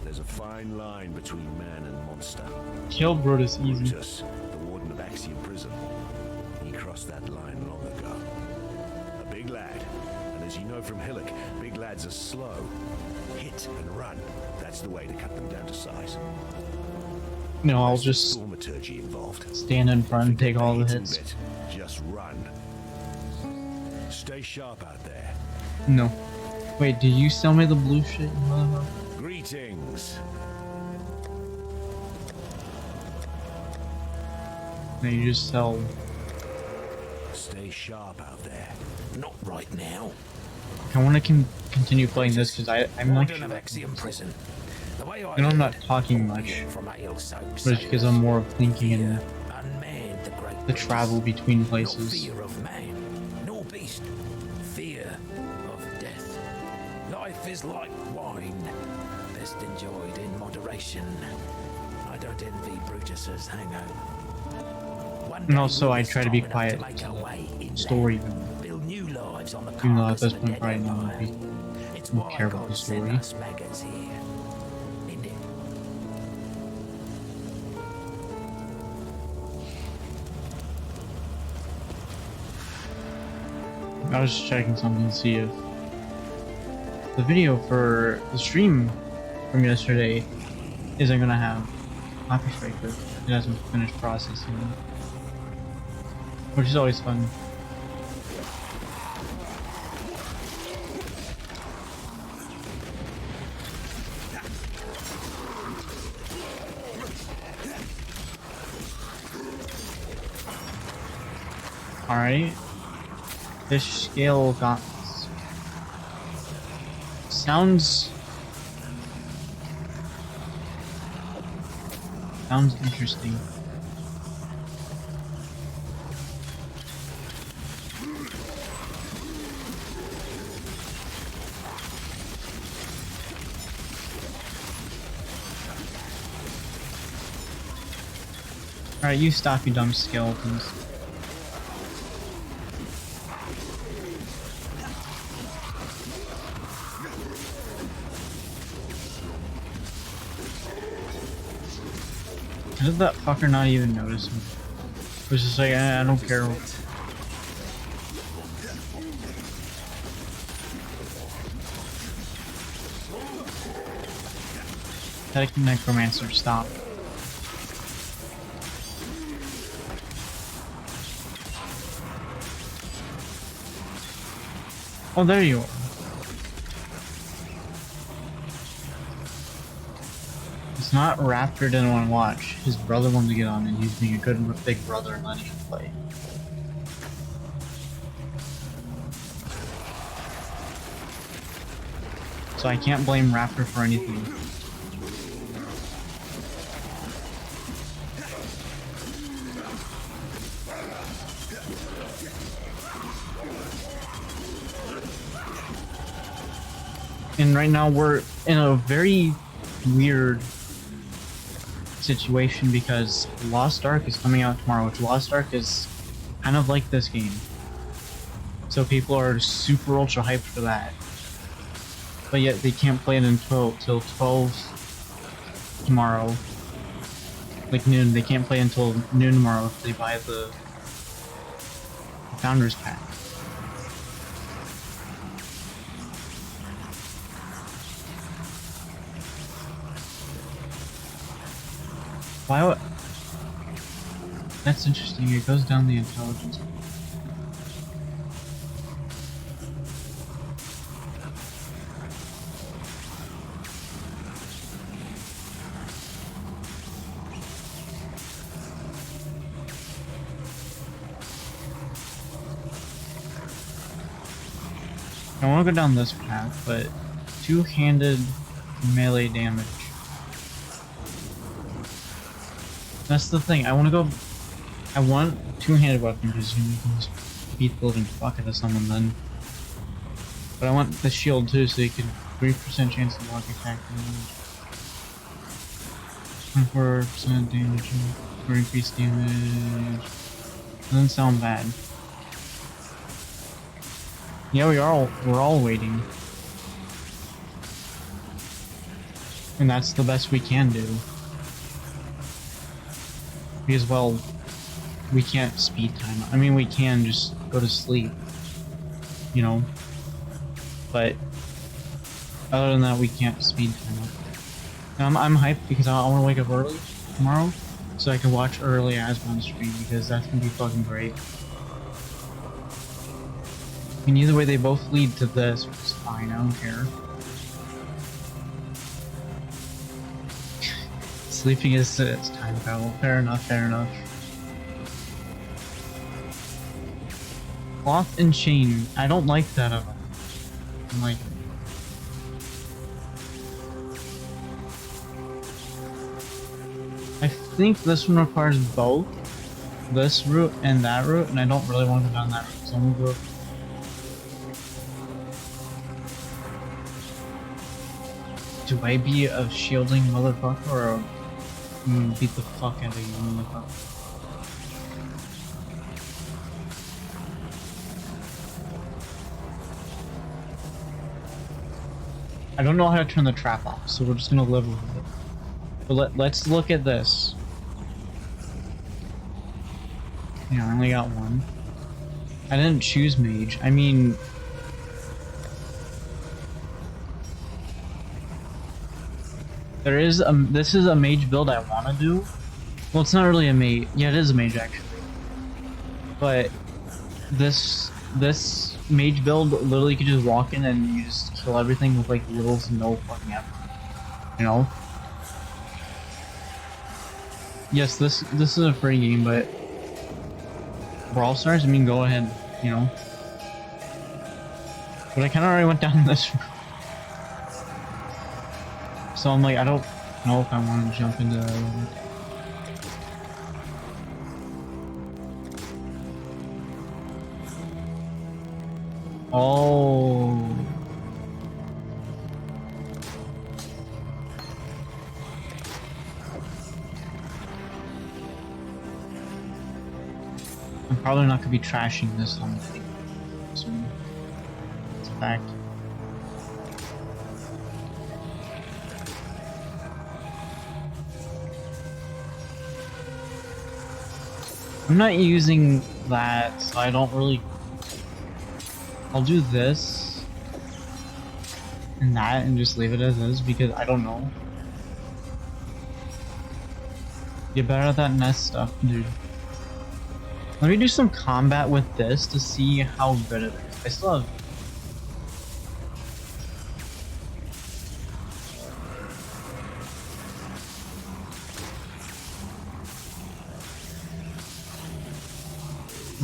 There's a fine line between man and monster. Kill Brutus easy. Brutus, the warden of Axiom Prison. He crossed that line long ago. A big lad. And as you know from Hillock, big lads are slow. Hit and run. That's the way to cut them down to size. No, I'll just thaumaturgy involved. Stand in front and take all the hits. Just run. Stay sharp out there. No. Wait, did you sell me the blue shit, you motherfucker? Greetings. No, you just sell. Stay sharp out there. Not right now. I want to continue playing this because I'm like. Warden of Axiom Prison. The way I know I'm not talking much, but it's because I'm more of thinking and the travel between places. Not fear of man, nor beast, fear of death. Life is like wine, best enjoyed in moderation. I don't envy Brutus's hangover. And also, I try to be quiet. Story. Build new lives on the even though at this point, right now, I don't care about the story. I was just checking something to see if the video for the stream from yesterday isn't gonna have copystrikes, but it hasn't finished processing, which is always fun. Alright. Fish scale got sounds interesting. Alright, you stop, you dumb skeletons. How did that fucker not even notice me? It was just like, I don't care. Pathetic necromancer, stop. Oh, there you are. It's not Raptor didn't want to watch. His brother wanted to get on, and he's being a good big brother and letting him play. So I can't blame Raptor for anything. And right now we're in a very weird situation because Lost Ark is coming out tomorrow, which Lost Ark is kind of like this game. So people are super ultra hyped for that. But yet they can't play it until 12 tomorrow. Like noon. They can't play until noon tomorrow if they buy the Founders Pack. Why would... That's interesting, it goes down the intelligence. I want to go down this path, but two-handed melee damage. That's the thing. I want two-handed weapon because you can just beat the living fuck out of someone then. But I want the shield too, so you can 3% chance of block attack damage. 24% damage or increased damage. Doesn't sound bad. Yeah, we're all waiting. And that's the best we can do. Because, well, we can't speed time. I mean, we can just go to sleep, you know? But, other than that, we can't speed time up. I'm hyped because I want to wake up early tomorrow, so I can watch early Asma on stream, because that's gonna be fucking great. I mean, either way, they both lead to this, which is fine, I don't care. Sleeping is its time travel. Fair enough, fair enough. Cloth and chain. I don't like that at all. I'm like... I think this one requires both this route and that route, and I don't really want to go down that route, so I'm gonna go... Do I be a shielding motherfucker or a beat the fuck out of you motherfucker? I don't know how to turn the trap off, so we're just gonna live with it. But let's look at this. Yeah, I only got one. I didn't choose mage. I mean... this is a mage build I want to do. Well, it's not really a mage. Yeah, it is a mage actually. But this mage build literally you could just walk in and you just kill everything with like little to no fucking effort. You know? Yes, this is a free game, but Brawl Stars, I mean, go ahead, you know. But I kind of already went down this route. So I'm like, I don't know if I want to jump into that. Oh. I'm probably not going to be trashing this on the thing. So, it's a fact. I'm not using that, so I don't really... I'll do this and that and just leave it as is because I don't know. Get better at that nest stuff, dude. Let me do some combat with this to see how good it is. I still have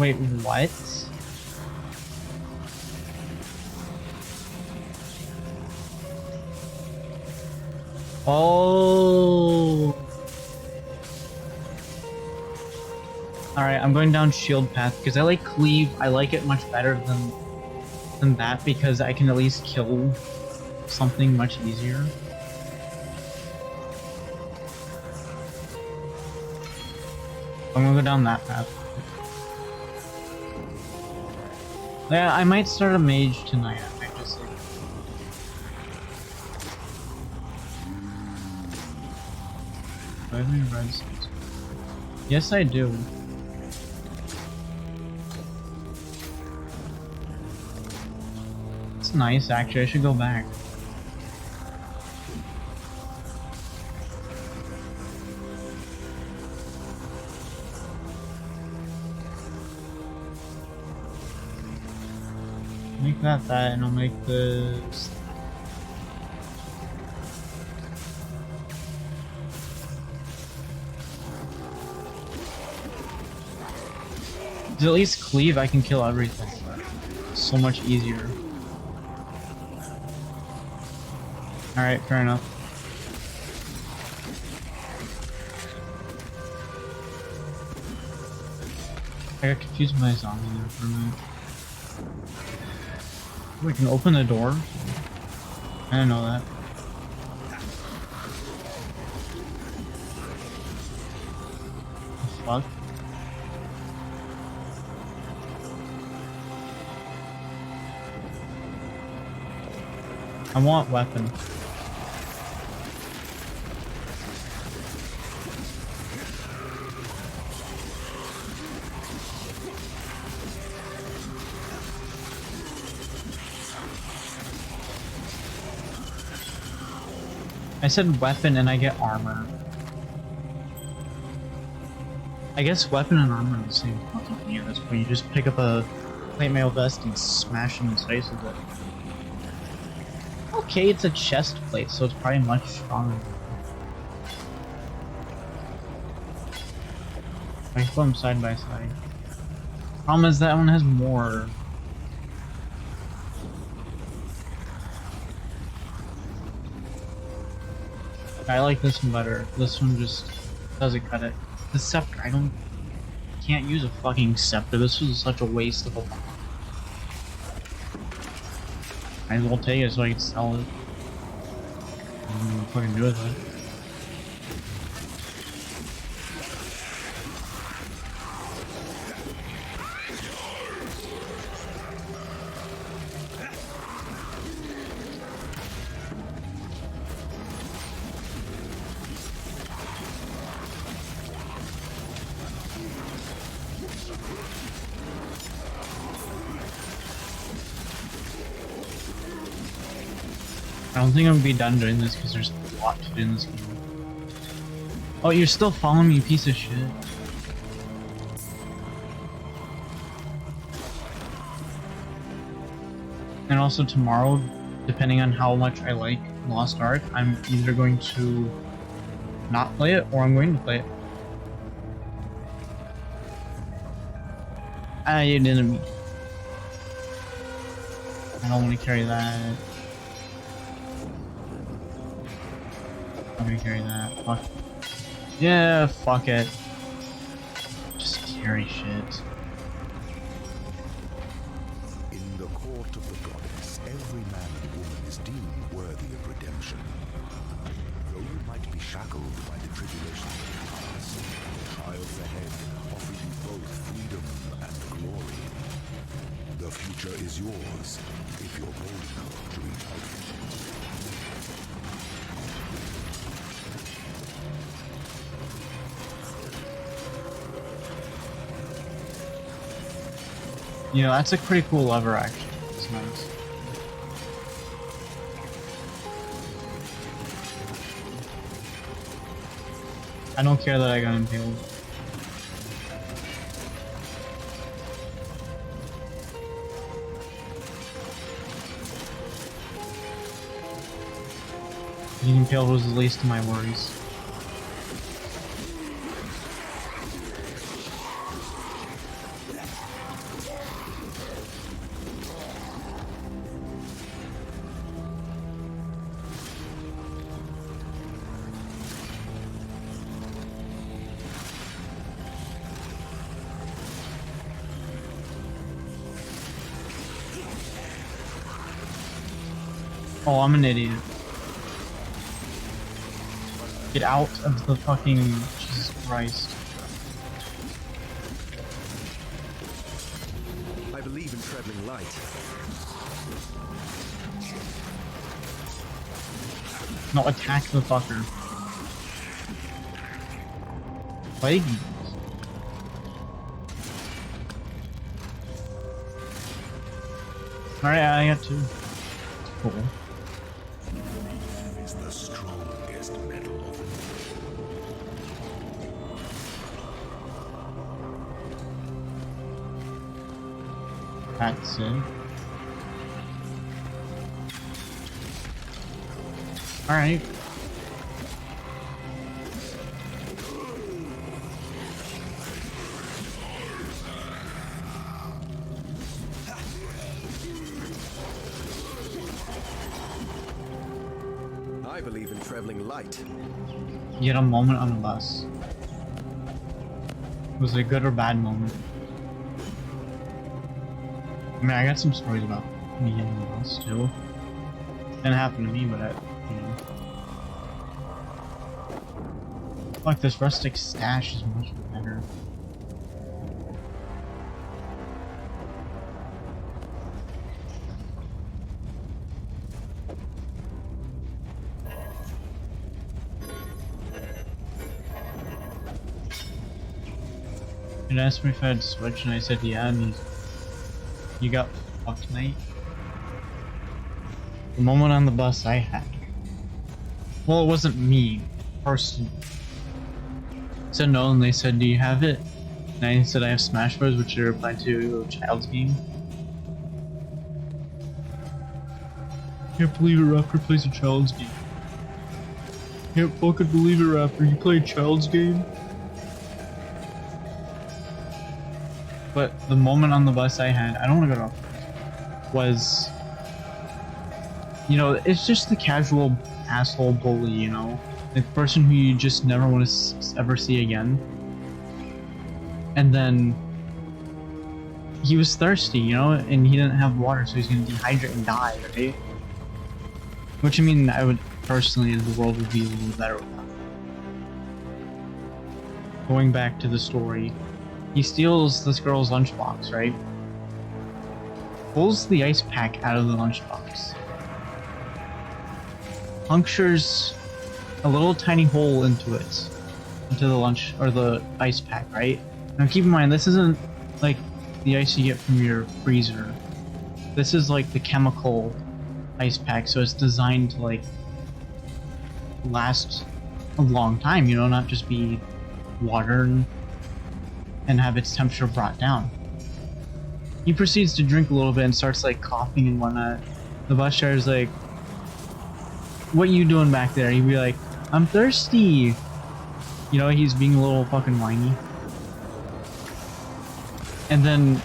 Wait, what? Oh. Alright, I'm going down shield path because I like cleave. I like it much better than that because I can at least kill something much easier. I'm gonna go down that path. Yeah, I might start a mage tonight. I might just like... Do I have any red stones? Yes, I do. It's nice, actually. I should go back. Make that, and I'll make this. At least cleave, I can kill everything. So much easier. Alright, fair enough. I got confused by zombie there for a minute. We can open the door? I didn't know that. The fuck? I want weapon. I said weapon and I get armor. I guess weapon and armor are the same fucking thing at this point. You just pick up a plate mail vest and smash him in his face with it. Okay, it's a chest plate, so it's probably much stronger. I put them side by side. Problem is that one has more. I like this one better. This one just doesn't cut it. The scepter, can't use a fucking scepter. This was such a waste of a bomb. Might as well take it so I can sell it. I don't know what to fucking do with it. I don't think I'm gonna be done doing this because there's a lot to do in this game. Oh, you're still following me, you piece of shit. And also tomorrow, depending on how much I like Lost Ark, I'm either going to not play it or I'm going to play it. You didn't. I don't want to carry that. I'm gonna carry that. Fuck. Yeah, fuck it. Just carry shit. In the court of the goddess, every man and woman is deemed worthy of redemption. Though you might be shackled by the tribulations of the past, trials ahead offer you both freedom and glory. The future is yours if you're bold enough to reach out. You know, that's a pretty cool lever, actually. It's nice. I don't care that I got impaled. Getting impaled was the least of my worries. Oh, I'm an idiot. Get out of the fucking... Jesus Christ. I believe in traveling light. No, attack the fucker. Plague. Alright, I got two. Cool. Is the strongest metal of That's it. Alright. I believe in traveling light. You had a moment on the bus. Was it a good or bad moment? I mean, I got some stories about me getting on the bus too. Didn't happen to me, but you know. Fuck, this rustic stash is much better. He asked me if I had Switch, and I said yeah, and you got fucked, mate. The moment on the bus I had. Well, it wasn't me, personally. I said no, and they said, do you have it? And I said I have Smash Bros, which I replied to a child's game. Can't believe it, Raptor plays a child's game. Can't fucking believe it, Raptor, you play a child's game? But the moment on the bus I had, I don't want to go to was, you know, it's just the casual asshole bully, you know? The person who you just never want to ever see again. And then he was thirsty, you know, and he didn't have water, so he's gonna dehydrate and die, right? Which, I mean, I would personally, the world would be a little better with that. Going back to the story, he steals this girl's lunchbox, right? Pulls the ice pack out of the lunchbox. Punctures a little tiny hole into it. Into the lunch, or the ice pack, right? Now keep in mind, this isn't like the ice you get from your freezer. This is like the chemical ice pack, so it's designed to like last a long time, you know, not just be water and have its temperature brought down. He proceeds to drink a little bit and starts like coughing and whatnot. The bus driver's like, what you doing back there? He'd be like, I'm thirsty. You know, he's being a little fucking whiny. And then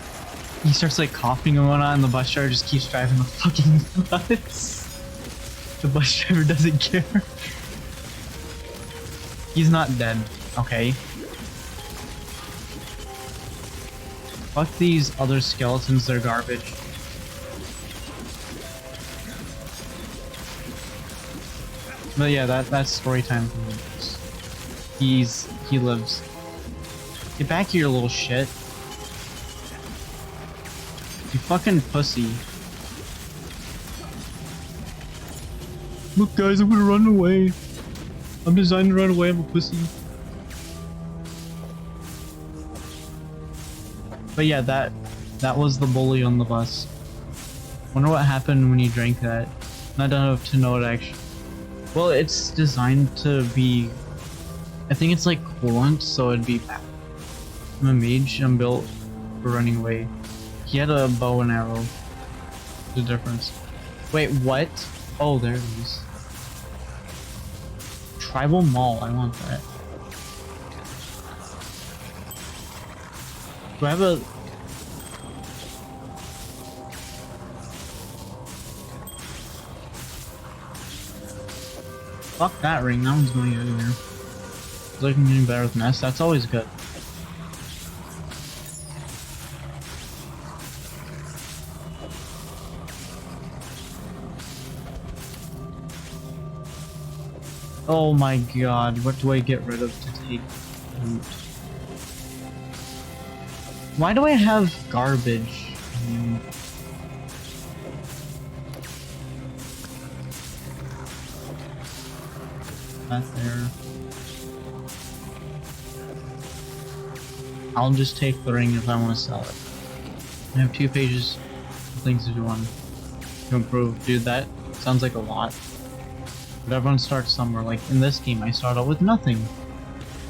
he starts like coughing and whatnot, and the bus driver just keeps driving the fucking nuts. The bus driver doesn't care. He's not dead, okay? Fuck these other skeletons, they're garbage. But yeah, that's story time for me. He lives. Get back here, you little shit. You fucking pussy. Look guys, I'm gonna run away. I'm designed to run away, I'm a pussy. But yeah, that was the bully on the bus. Wonder what happened when he drank that. Not enough to know it actually. Well, it's designed to be, I think it's like coolant, so it'd be bad. I'm a mage, I'm built for running away. He had a bow and arrow. The difference. Wait, what? Oh, there it is. Tribal Mall, I want that. Do I have a... Fuck that ring, that one's going out of here. It's like I'm getting better with mess, that's always good. Oh my god, what do I get rid of to take loot? Why do I have garbage? Not there. I'll just take the ring if I want to sell it. I have 2 pages of things to do on to improve. Dude, that sounds like a lot. But everyone starts somewhere. Like in this game, I start out with nothing.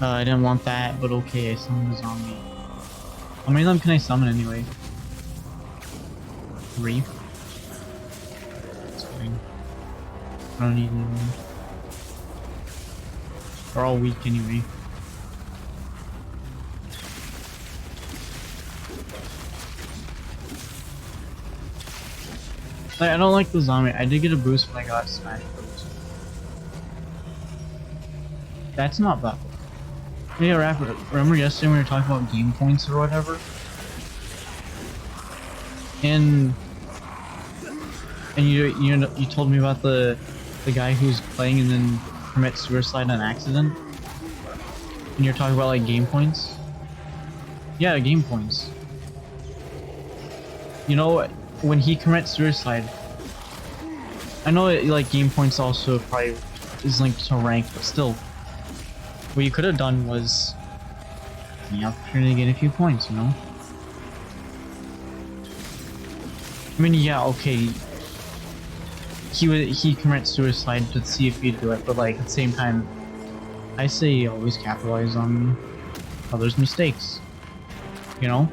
I didn't want that, but okay, I summoned a zombie. How many of them can I summon anyway? 3. That's fine. I don't need any more. They're all weak anyway. Like, I don't like the zombie. I did get a boost when I got Smash Bros. That's not bad. Yeah, Rapper, remember yesterday when we were talking about game points or whatever? And you told me about the guy who's playing and then commits suicide on accident? And you're talking about like game points? Yeah, game points. You know, when he commits suicide, I know it, like game points also probably is linked to rank, but still, what you could have done was the opportunity to get a few points, you know? I mean, yeah, okay, he commits suicide to see if he'd do it, but like at the same time, I say always capitalize on others' mistakes, you know?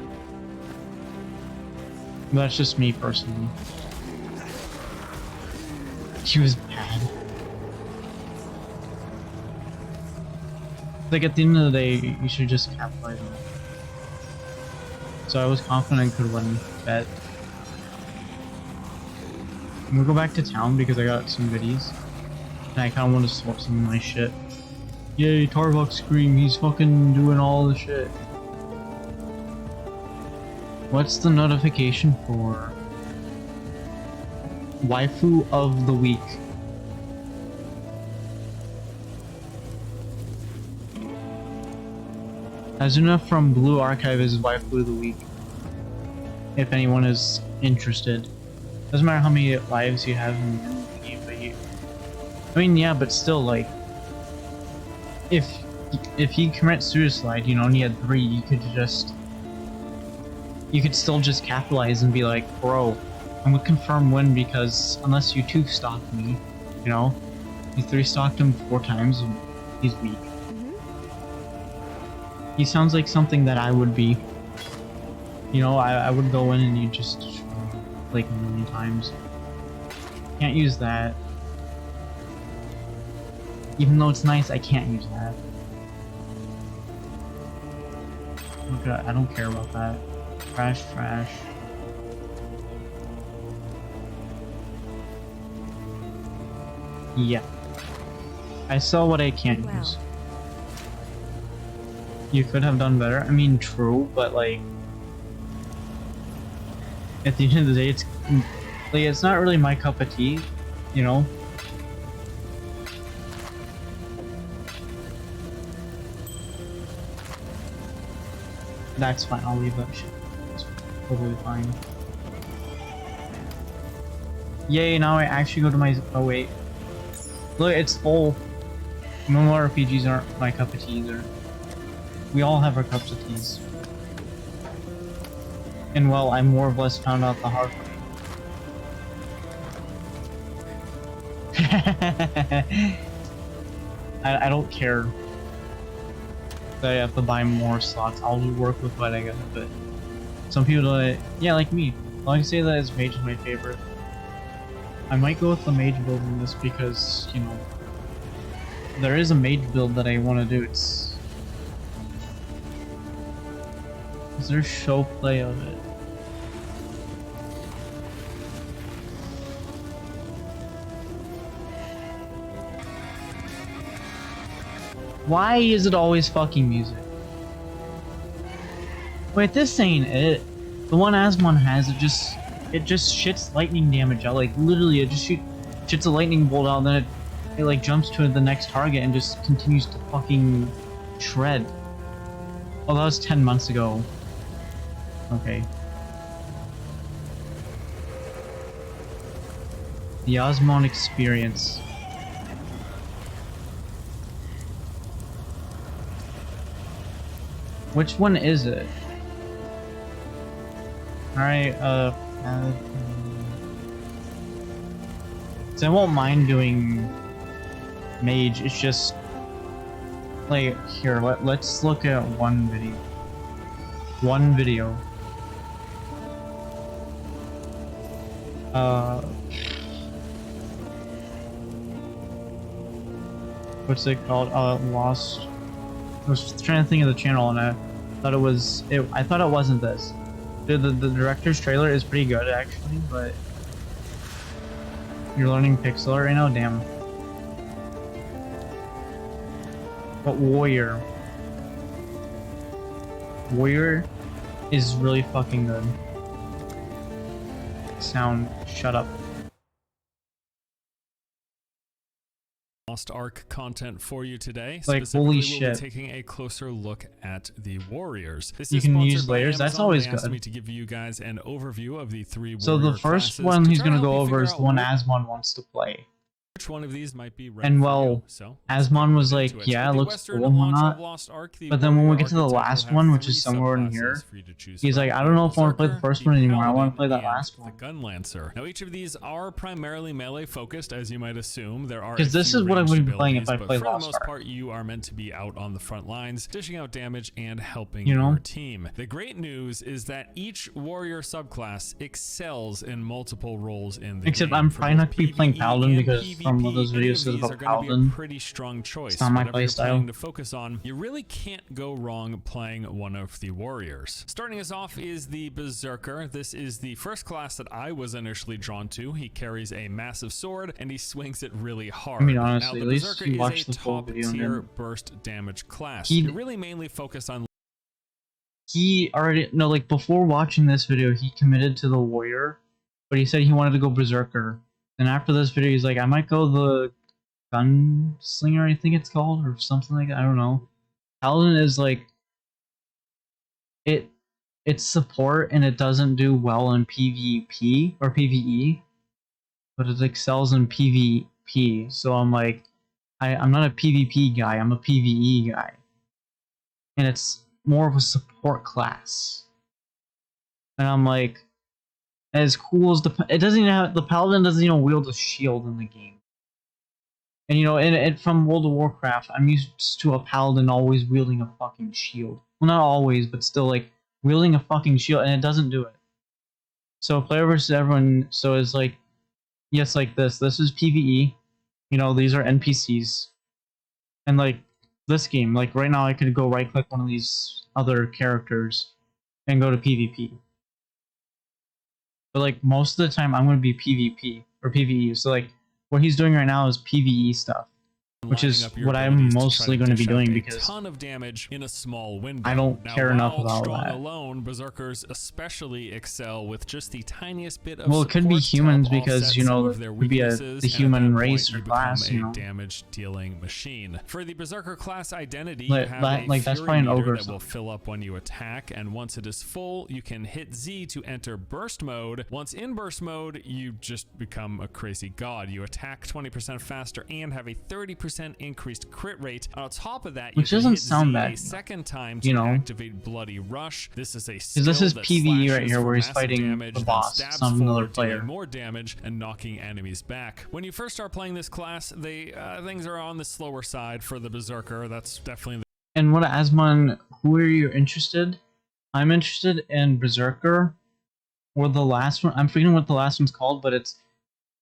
That's just me personally. He was bad. Like at the end of the day, you should just capitalize on it. So I was confident I could win bet. I'm gonna go back to town because I got some goodies. And I kinda want to swap some of my shit. Yay, Tarbuck Scream, he's fucking doing all the shit. What's the notification for? Waifu of the week. Azuna from Blue Archive is waifu of the week. If anyone is interested. Doesn't matter how many lives you have in the game, but you... I mean, yeah, but still, like... If he commits suicide, you know, and he had 3, you could just... You could still just capitalize and be like, bro, I'm gonna confirm win because unless you 2-stocked me, you know? You 3-stocked him 4 times and he's weak. He sounds like something that I would be. You know, I would go in and you just destroy him like a million times. Can't use that. Even though it's nice, I can't use that. Okay, I don't care about that. Trash, trash. Yeah. I saw what I can't use. You could have done better. I mean, true, but like... At the end of the day, it's... Like, it's not really my cup of tea, you know? That's fine, I'll leave that shit. It's totally fine. Yay, now I actually go to my... Oh wait. Look, it's full. MMORPGs aren't my cup of tea either. We all have our cups of teas. And well, I more or less found out the hard way. I don't care that I have to buy more slots. I'll work with what I got, but some people that, yeah, like me. Well, I can say that as mage is my favorite. I might go with the mage build in this because, you know, there is a mage build that I want to do. Is there show play of it? Why is it always fucking music? Wait, this ain't it. The one Asmon has, it just shits lightning damage out. Like literally, it just shoots a lightning bolt out, and then it it like jumps to the next target and just continues to fucking shred. Oh, that was 10 months ago. Okay. The Osmond experience. Which one is it? Alright, so I won't mind doing mage, it's just like here, let's look at one video. What's it called? Lost. I was trying to think of the channel and I thought it was I thought it wasn't this. The director's trailer is pretty good actually, but you're learning pixel art right now? Damn. But Warrior is really fucking good. Sound, shut up. Lost Ark content for you today. Like, holy shit. We'll be taking a closer look at the Warriors. This you is can use sponsored by layers, that's Amazon. always They asked good. me to give you guys an overview of the 3 So warrior the first classes one he's try to gonna help go you over figure is the out one Asmon wants to play. which one of these might be right And for well, you. So Asmon was like, into it. yeah, So it the looks Western cool and launch of whatnot. Lost Ark, the But then when we warrior get to the archetype will last have one, which 3 is somewhere in here, subclasses for you to choose he's from. like, I don't know if I want to play the Berserker, first one anymore, I want Paladin, to play that and last the one. Gunlancer. Now each of these are primarily melee focused, as you might assume. There are Because this is what I would be playing if I but played for the Lost most Ark. part, you are meant to be out on the front lines, dishing out damage and helping You know? your team. The great news is that each warrior subclass excels in multiple roles in the Except game. I'm For probably not both gonna be playing PvE Paladin and because PvP, from what those any videos of says these about are gonna be a Paladin, pretty strong choice. it's not my Whatever you're playstyle. planning to focus on, you really can't go wrong playing one of the warriors. Starting us off is the Berserker. This is the first class that I was initially drawn to. He carries a massive sword and he swings it really hard. I mean, honestly, now, at the least Berserker you is watched a the full top video on tier him. burst damage class. He- You really mainly focus on He already, no, like before watching this video, he committed to the warrior, but he said he wanted to go Berserker. And after this video, he's like, I might go the Gunslinger, I think it's called, or something like that. I don't know. Paladin is like, it's support and it doesn't do well in PvP or PvE, but it excels in PvP. So I'm like, I'm not a PvP guy, I'm a PvE guy. And it's more of a support class. And I'm like, as cool as it doesn't even have, the Paladin doesn't even wield a shield in the game. And you know, and from World of Warcraft, I'm used to a Paladin always wielding a fucking shield. Well, not always, but still like wielding a fucking shield, and it doesn't do it. So player versus everyone, so it's like, yes, like this is PvE. You know, these are NPCs. And like this game, like right now I could go right click one of these other characters and go to PvP. But like most of the time I'm going to be PvP or PvE. So like what he's doing right now is PvE stuff, which is what I'm mostly going to be doing because ton of damage in a small window. I don't care enough about strong that. Alone, Berserkers especially excel with just the tiniest bit of well, it could be support to humans help because offset you some know of their it could be weaknesses, the and at human that race point, or you class, become you a know. damage dealing machine. For the Berserker class identity, Like, you have that- a like, that's Fury probably an meter ogre or that will something. fill up when you attack, and once it is full, you can hit Z to enter burst mode. Once in burst mode, you just become a crazy god. You attack 20% faster and have a 30% increased crit rate. On top of that, you Which can doesn't hit sound Z bad, a second time to you know. activate Bloody Rush. This is a skill Because this is that PvE right slashes here for where he's massive fighting damage, the then boss, stabs not another forward, player. doing more damage and knocking enemies back. When you first start playing this class, things are on the slower side for the Berserker. That's definitely And what Asmon, who are you interested? I'm interested in Berserker or the last one. I'm forgetting what the last one's called, but it's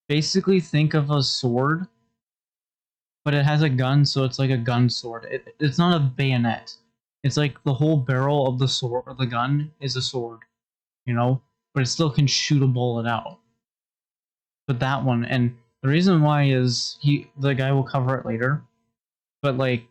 basically think of a sword, but it has a gun, so it's like a gun sword. It's not a bayonet. It's like the whole barrel of the sword or the gun is a sword, you know, but it still can shoot a bullet out. But that one, and the reason why is the guy will cover it later, but like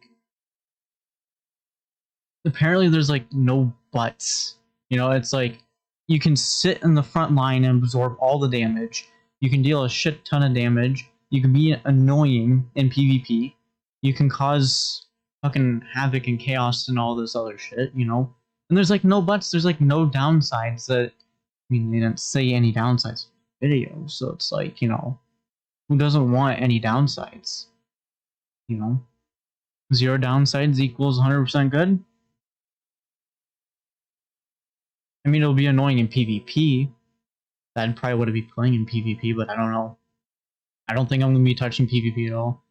apparently there's like no buts. You know, it's like you can sit in the front line and absorb all the damage. You can deal a shit ton of damage, You can be annoying in PvP. You can cause fucking havoc and chaos and all this other shit, you know? And there's like no buts, there's like no downsides that, I mean, they didn't say any downsides in the video, so it's like, you know, who doesn't want any downsides? You know? 0 downsides equals 100% good? I mean, it'll be annoying in PvP. That probably would be playing in PvP, but I don't know. I don't think I'm going to be touching PvP at all.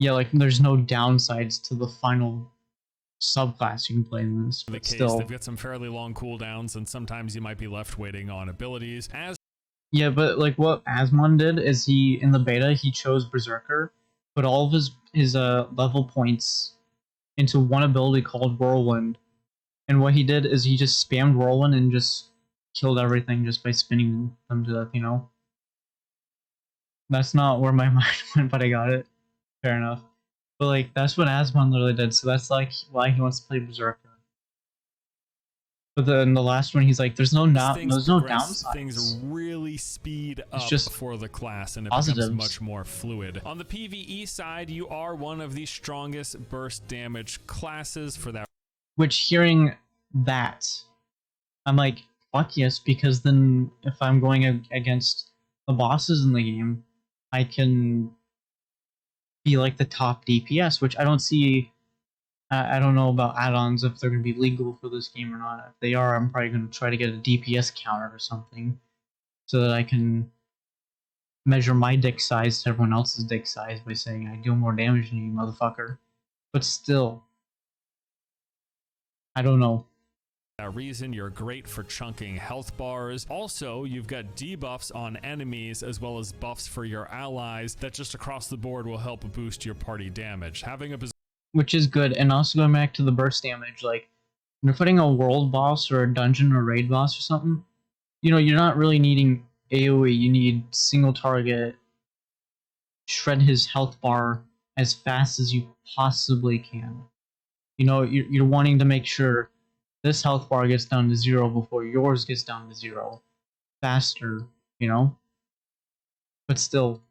Yeah, like, there's no downsides to the final subclass you can play in this. The case, still, they've got some fairly long cooldowns, and sometimes you might be left waiting on abilities. Yeah, but like what Asmon did is in the beta, he chose Berserker, put all of his level points into one ability called Whirlwind. And what he did is he just spammed Whirlwind and just killed everything just by spinning them to death, you know? That's not where my mind went, but I got it. Fair enough. But like, that's what Asmon literally did, so that's like why he wants to play Berserker. But then the last one, he's like, there's no downsides. Things really speed up just for the class, and it positives. becomes much more fluid. On the PvE side, you are one of the strongest burst damage classes for that. Which, hearing that, I'm like, fuck yes, because then if I'm going against the bosses in the game, I can be like the top DPS, which I don't see. I don't know about add-ons, if they're going to be legal for this game or not. If they are, I'm probably going to try to get a DPS counter or something, so that I can measure my dick size to everyone else's dick size by saying I deal more damage than you, motherfucker. But still, I don't know. That reason, you're great for chunking health bars. Also, you've got debuffs on enemies as well as buffs for your allies that just across the board will help boost your party damage. Having a which is good, and also going back to the burst damage, like, when you're fighting a world boss or a dungeon or raid boss or something, you know, you're not really needing AoE, you need single target, shred his health bar as fast as you possibly can. You know, you're wanting to make sure this health bar gets down to 0 before yours gets down to 0. Faster, you know? But still,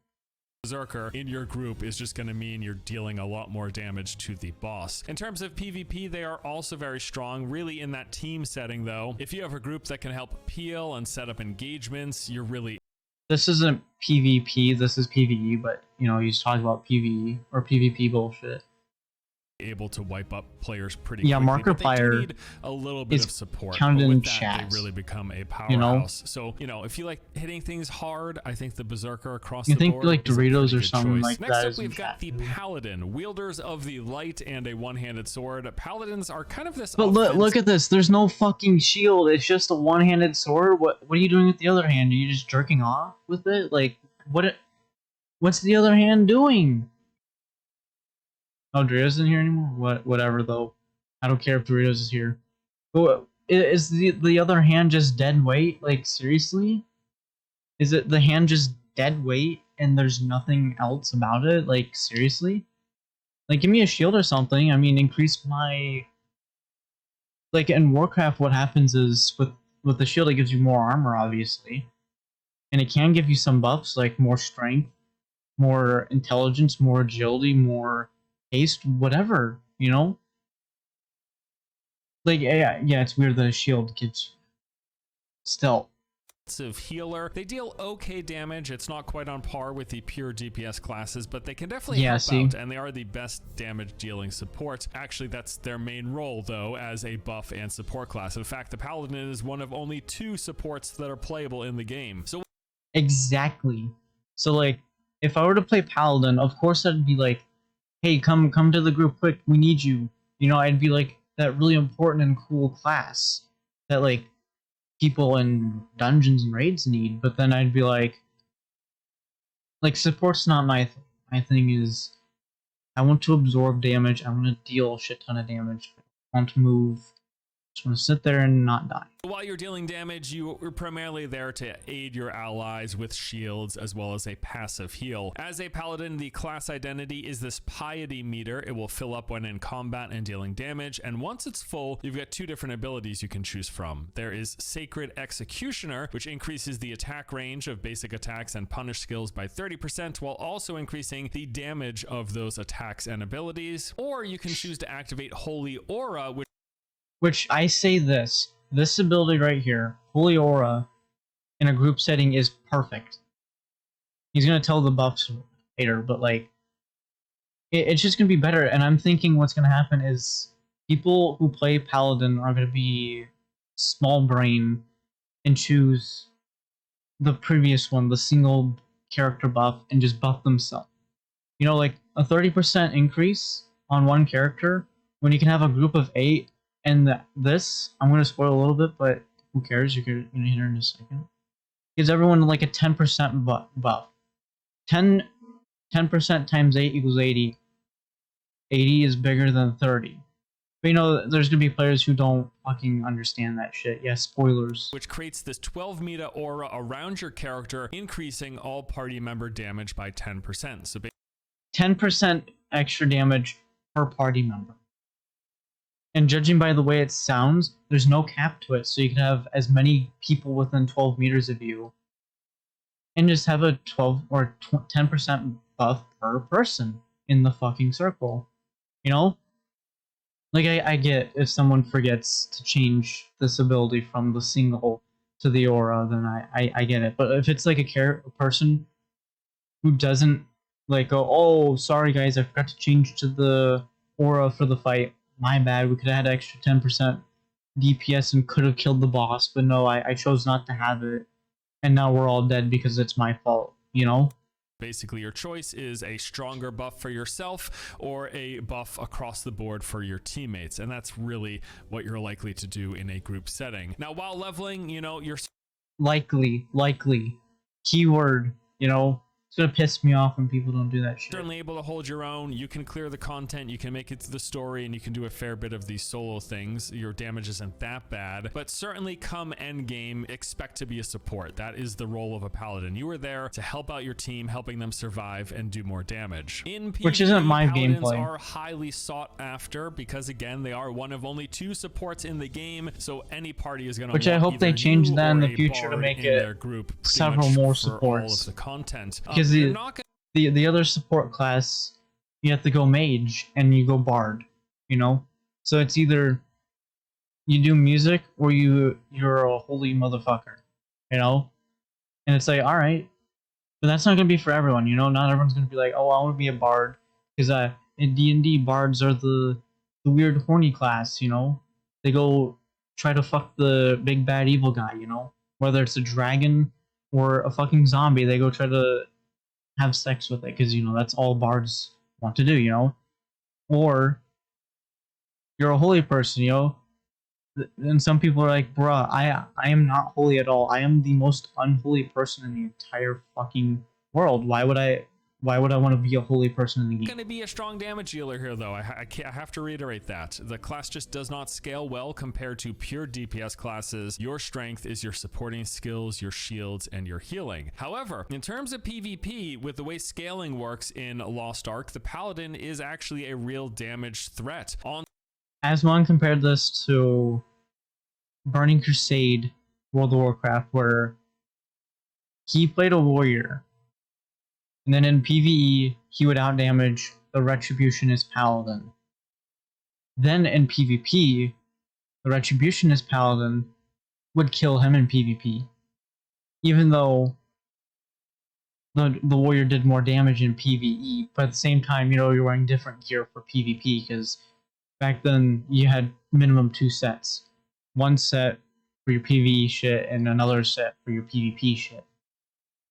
Berserker in your group is just going to mean you're dealing a lot more damage to the boss. In terms of PvP, they are also very strong, really in that team setting though. If you have a group that can help peel and set up engagements, you're really... This isn't PvP, this is PvE, but, you know, he's talking about PvE or PvP bullshit. Able to wipe up players pretty quickly. Markiplier need a little bit of support. Counted but with in that, chat. They really become a powerhouse. You know? So, you know, if you like hitting things hard, I think the Berserker across you the think board like Doritos or something choice. like Next that. Up, we've got the Paladin, wielders of the light and a one-handed sword. Paladins are kind of this. But look at this. There's no fucking shield. It's just a one-handed sword. What are you doing with the other hand? Are you just jerking off with it? Like what's the other hand doing? Oh, Doritos isn't here anymore? Whatever, though. I don't care if Doritos is here. But is the other hand just dead weight? Like, seriously? Is it the hand just dead weight and there's nothing else about it? Like, seriously? Like, give me a shield or something. I mean, increase my... Like, in Warcraft, what happens is, with the shield, it gives you more armor, obviously. And it can give you some buffs, like more strength, more intelligence, more agility, more... haste, whatever, you know? Like, yeah, it's weird that a shield gives still. Healer. They deal okay damage. It's not quite on par with the pure DPS classes, but they can definitely help out, and they are the best damage dealing support. Actually, that's their main role, though, as a buff and support class. In fact, the Paladin is one of only 2 supports that are playable in the game. So exactly. So, like, if I were to play Paladin, of course I'd be like, hey, come to the group quick, we need you. You know, I'd be like that really important and cool class that like people in dungeons and raids need, but then I'd be like support's not my thing. My thing is I want to absorb damage, I want to deal a shit ton of damage, I want to move Just want to sit there and not die. While you're dealing damage, you're primarily there to aid your allies with shields as well as a passive heal. As a paladin, the class identity is this piety meter. It will fill up when in combat and dealing damage, and once it's full, you've got two different abilities you can choose from. There is Sacred Executioner, which increases the attack range of basic attacks and punish skills by 30% while also increasing the damage of those attacks and abilities. Or you can choose to activate Holy Aura, which I say this ability right here, Holy Aura, in a group setting is perfect. He's gonna tell the buffs later, but like, it's just gonna be better. And I'm thinking what's gonna happen is people who play Paladin are gonna be small brain and choose the previous one, the single character buff, and just buff themselves. You know, like a 30% increase on one character when you can have a group of 8. And this, I'm going to spoil a little bit, but who cares? You're going to hear in a second. Gives everyone like a 10% buff. 10% times 8 equals 80. 80 is bigger than 30. But you know, there's going to be players who don't fucking understand that shit. Yeah, spoilers. Which creates this 12 meter aura around your character, increasing all party member damage by 10%. So 10% extra damage per party member. And judging by the way it sounds, there's no cap to it, so you can have as many people within 12 meters of you and just have a 12 or 10% buff per person in the fucking circle. You know? Like, I get if someone forgets to change this ability from the single to the aura, then I get it. But if it's like a person who doesn't, like, go, oh, sorry guys, I forgot to change to the aura for the fight. My bad, we could have had extra 10% DPS and could have killed the boss, but no, I chose not to have it. And now we're all dead because it's my fault, you know? Basically, your choice is a stronger buff for yourself or a buff across the board for your teammates. And that's really what you're likely to do in a group setting. Now, while leveling, you know, you're... Likely. Keyword, you know? It's gonna piss me off when people don't do that shit. Certainly able to hold your own. You can clear the content, you can make it to the story, and you can do a fair bit of these solo things. Your damage isn't that bad, but certainly come endgame, expect to be a support. That is the role of a paladin. You are there to help out your team, helping them survive and do more damage. In PvP, which isn't my paladins gameplay. Are highly sought after because again, they are one of only 2 supports in the game, so any party is going to. Which I hope they change that in the future to make it their group several more supports. All of the content. Because the other support class, you have to go mage and you go bard, you know? So it's either you do music or you're a holy motherfucker, you know? And it's like, alright. But that's not gonna be for everyone, you know? Not everyone's gonna be like, oh, I wanna be a bard. Because in D&D, bards are the weird horny class, you know? They go try to fuck the big bad evil guy, you know? Whether it's a dragon or a fucking zombie, they go try to have sex with it, because, you know, that's all bards want to do, you know? Or you're a holy person, you know? And some people are like, bruh, I am not holy at all. I am the most unholy person in the entire fucking world. Why would I want to be a holy person in the game? Going to be a strong damage dealer here, though. I have to reiterate that. The class just does not scale well compared to pure DPS classes. Your strength is your supporting skills, your shields, and your healing. However, in terms of PvP, with the way scaling works in Lost Ark, the Paladin is actually a real damage threat. Asmon compared this to Burning Crusade, World of Warcraft, where he played a warrior. And then in PvE, he would outdamage the Retributionist Paladin. Then in PvP, the Retributionist Paladin would kill him in PvP. Even though the warrior did more damage in PvE, but at the same time, you know, you're wearing different gear for PvP, because back then you had minimum 2 sets. 1 set for your PvE shit and another set for your PvP shit.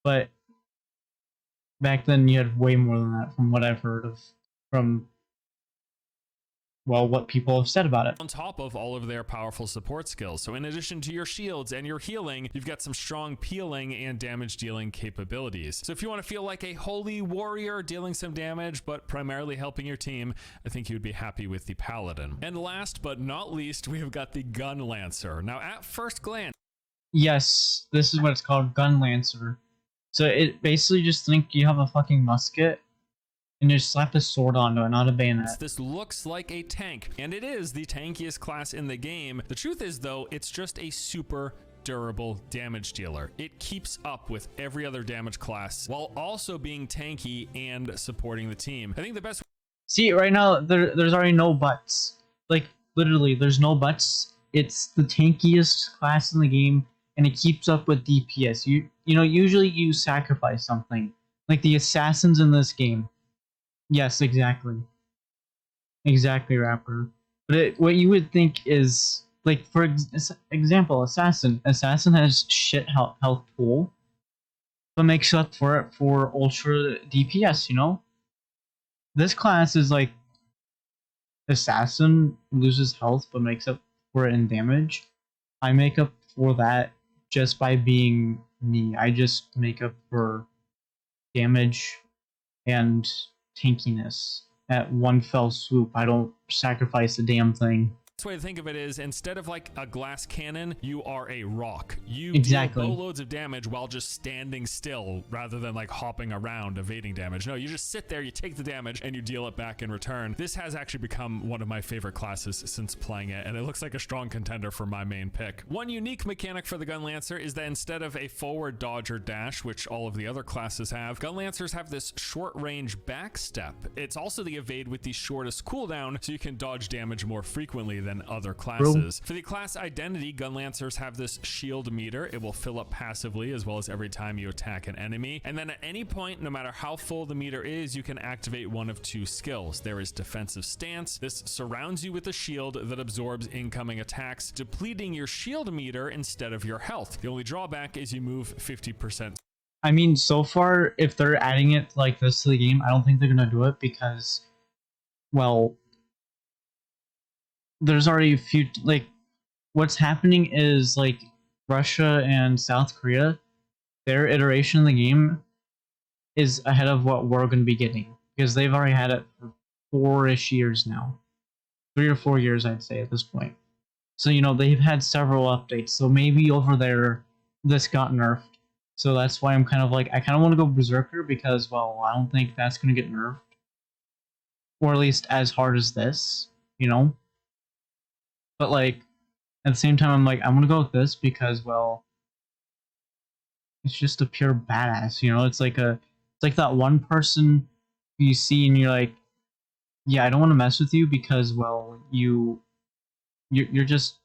But back then you had way more than that, from what I've heard of from well, what people have said about it. On top of all of their powerful support skills. So in addition to your shields and your healing, you've got some strong peeling and damage dealing capabilities. So if you want to feel like a holy warrior dealing some damage, but primarily helping your team, I think you would be happy with the Paladin. And last but not least, we have got the Gun Lancer. Now at first glance, Yes, this is what it's called, Gun Lancer. So it basically just think you have a fucking musket and you just slap a sword onto it, not a bayonet. this looks like a tank, and it is the tankiest class in the game. The truth is, though, it's just a super durable damage dealer. It keeps up with every other damage class while also being tanky and supporting the team. I think the best... See, right now, there's already no buts. Like, literally, there's no buts. It's the tankiest class in the game, and it keeps up with DPS. You know, usually you sacrifice something. Like the assassins in this game. Yes, exactly. Exactly, Rapper. But what you would think is, like, for example, Assassin. Assassin has shit health pool, but makes up for it for ultra DPS, you know? This class is like, Assassin loses health, but makes up for it in damage. I make up for that just by being me. I just make up for damage and tankiness at one fell swoop. I don't sacrifice a damn thing. Best way to think of it is, instead of like a glass cannon, you are a rock. You Exactly. deal boatloads of damage while just standing still rather than like hopping around evading damage. No, you just sit there, you take the damage, and you deal it back in return. This has actually become one of my favorite classes since playing it, and it looks like a strong contender for my main pick. One unique mechanic for the Gun Lancer is that instead of a forward dodge or dash, which all of the other classes have, Gun Lancers have this short range back step. It's also the evade with the shortest cooldown, so you can dodge damage more frequently than other classes. For the class identity, Gun Lancers have this shield meter. It will fill up passively as well as every time you attack an enemy. And then at any point, no matter how full the meter is, you can activate one of two skills. There is Defensive Stance. This surrounds you with a shield that absorbs incoming attacks, depleting your shield meter instead of your health. The only drawback is you move 50%. I mean, so far, if they're adding it like this to the game, I don't think they're gonna do it because, well, there's already a few, like, what's happening is, like, Russia and South Korea, their iteration of the game is ahead of what we're going to be getting, because they've already had it for 4-ish years now. 3 or 4 years, I'd say, at this point. So, you know, they've had several updates, so maybe over there, this got nerfed. So that's why I'm kind of like, I kind of want to go Berserker, because, well, I don't think that's going to get nerfed. Or at least as hard as this, you know? But, like, at the same time, I'm like, I'm gonna go with this because, well, it's just a pure badass, you know? It's like that one person you see and you're like, yeah, I don't want to mess with you because, well, you're just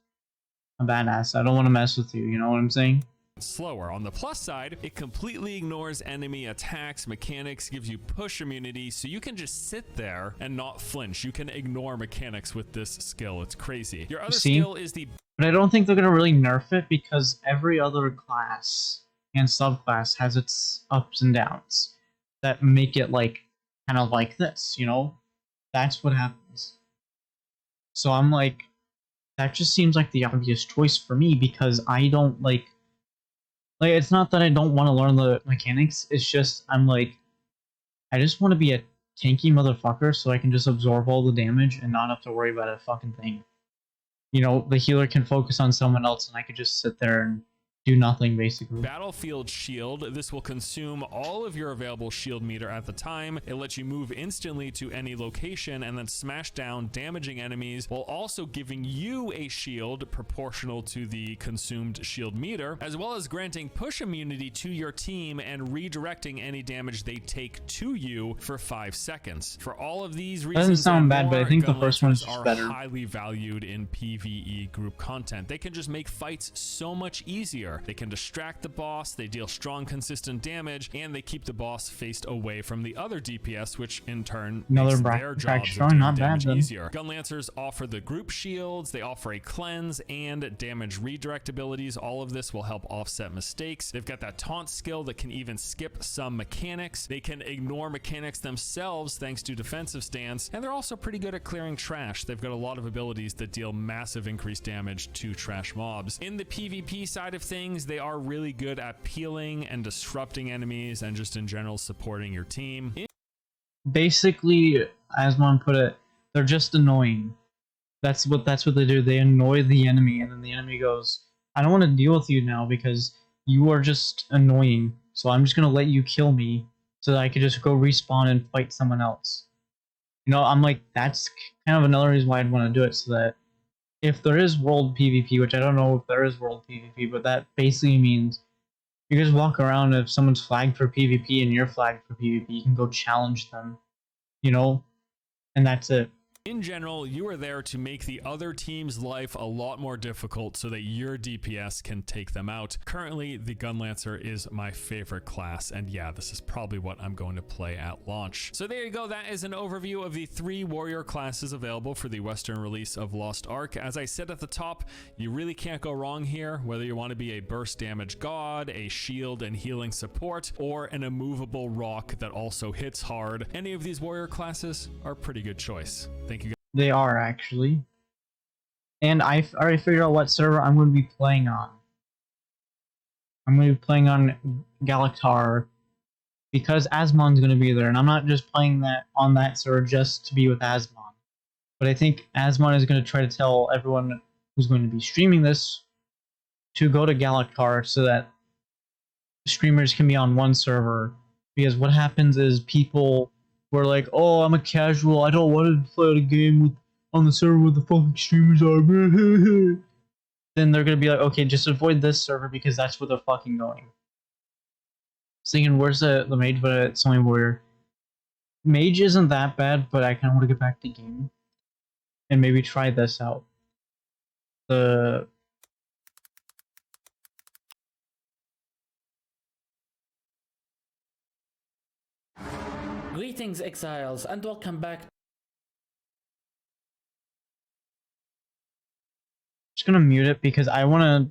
a badass. I don't want to mess with you, you know what I'm saying? Slower. On the plus side, it completely ignores enemy attacks, mechanics, gives you push immunity, so you can just sit there and not flinch. You can ignore mechanics with this skill. It's crazy. Your other skill is the... But I don't think they're going to really nerf it because every other class and subclass has its ups and downs that make it like kind of like this, you know? That's what happens. So I'm like, that just seems like the obvious choice for me because I don't like, it's not that I don't want to learn the mechanics, it's just, I'm like, I just want to be a tanky motherfucker so I can just absorb all the damage and not have to worry about a fucking thing. You know, the healer can focus on someone else and I could just sit there and do nothing, basically. Battlefield Shield. This will consume all of your available shield meter at the time. It lets you move instantly to any location and then smash down damaging enemies while also giving you a shield proportional to the consumed shield meter, as well as granting push immunity to your team and redirecting any damage they take to you for 5 seconds. For all of these reasons, doesn't sound bad, but I think the Gun first one's Lancers just are better. highly valued in PvE group content. They can just make fights so much easier. easier. They can distract the boss, they deal strong consistent damage, and they keep the boss faced away from the other DPS, which in turn makes their jobs of doing damage easier. Gun Lancers offer the group shields, they offer a cleanse and damage redirect abilities. All of this will help offset mistakes. They've got that taunt skill that can even skip some mechanics. They can ignore mechanics themselves thanks to defensive stance, and they're also pretty good at clearing trash. They've got a lot of abilities that deal massive increased damage to trash mobs. In the PvP side of things, they are really good at peeling and disrupting enemies and just in general supporting your team. Basically, as one put it, they're just annoying. That's what they do. They annoy the enemy, and then the enemy goes, I don't want to deal with you now because you are just annoying, so I'm just gonna let you kill me so that I could just go respawn and fight someone else. You know, I'm like, that's kind of another reason why I'd want to do it, so that if there is world PvP, which I don't know if there is world PvP, but that basically means you just walk around, if someone's flagged for PvP and you're flagged for PvP, you can go challenge them, you know, and that's it. In general, you are there to make the other team's life a lot more difficult so that your DPS can take them out. Currently, the Gun Lancer is my favorite class, and yeah, this is probably what I'm going to play at launch. So there you go, that is an overview of the 3 warrior classes available for the Western release of Lost Ark. As I said at the top, you really can't go wrong here, whether you want to be a burst damage god, a shield and healing support, or an immovable rock that also hits hard. Any of these warrior classes are a pretty good choice. Thank you. They are, actually. And I've already figured out what server I'm going to be playing on. I'm going to be playing on Galactar because Asmon's going to be there, and I'm not just playing that on that server just to be with Asmon. But I think Asmon is going to try to tell everyone who's going to be streaming this to go to Galactar so that streamers can be on one server. Because what happens is people were like, oh, I'm a casual, I don't want to play a game on the server where the fucking streamers are. Then they're gonna be like, okay, just avoid this server because that's where they're fucking going. Thinking, where's the mage? But it's only warrior. Mage isn't that bad, but I kind of want to get back to the game and maybe try this out. Greetings, exiles, and welcome back. Just gonna mute it because I wanna.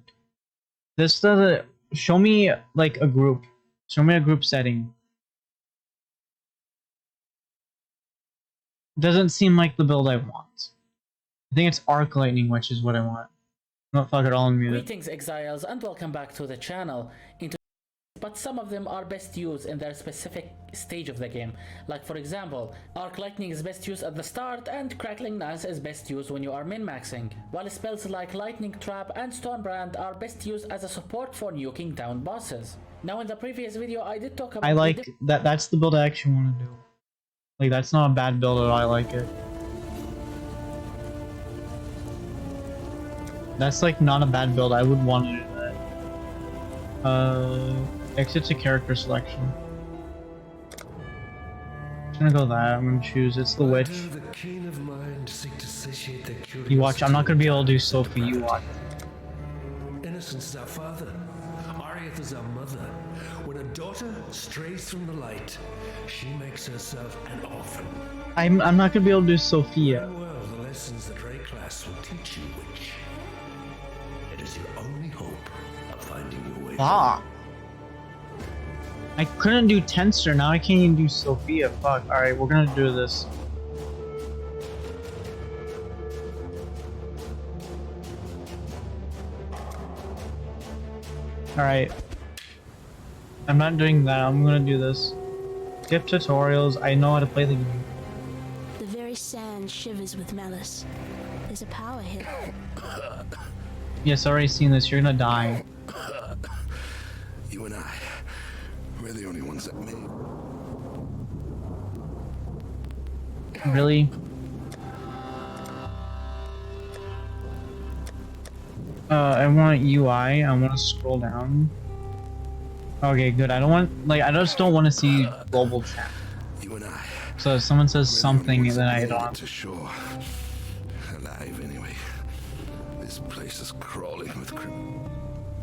This doesn't show me like a group. Show me a group setting. Doesn't seem like the build I want. I think it's arc lightning, which is what I want. No, fuck it, I'll unmute it. Greetings, exiles, and welcome back to the channel. But some of them are best used in their specific stage of the game. Like for example, Arc Lightning is best used at the start, and Crackling Knives is best used when you are min-maxing. While spells like Lightning Trap and Stormbrand are best used as a support for nuking down bosses. Now in the previous video I did talk about... I like that, that's the build I actually want to do. Like, that's not a bad build at all, I like it. That's like not a bad build, I would want to do that. Exit to character selection. I'm gonna go that. I'm gonna choose. It's the witch. You watch. I'm not gonna be able to do Sophie. You watch. Innocence is our father. Arieth is our mother. When a daughter strays from the light, she makes herself an orphan. I'm not gonna be able to do Sophia. Well, the lessons that Ray class will teach you, witch. It is your only hope of finding your way. Fuck. I couldn't do Tensor, now I can't even do Sophia. Fuck. Alright, we're gonna do this. Alright. I'm not doing that, I'm gonna do this. Skip tutorials, I know how to play the game. The very sand shivers with malice. There's a power here. Yes, already seen this, you're gonna die. You and I, we're the only ones that made. Really? I want UI, I want to scroll down. Okay, good, I don't want, like, I just don't want to see global chat. You and I. So if someone says something, then I don't. To shore. Alive anyway. This place is crawling with criminals.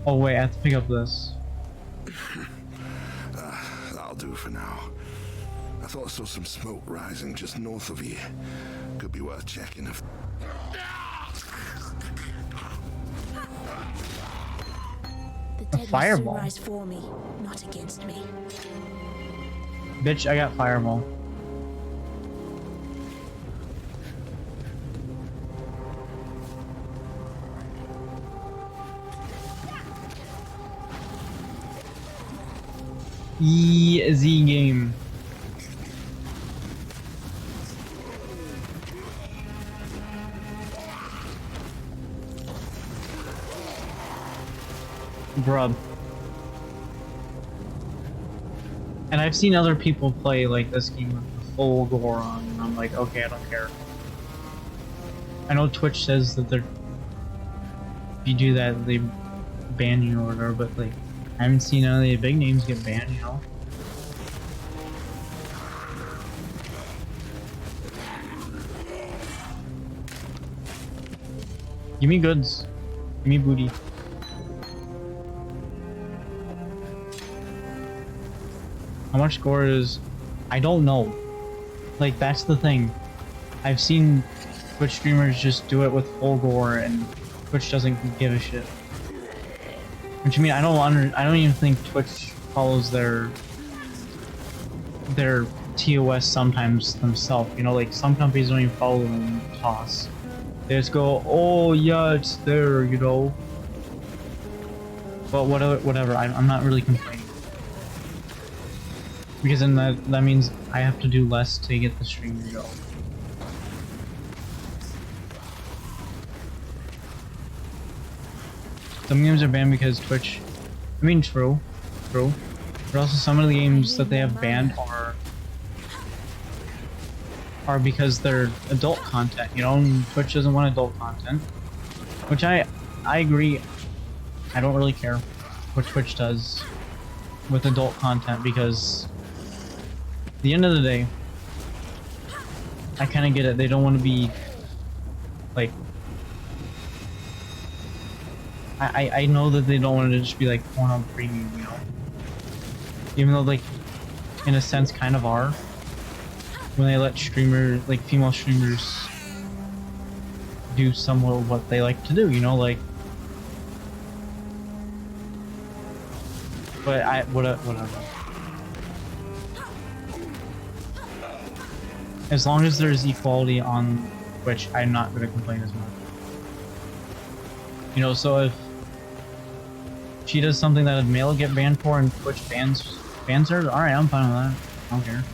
Oh wait, I have to pick up this. That'll do for now. I thought I saw some smoke rising just north of here. Could be worth checking if... The dead will fireball. soon rise for me, not against me. Bitch, I got fireball. Easy game. Grub. And I've seen other people play like this game with the full gore on, and I'm like, okay, I don't care. I know Twitch says that they're, if you do that, they ban you or whatever, but like, I haven't seen none of the big names get banned, you know? Give me goods. Give me booty. How much score is... I don't know. Like, that's the thing. I've seen Twitch streamers just do it with full gore and Twitch doesn't give a shit. Which I mean, I don't even think Twitch follows their TOS sometimes themselves. You know, like some companies don't even follow them TOS. They just go, oh yeah, it's there, you know. But whatever. I'm not really complaining. Because then that means I have to do less to get the stream to go. Some games are banned because Twitch... I mean, true. But also some of the games that they have banned are because they're adult content, you know, and Twitch doesn't want adult content. Which I agree. I don't really care what Twitch does with adult content because at the end of the day, I kind of get it. They don't want to be like... I know that they don't want to just be like Pornhub Premium, you know? Even though, like, in a sense kind of are. When they let streamers, like female streamers, do somewhat of what they like to do, you know, like... But whatever. As long as there's equality on Twitch, I'm not going to complain as much. You know, so if she does something that a male get banned for and Twitch bans her, alright, I'm fine with that. I don't care.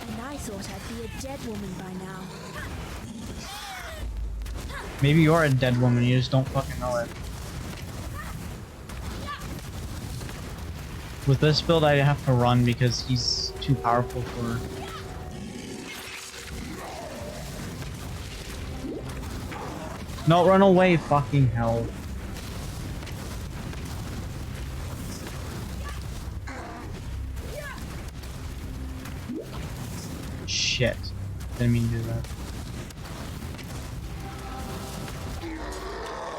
And I thought I'd be a dead woman by now. Maybe you're a dead woman, you just don't fucking know it. With this build, I have to run because he's too powerful for... No, run away, fucking hell. Shit. Didn't mean to do that.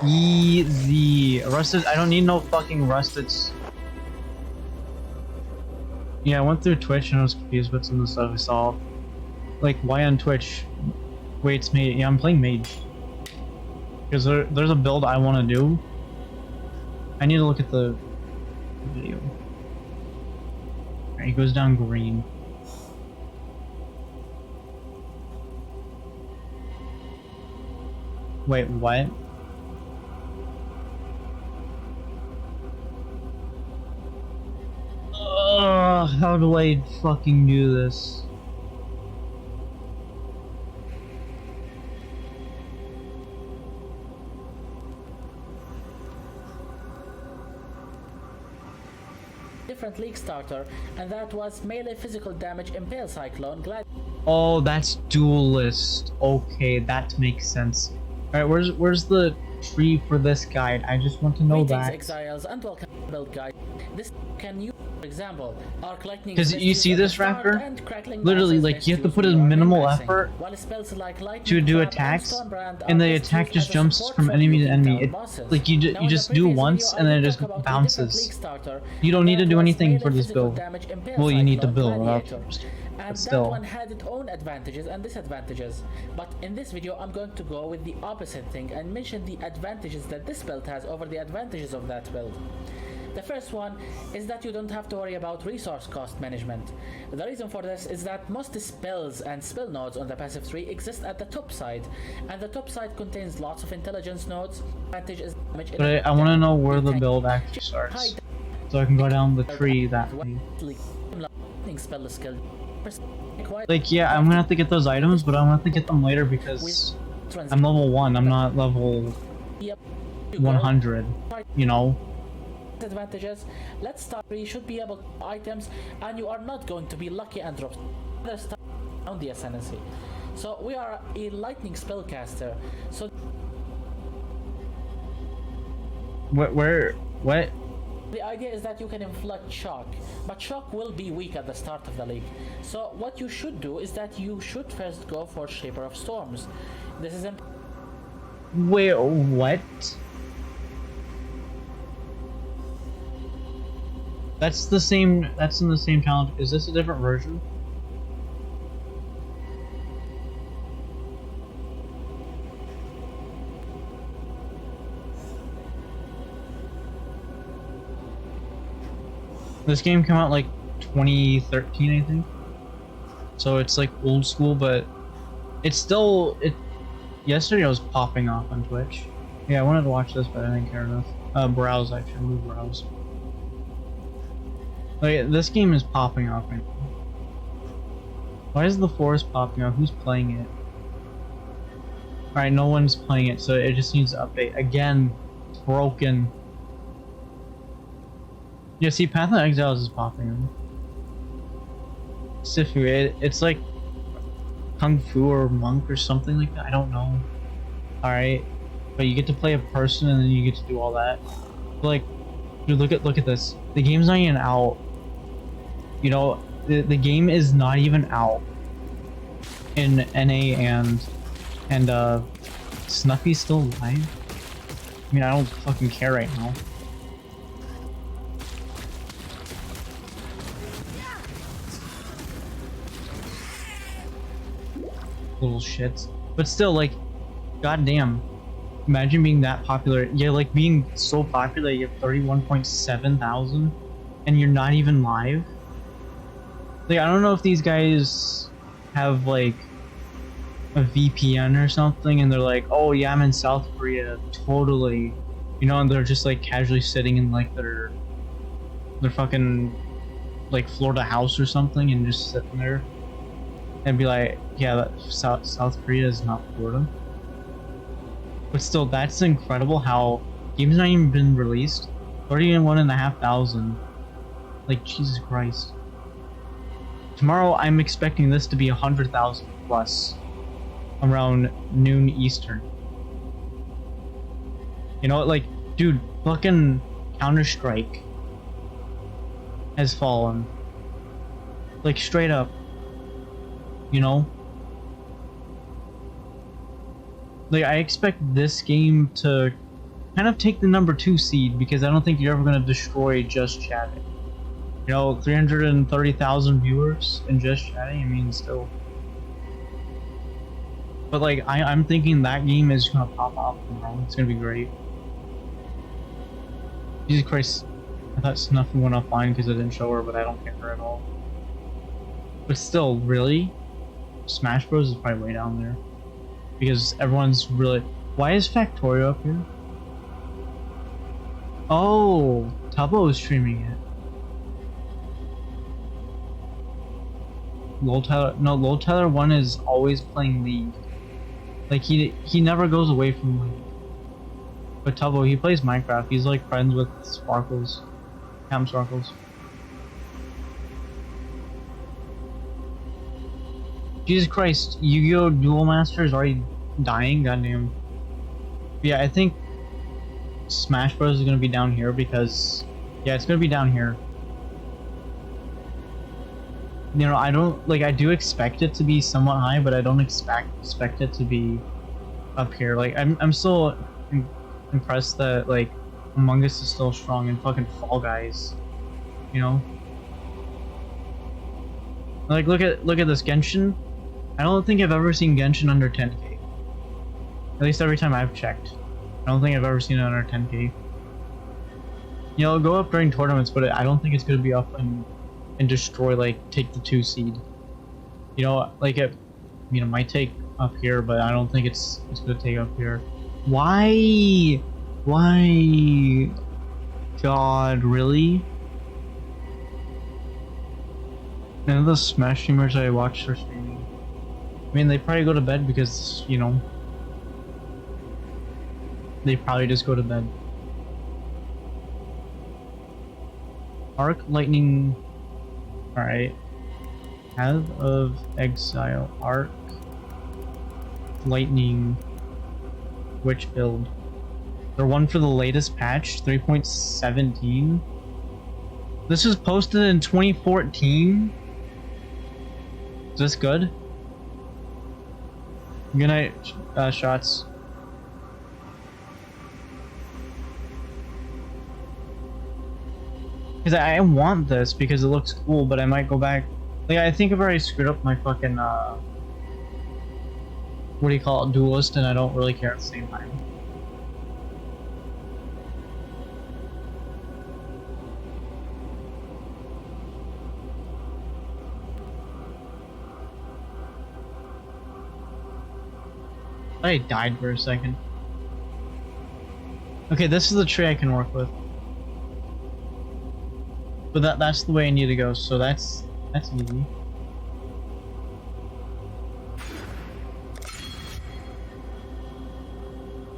Easy. Rusted, I don't need no fucking rusted. Yeah, I went through Twitch and I was confused with some of the stuff I saw. Like, why on Twitch? Wait, it's mage. Yeah, I'm playing mage. Because there's a build I want to do. I need to look at the video. Alright, he goes down green. Wait, what? How do I fucking do this? Different league starter, and that was melee physical damage impale cyclone glide. Oh, that's duelist. Okay, that makes sense. Alright, where's the tree for this guide? I just want to know Greetings, that. exiles, and welcome to build guide. This can you For example, arc lightning. Because you see this Raptor? Literally, like, you have to put in minimal effort to do attacks, and the attack just jumps from enemy to enemy. Like, you just do once, and then it just bounces. You don't need to do anything for this build. Well, you need to build it up first. And But that still. one had its own advantages and disadvantages. But in this video, I'm going to go with the opposite thing and mention the advantages that this build has over the advantages of that build. The first one is that you don't have to worry about resource cost management. The reason for this is that most spells and spell nodes on the passive tree exist at the top side, and the top side contains lots of intelligence nodes. Advantage is damage. But I want to know where the build actually starts, so I can go down the tree that way. Spell skill. Like, yeah, I'm gonna have to get those items, but I'm gonna have to get them later because I'm level 1, I'm not level 100, you know? Advantages. Let's start. You should be able to items, and you are not going to be lucky and drop other stuff on the ascendancy. So we are a lightning spellcaster. So what? The idea is that you can inflict shock, but shock will be weak at the start of the league. So what you should do is that you should first go for Shaper of Storms. This is Wait, what? That's the same, that's in the same challenge. Is this a different version? This game came out like 2013, I think. So it's like old school, but it's still, yesterday I was popping off on Twitch. Yeah, I wanted to watch this, but I didn't care enough. Browse, actually, move browse. Like, this game is popping off right now. Why is the forest popping off? Who's playing it? Alright, no one's playing it, so it just needs to update. Again, it's broken. Yeah, see, Path of Exiles is popping up. Sifu, it's like Kung Fu or Monk or something like that. I don't know. Alright, but you get to play a person and then you get to do all that. But like, dude, look at this. The game's not even out. You know, the game is not even out in NA and Snuffy's still alive. I mean, I don't fucking care right now. Little shits. But still, like, goddamn. Imagine being that popular. Yeah, like being so popular you have 31.7 thousand and you're not even live. Like, I don't know if these guys have like a VPN or something and they're like, oh yeah, I'm in South Korea, totally. You know, and they're just like casually sitting in like their fucking like Florida house or something and just sitting there. And be like, yeah, that South Korea is not Florida. But still, that's incredible how game's not even been released. 31,500. Like, Jesus Christ. Tomorrow, I'm expecting this to be 100,000 plus. Around noon Eastern. You know what, like, dude, fucking Counter-Strike has fallen. Like, straight up. You know? Like, I expect this game to kind of take the number 2 seed because I don't think you're ever going to destroy Just Chatting. You know, 330,000 viewers in Just Chatting, I mean, still. But like, I'm thinking that game is going to pop off tomorrow. It's going to be great. Jesus Christ. I thought Snuffy went offline because I didn't show her, but I don't get her at all. But still, really? Smash Bros is probably way down there. Because everyone's really... Why is Factorio up here? Oh, Tubbo is streaming it. Lol Tyler 1 is always playing League. Like, he never goes away from League. But Tubbo, he plays Minecraft. He's like friends with Sparkles. Cam Sparkles. Jesus Christ, Yu-Gi-Oh! Duel Master is already dying, goddamn. Yeah, I think Smash Bros is gonna be down here because... Yeah, it's gonna be down here. You know, I don't like. I do expect it to be somewhat high, but I don't expect it to be up here. Like, I'm still impressed that like Among Us is still strong in fucking Fall Guys. You know, like look at this Genshin. I don't think I've ever seen Genshin under 10k. At least every time I've checked, I don't think I've ever seen it under 10k. You know, it'll go up during tournaments, but I don't think it's gonna be up and destroy, like, take the 2 seed. You know, like it, you know, might take up here, but I don't think it's gonna take up here. Why? God, really? None of the Smash streamers I watch are streaming. I mean, they probably go to bed because, you know, they probably just go to bed. Arc Lightning. Alright. Path of Exile. Arc Lightning. Which build? They're one for the latest patch, 3.17. This was posted in 2014. Is this good? Good night, shots. Because I want this because it looks cool, but I might go back. Like, I think I've already screwed up my fucking, what do you call it, duelist, and I don't really care at the same time. I died for a second. Okay, this is the tree I can work with. But that's the way I need to go, so that's easy.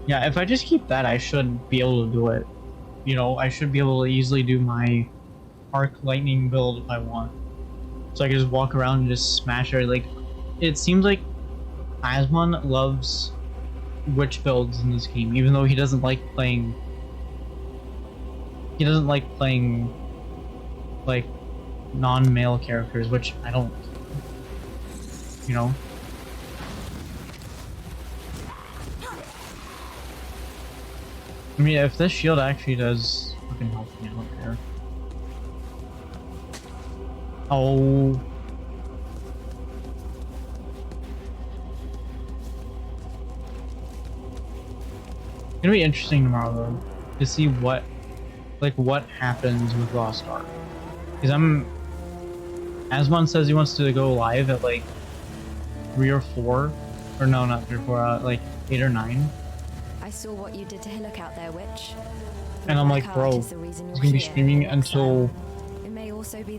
Yeah, if I just keep that, I should be able to do it. You know, I should be able to easily do my Arc Lightning build if I want. So I can just walk around and just smash it. Like, it seems like Asmon loves witch builds in this game, even though he doesn't like playing... He doesn't like playing, like, non-male characters, which I don't, you know? I mean, if this shield actually does fucking help me, I don't care. Oh. It's gonna be interesting tomorrow, though, to see what happens with Lost Ark. Because Asmon says he wants to go live at like 3 or 4, or no, not 3 or 4, like 8 or 9. I saw what you did to Hillock out there, Witch. And I'm like, bro, he's gonna be streaming until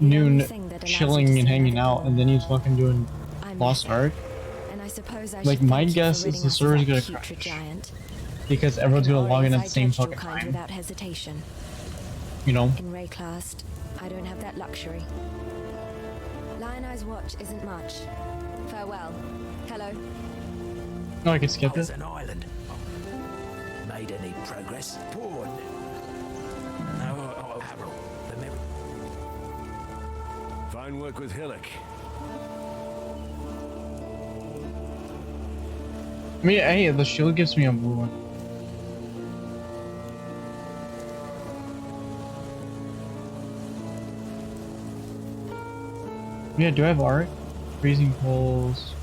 noon, chilling and hanging out, and then he's fucking doing Lost Ark. Like, my guess is the server's gonna crash. Because everyone's gonna log in at the same fucking time. Without hesitation. You know? In Rayclast, I don't have that luxury. Lion Eye's watch isn't much. Farewell. Hello. Oh, I can skip it. An island. Made any progress? Poor. No, Harold. Fine work with Hillock. I mean, hey, the shield gives me a blue one. Yeah, do I have art? Freezing poles.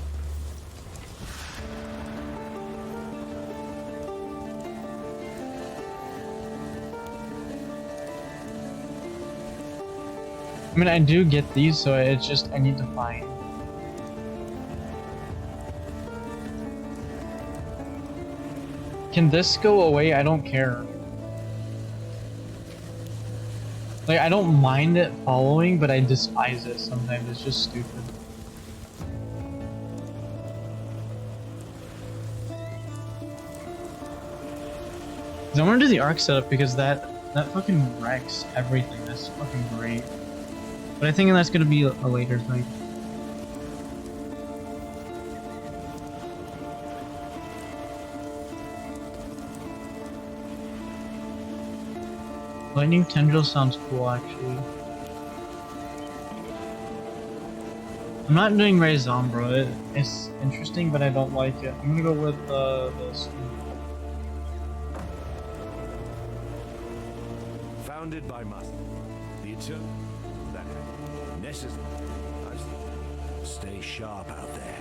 I mean, I do get these, so it's just I need to find. Can this go away? I don't care. Like, I don't mind it following, but I despise it sometimes. It's just stupid. I want to do the arc setup because that fucking wrecks everything. That's fucking great. But I think that's gonna be a later thing. Lightning tendril sounds cool, actually. I'm not doing Raised On, bro. It's interesting, but I don't like it. I'm gonna go with this. Founded by Must. The eternal. That necessary. Stay sharp out there.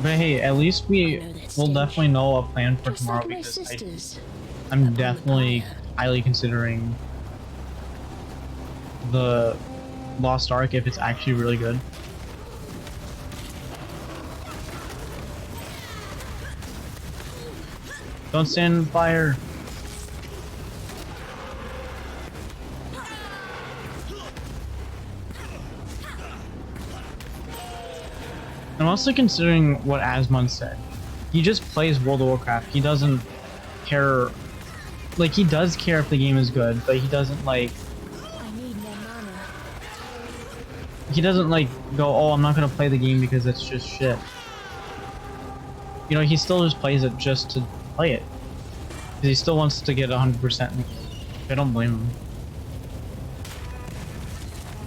But hey, at least will definitely know a plan for tomorrow because I'm definitely highly considering the Lost Ark if it's actually really good. Don't stand in fire. I'm also considering what Asmund said. He just plays World of Warcraft. He doesn't care. Like, he does care if the game is good, but he doesn't like. He doesn't like go, oh, I'm not gonna play the game because it's just shit. You know, he still just plays it just to play it. Because he still wants to get 100% in the game. I don't blame him.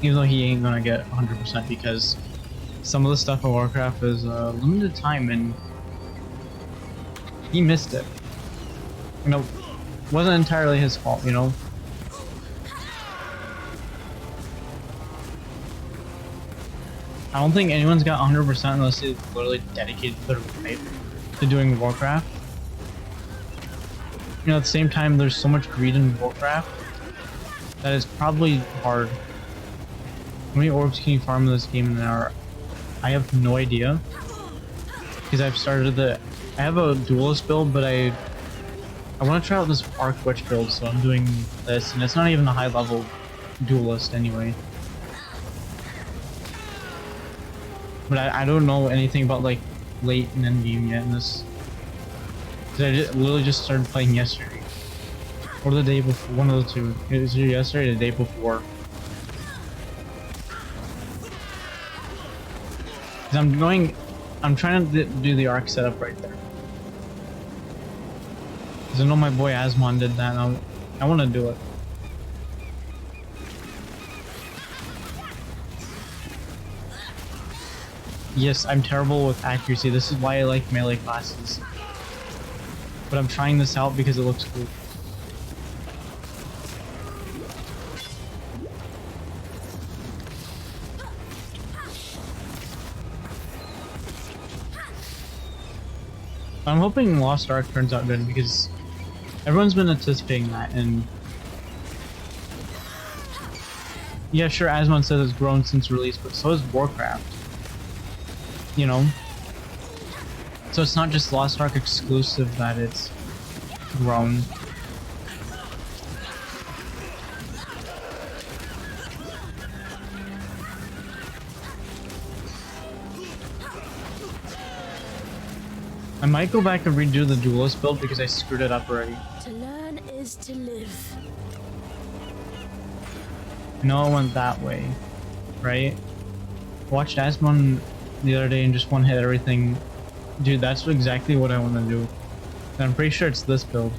Even though he ain't gonna get 100% because some of the stuff in Warcraft is limited time and he missed it. You know, wasn't entirely his fault, you know? I don't think anyone's got 100% unless they're literally dedicated their life to doing Warcraft. You know, at the same time, there's so much greed in Warcraft that it's probably hard. How many orbs can you farm in this game in an hour? I have no idea. Because I've started I have a duelist build, but I want to try out this Arc Witch build, so I'm doing this, and it's not even a high level duelist anyway. But I don't know anything about like late and end game yet in this. Cause I literally just started playing yesterday. Or the day before, one of the two. It was either yesterday or the day before. Cause I'm trying to do the arc setup right there. Cause I know my boy Asmon did that and I want to do it. Yes, I'm terrible with accuracy. This is why I like melee classes. But I'm trying this out because it looks cool. I'm hoping Lost Ark turns out good because everyone's been anticipating that, and yeah, sure, Asmon says it's grown since release, but so has Warcraft. You know? So it's not just Lost Ark exclusive that it's grown. I might go back and redo the duelist build because I screwed it up already. To learn is to live. No, I went that way, right? Watched Asmon the other day and just one hit everything. Dude, that's exactly what I want to do. And I'm pretty sure it's this build.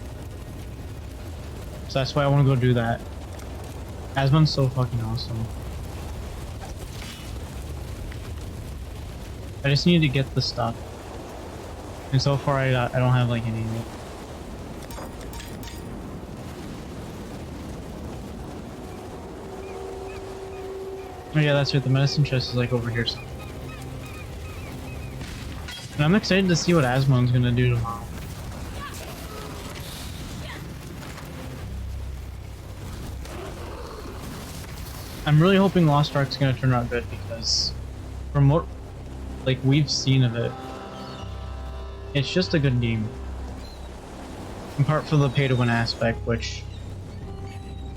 So that's why I want to go do that. Asmon's so fucking awesome. I just need to get the stuff. And so far I don't have like any of it. Oh yeah, that's right, the medicine chest is like over here somewhere. And I'm excited to see what Asmon's gonna do tomorrow. I'm really hoping Lost Ark's gonna turn out good because from what like we've seen of it, it's just a good game. Apart from the pay-to-win aspect, which,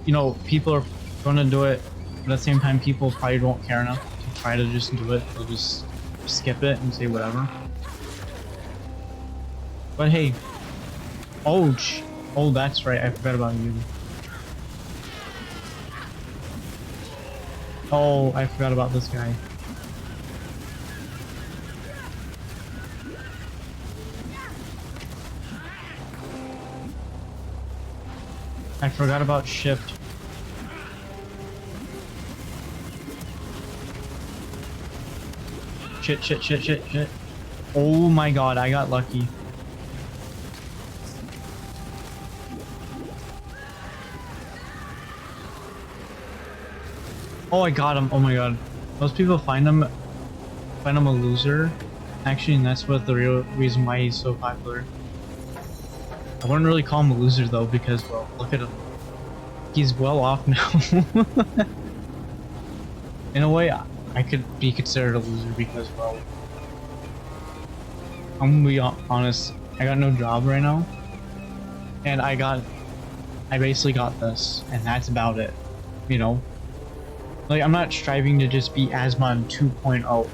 you know, people are gonna do it, but at the same time people probably won't care enough to try to just do it. They'll just skip it and say whatever. But hey, oh, that's right, I forgot about you. Oh, I forgot about this guy. I forgot about shift. Shit. Oh my god, I got lucky. Oh, I got him. Oh my god. Most people find him a loser. Actually, and that's what the real reason why he's so popular. I wouldn't really call him a loser though, because, well, look at him. He's well off now. In a way, I could be considered a loser because, well, I'm gonna be honest, I got no job right now. And I basically got this, and that's about it. You know? Like, I'm not striving to just be Asmon 2.0.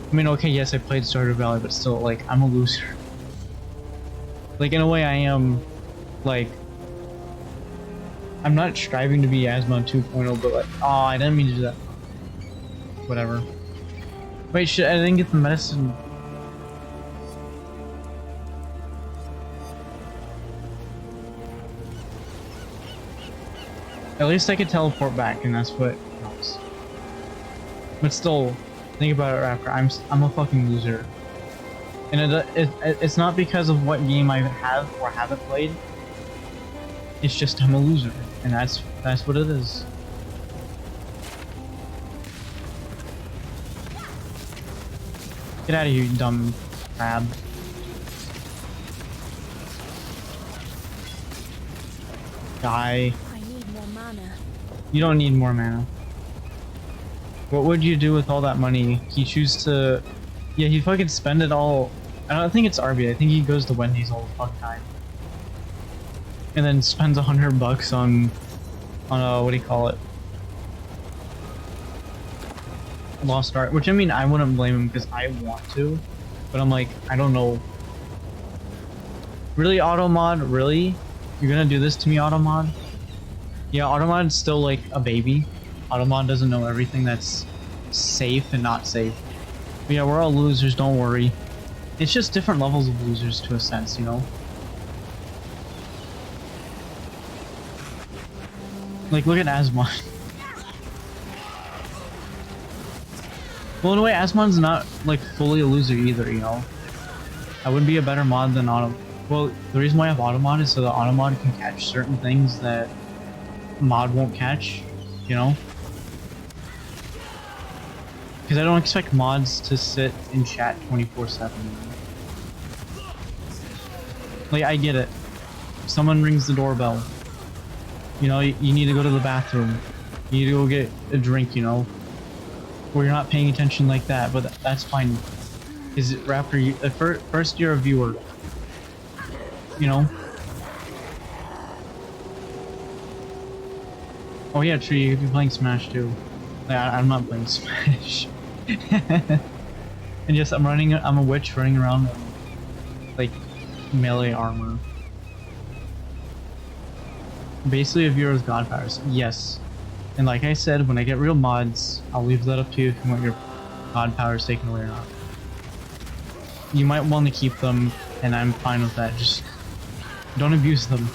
I mean, okay, yes, I played Stardew Valley, but still, like, I'm a loser. Like, in a way, I am, like, I'm not striving to be Asmon 2.0, but like, oh, I didn't mean to do that. Whatever. Wait, shit, I didn't get the medicine. At least I could teleport back, and that's what helps. But still, think about it, Raptor. I'm a fucking loser, and it's not because of what game I have or haven't played. It's just I'm a loser, and that's what it is. Get out of here, you dumb crab. Die. You don't need more mana. What would you do with all that money? He choose to... Yeah, he fucking spend it all... I don't think it's RB. I think he goes to Wendy's all the fucking time. And then spends $100 on what do you call it? Lost Art. Which, I mean, I wouldn't blame him because I want to. But I'm like, I don't know. Really, Automod? Really? You're gonna do this to me, Automod? Yeah, Automod's still like a baby. Automod doesn't know everything that's safe and not safe. But yeah, we're all losers, don't worry. It's just different levels of losers to a sense, you know? Like, look at Asmon. Well, in a way, Asmon's not like fully a loser either, you know? I would be a better mod than Automod. Well, the reason why I have Automod is so that Automod can catch certain things that mod won't catch, you know? Because I don't expect mods to sit in chat 24/7. Like, I get it. Someone rings the doorbell. You know, you need to go to the bathroom. You need to go get a drink, you know? Or you're not paying attention like that, but that's fine. Is it Raptor? First you're a viewer. You know? Oh yeah, true, you could be playing Smash too. Like, I'm not playing Smash. And yes, I'm a witch running around in, like, melee armor. Basically a viewer with god powers, yes. And like I said, when I get real mods, I'll leave that up to you if you want your god powers taken away or not. You might want to keep them, and I'm fine with that, just don't abuse them.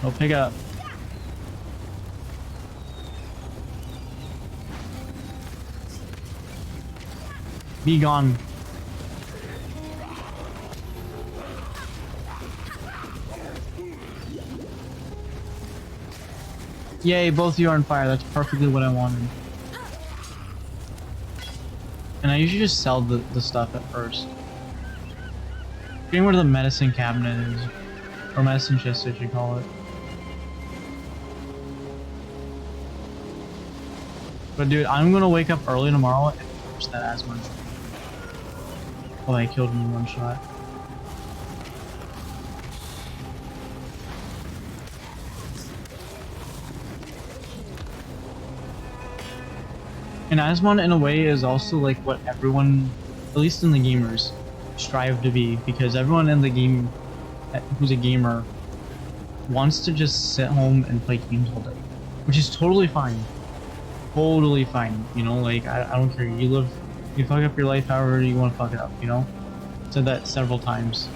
They'll pick up. Be gone. Yay, both of you are on fire. That's perfectly what I wanted. And I usually just sell the stuff at first. Getting where the medicine cabinet is. Or medicine chest, I should call it. But dude, I'm gonna wake up early tomorrow and finish that asthma. Oh, I killed him in one shot. And Asmon, in a way, is also like what everyone, at least in the gamers, strive to be, because everyone in the game who's a gamer wants to just sit home and play games all day, which is totally fine. Totally fine, you know, like, I don't care, you fuck up your life however you want to fuck it up, you know? Said that several times.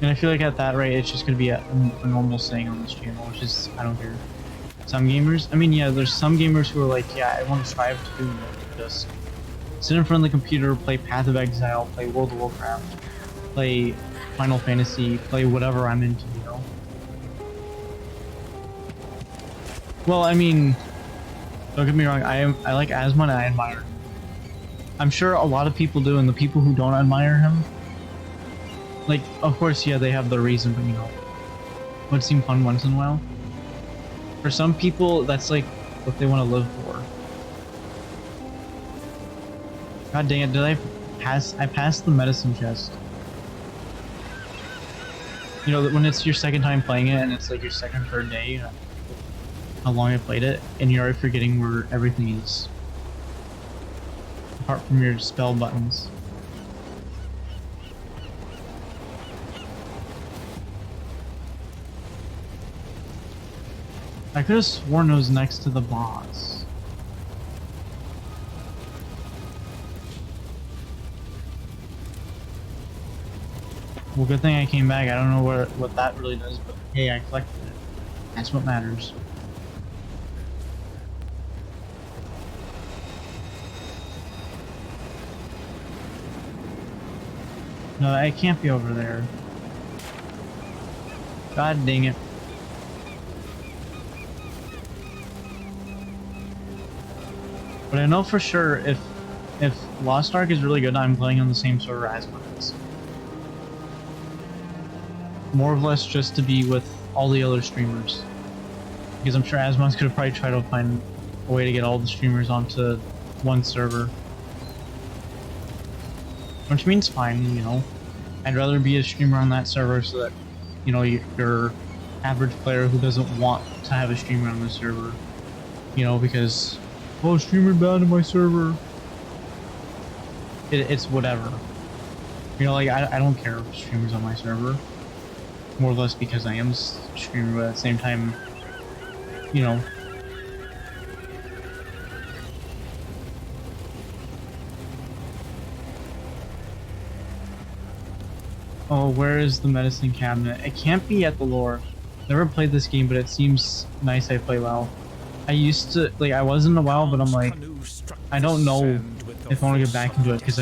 And I feel like at that rate, it's just gonna be a normal saying on this channel, which is, I don't care. Some gamers, I mean, yeah, there's some gamers who are like, yeah, I want to strive to do more than just sit in front of the computer, play Path of Exile, play World of Warcraft, play Final Fantasy, play whatever I'm into, you know? Well, I mean, don't get me wrong, I like Asmon and I admire him. I'm sure a lot of people do, and the people who don't admire him, like, of course, yeah, they have their reason, but you know, it would seem fun once in a while. For some people, that's like what they want to live for. God dang it, did I pass? I passed the medicine chest. You know, when it's your second time playing it and it's like your second or third day, how long I played it, and you're already forgetting where everything is. Apart from your spell buttons. I could have sworn it was next to the boss. Well, good thing I came back. I don't know what that really does, but hey, I collected it. That's what matters. No, I can't be over there. God dang it. But I know for sure if Lost Ark is really good, I'm playing on the same server as Brutus. More or less just to be with all the other streamers. Because I'm sure Asmon's gonna probably try to find a way to get all the streamers onto one server. Which means fine, you know. I'd rather be a streamer on that server so that, you know, your average player who doesn't want to have a streamer on the server, you know, because, oh, streamer banned on my server. It's whatever. You know, like, I don't care if streamers on my server. More or less because I am a streamer, but at the same time, you know. Oh, where is the medicine cabinet? It can't be at the lore. Never played this game, but it seems nice. I play WoW. I used to, like, I wasn't a WoW, but I'm like, I don't know if I want to get back into it, because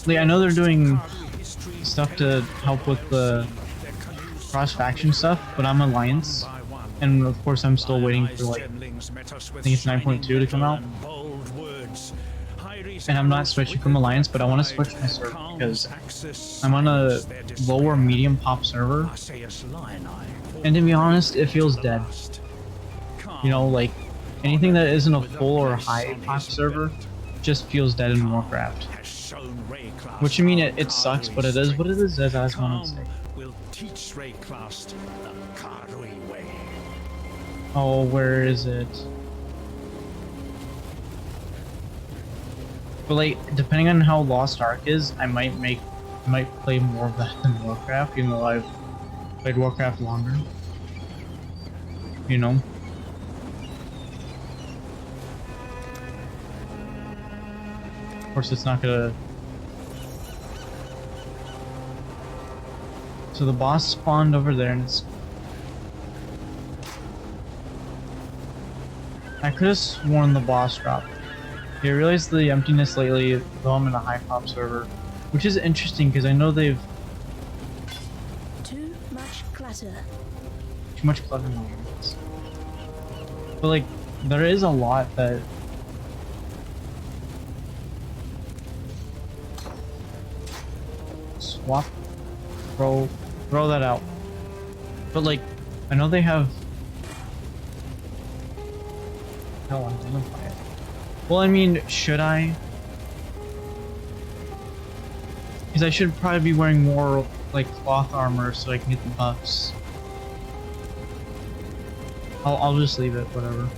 like, I know they're doing stuff to help with the cross-faction stuff, but I'm Alliance, and of course I'm still waiting for, like, I think it's 9.2 to come out. And I'm not switching from Alliance, but I want to switch my server because I'm on a lower medium pop server, and to be honest, it feels dead. You know, like, anything that isn't a full or high pop server just feels dead in Warcraft. Which, I mean, it sucks, but it is what it is, as Asmon would say. Oh, where is it? But like, depending on how Lost Ark is, I might play more of that than Warcraft, even though I've played Warcraft longer. You know? Of course, it's not gonna... So the boss spawned over there, and it's... I could have sworn the boss dropped. I realized the emptiness lately, though I'm in a high pop server, which is interesting because I know they've... Too much clutter. Too much clutter in the games. But like, there is a lot that... Swap, throw that out. But like, I know they have... Hell, identify it. Well, I mean, should I? Because I should probably be wearing more, like, cloth armor so I can get the buffs. I'll just leave it, whatever.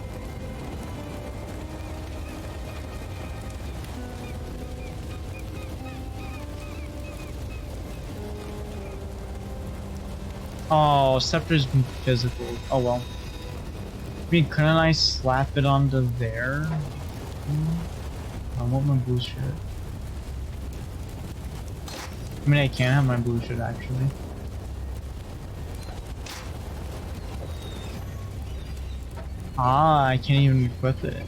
Oh, Scepter's been physical. Oh well. I mean, couldn't I slap it onto there? I want my bullshit. I mean, I can have my blue shirt actually. Ah, I can't even equip it.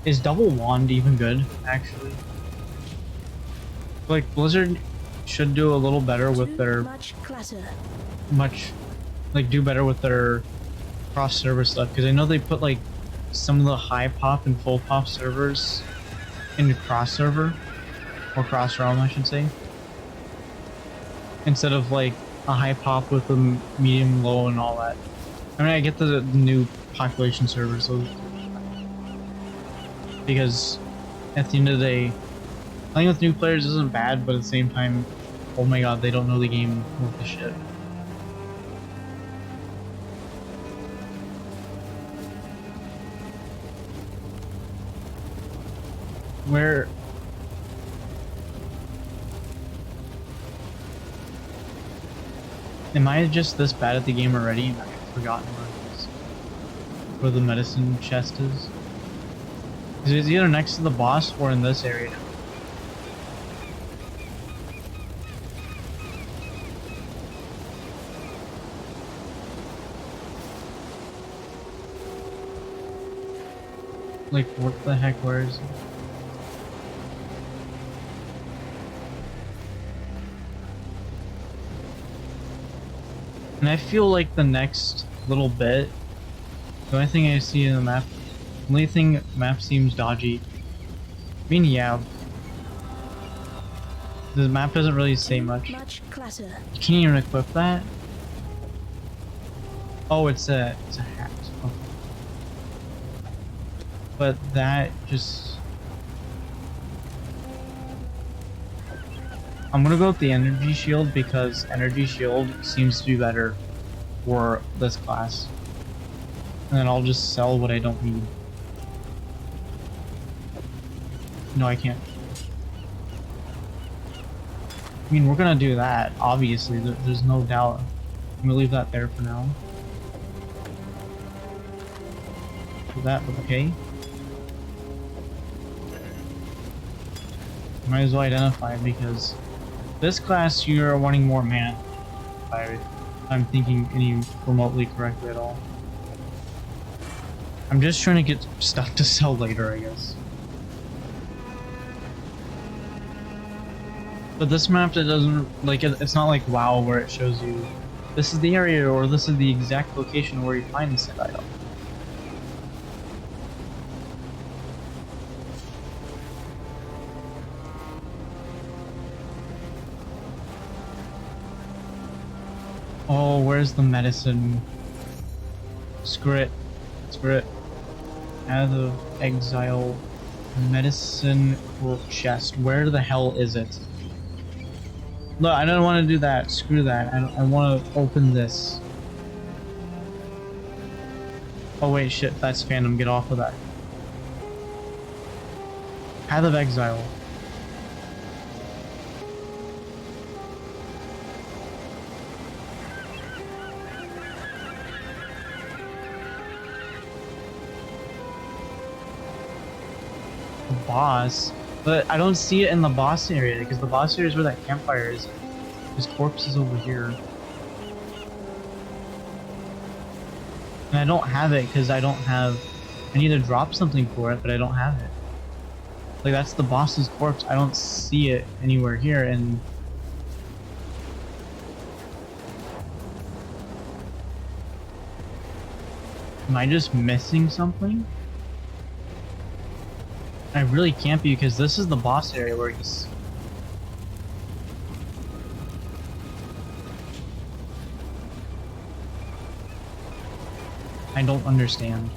Is double wand even good, actually? Like, Blizzard should do a little better with their... do better with their cross-server stuff, because I know they put, like, some of the high pop and full pop servers into cross-server, or cross-realm, I should say. Instead of, like, a high pop with a medium, low, and all that. I mean, I get the new population servers, so because at the end of the day, playing with new players isn't bad, but at the same time, oh my god, they don't know the game worth the shit. Where... Am I just this bad at the game already and I've forgotten where the medicine chest is? It's either next to the boss or in this area. Like, what the heck, where is it? And I feel like the next little bit, the only thing I see in the map, the only thing map seems dodgy. I mean, yeah. The map doesn't really say much. You can't even equip that? Oh, it's a hat. Okay. But that just... I'm gonna go with the energy shield because energy shield seems to be better for this class. And then I'll just sell what I don't need. No, I can't. I mean, we're gonna do that, obviously. There's no doubt. I'm gonna leave that there for now. Do that, okay. Might as well identify it because this class you're wanting more mana. If I'm thinking any remotely correctly at all. I'm just trying to get stuff to sell later, I guess. But this map, it doesn't, like, it's not like WoW where it shows you this is the area or this is the exact location where you find the said item. Oh, where's the medicine? Screw it. Screw it. Out of exile. Medicine chest. Where the hell is it? No, I don't want to do that. Screw that. I want to open this. Oh wait, shit. That's Phantom. Get off of that. Path of Exile. Boss, but I don't see it in the boss area because the boss area is where that campfire is. His corpse is over here. And I don't have it because I don't have... I need to drop something for it, but I don't have it. Like, that's the boss's corpse. I don't see it anywhere here, and... Am I just missing something? I really can't be because this is the boss area where he's... I don't understand.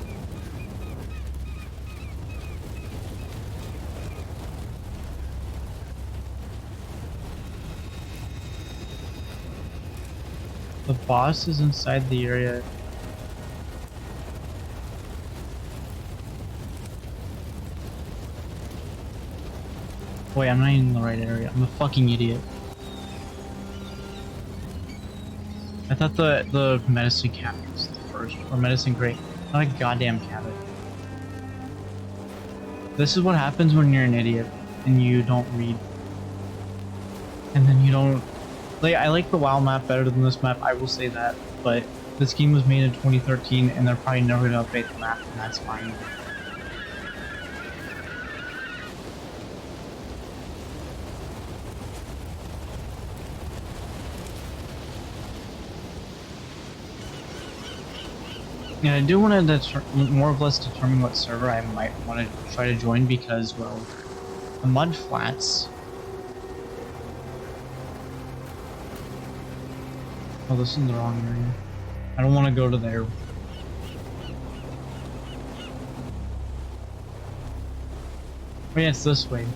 The boss is inside the area. Wait, I'm not even in the right area. I'm a fucking idiot. I thought the medicine cabinet was the first, or medicine crate, not a goddamn cabinet. This is what happens when you're an idiot. and you don't read. And then you don't... Like, I like the WoW map better than this map, I will say that, but this game was made in 2013 and they're probably never going to update the map, and that's fine. Yeah, I do want to more or less determine what server I might want to try to join because, well, the mud flats. Oh, this is the wrong area. I don't want to go to there. Oh yeah, it's this way.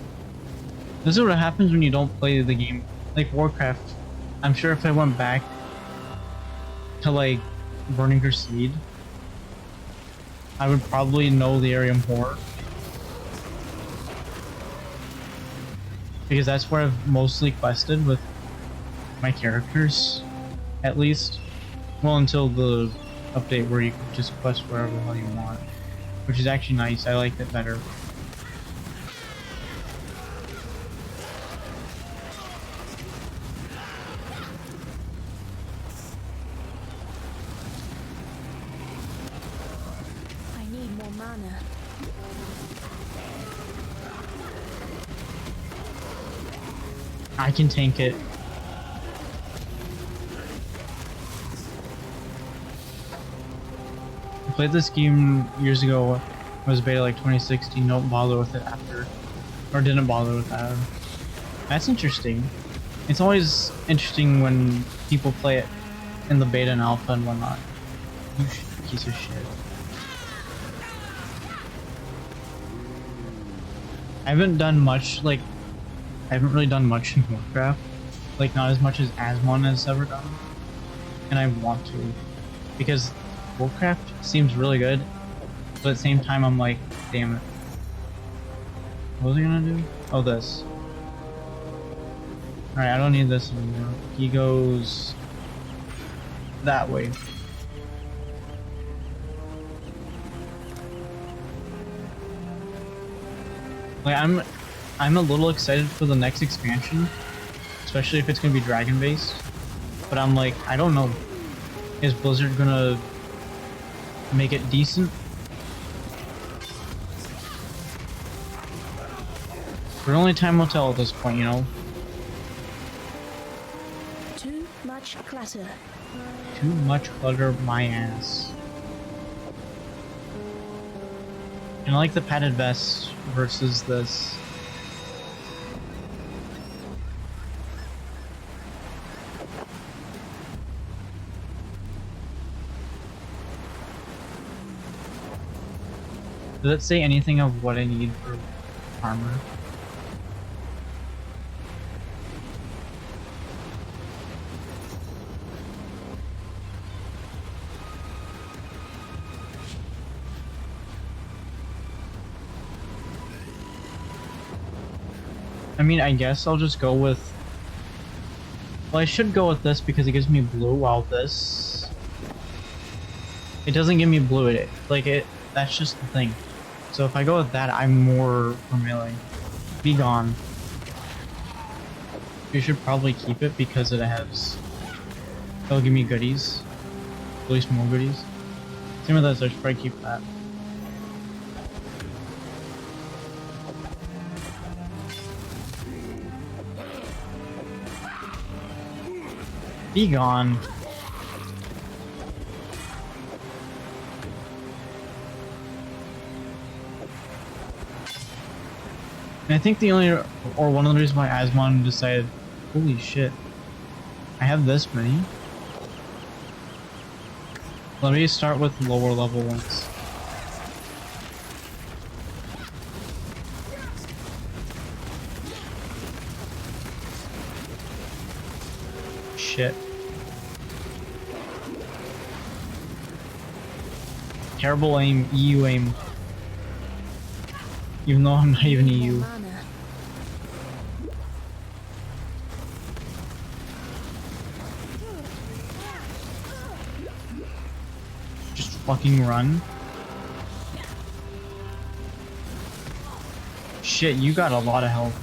This is what happens when you don't play the game. Like Warcraft, I'm sure if I went back to like Burning Crusade, I would probably know the area more. Because that's where I've mostly quested with my characters, at least. Well, until the update where you can just quest wherever the hell you want. Which is actually nice, I liked it better. I need more mana. I can tank it. I played this game years ago. It was beta like 2016. Don't bother with it after, or didn't bother with that. That's interesting. It's always interesting when people play it in the beta and alpha and whatnot. You piece of shit. I haven't done much, like, I haven't really done much in Warcraft. Like, not as much as Asmon has ever done. And I want to. Because Warcraft seems really good, but at the same time I'm like, damn it. What was I gonna do? Oh, this. Alright, I don't need this anymore. He goes that way. Like, I'm a little excited for the next expansion, especially if it's gonna be dragon based. But I'm like, I don't know. Is Blizzard gonna make it decent? But only time will tell at this point, you know? Too much clutter. Too much clutter, my ass. And I like the padded vest versus this. Does it say anything of what I need for armor? I mean, I guess I'll just go with... Well, I should go with this because it gives me blue, while this... It doesn't give me blue, that's just the thing. So if I go with that, I'm more for melee. Be gone. You should probably keep it because it has... It'll give me goodies. At least more goodies. Same with this, I should probably keep that. Be gone. And I think the only, or one of the reasons why Asmon decided, holy shit, I have this many. Let me start with lower level ones. Shit. Terrible aim, EU aim. Even though I'm not even EU. Just fucking run. Shit, you got a lot of health.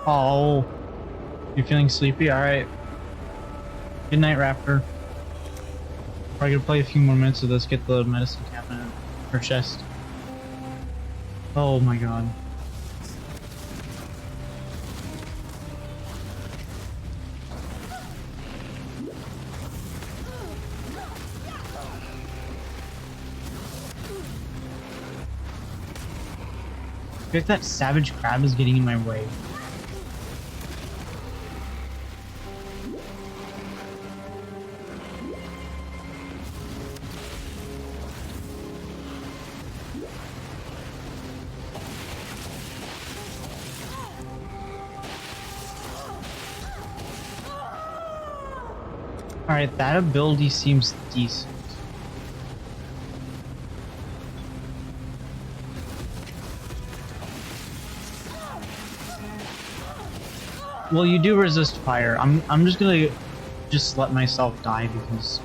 Oh, you feeling sleepy? Alright. Good night, Raptor. Probably gonna play a few more minutes of this, get the medicine cabinet or chest. Oh my god. I feel like that savage crab is getting in my way. Alright, that ability seems decent. Well, you do resist fire. I'm just gonna let myself die because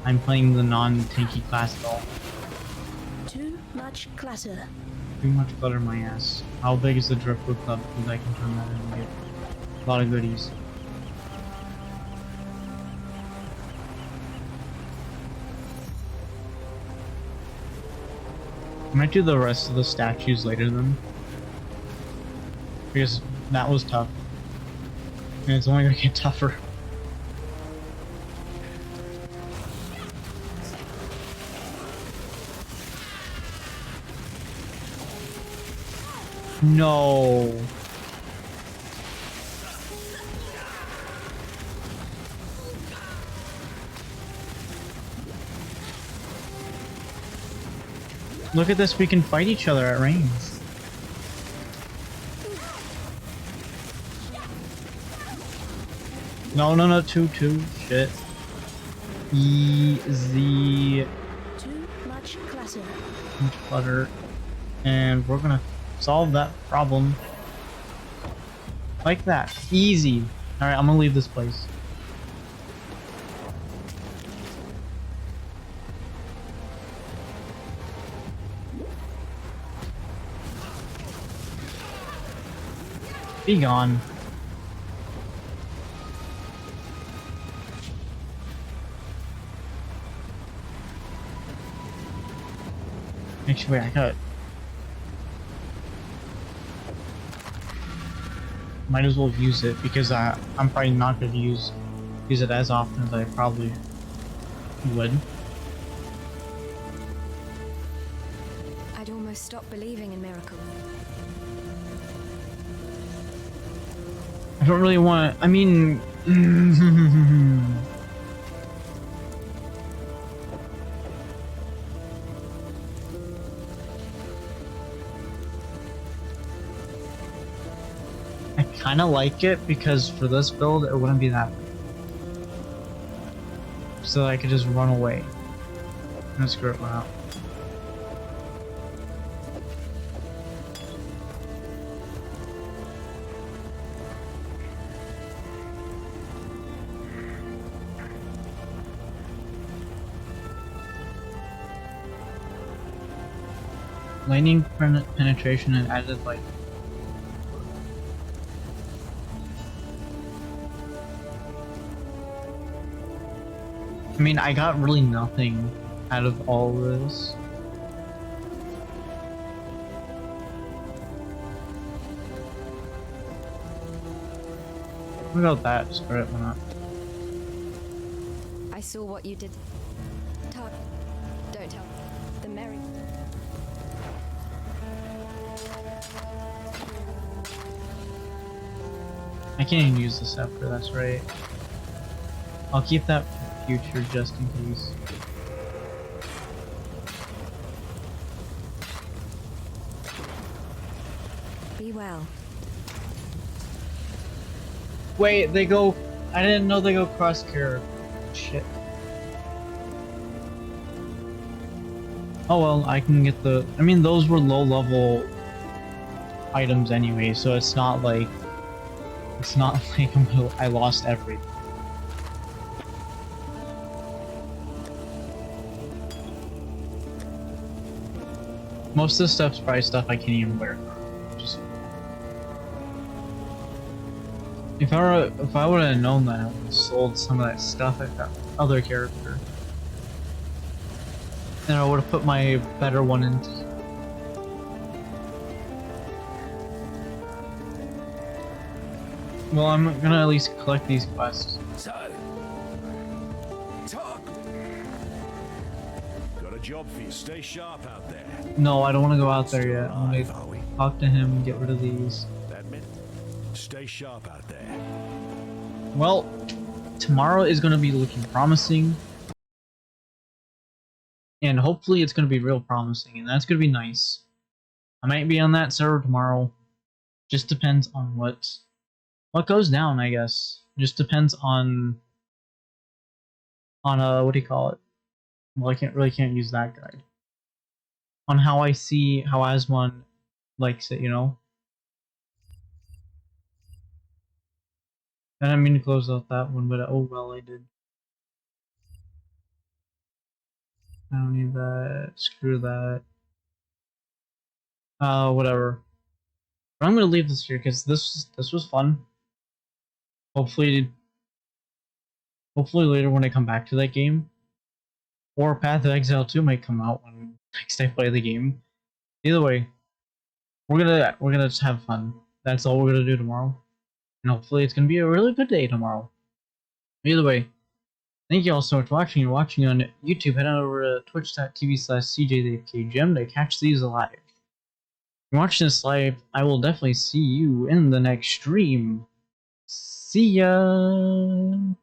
I'm playing the non-tanky class at all. Too much clutter. Too much clutter my ass. How big is the Driftwood Club? Because I can turn that in and get a lot of goodies. I might do the rest of the statues later then. Because that was tough. And it's only gonna get tougher. No. Look at this, we can fight each other at range. No, two, shit. Easy. Too much clutter. Too much clutter. And we're gonna solve that problem. Like that. Easy. Alright, I'm gonna leave this place. Be gone. Actually, wait, I got it. Might as well use it because I'm probably not going to use it as often as I probably would. I'd almost stopped believing in miracles. I don't really want to, I mean... I kind of like it because for this build it wouldn't be that bad. So I could just run away. And screw it out. Lightning penetration and added light. I mean, I got really nothing out of all this. What about that? Screw it, why not? I saw what you did. Don't tell. The merry. I can't even use this after, that's right. I'll keep that for future just in case. Be well. Wait, they go... I didn't know they go cross-care. Shit. Oh well, I can get the... I mean, those were low-level items anyway, so it's not like... It's not like I lost everything. Most of the stuff's probably stuff I can't even wear. Just if I would have known that, I would have sold some of that stuff at that other character. And I would have put my better one into. Well, I'm gonna at least collect these quests. So, talk. Got a job for you. Stay sharp out there. No, I don't want to go out there yet. I'm gonna talk to him, get rid of these. That meant stay sharp out there. Well, tomorrow is gonna be looking promising. And hopefully it's gonna be real promising, and that's gonna be nice. I might be on that server tomorrow. Just depends on what goes down, I guess. Just depends on what do you call it? Well, I can't use that guide. On how I see how Asmon likes it, you know? I didn't mean to close out that one, but oh well, I did. I don't need that. Screw that. Whatever. But I'm gonna leave this here because this was fun. Hopefully later when I come back to that game, or Path of Exile 2 might come out when next I play the game. Either way, we're gonna just have fun. That's all we're gonna do tomorrow, and hopefully it's gonna be a really good day tomorrow. Either way, thank you all so much for watching. You're watching on YouTube. Head on over to twitch.tv/CJTheAFKGM to catch these live. If you're watching this live, I will definitely see you in the next stream. See ya!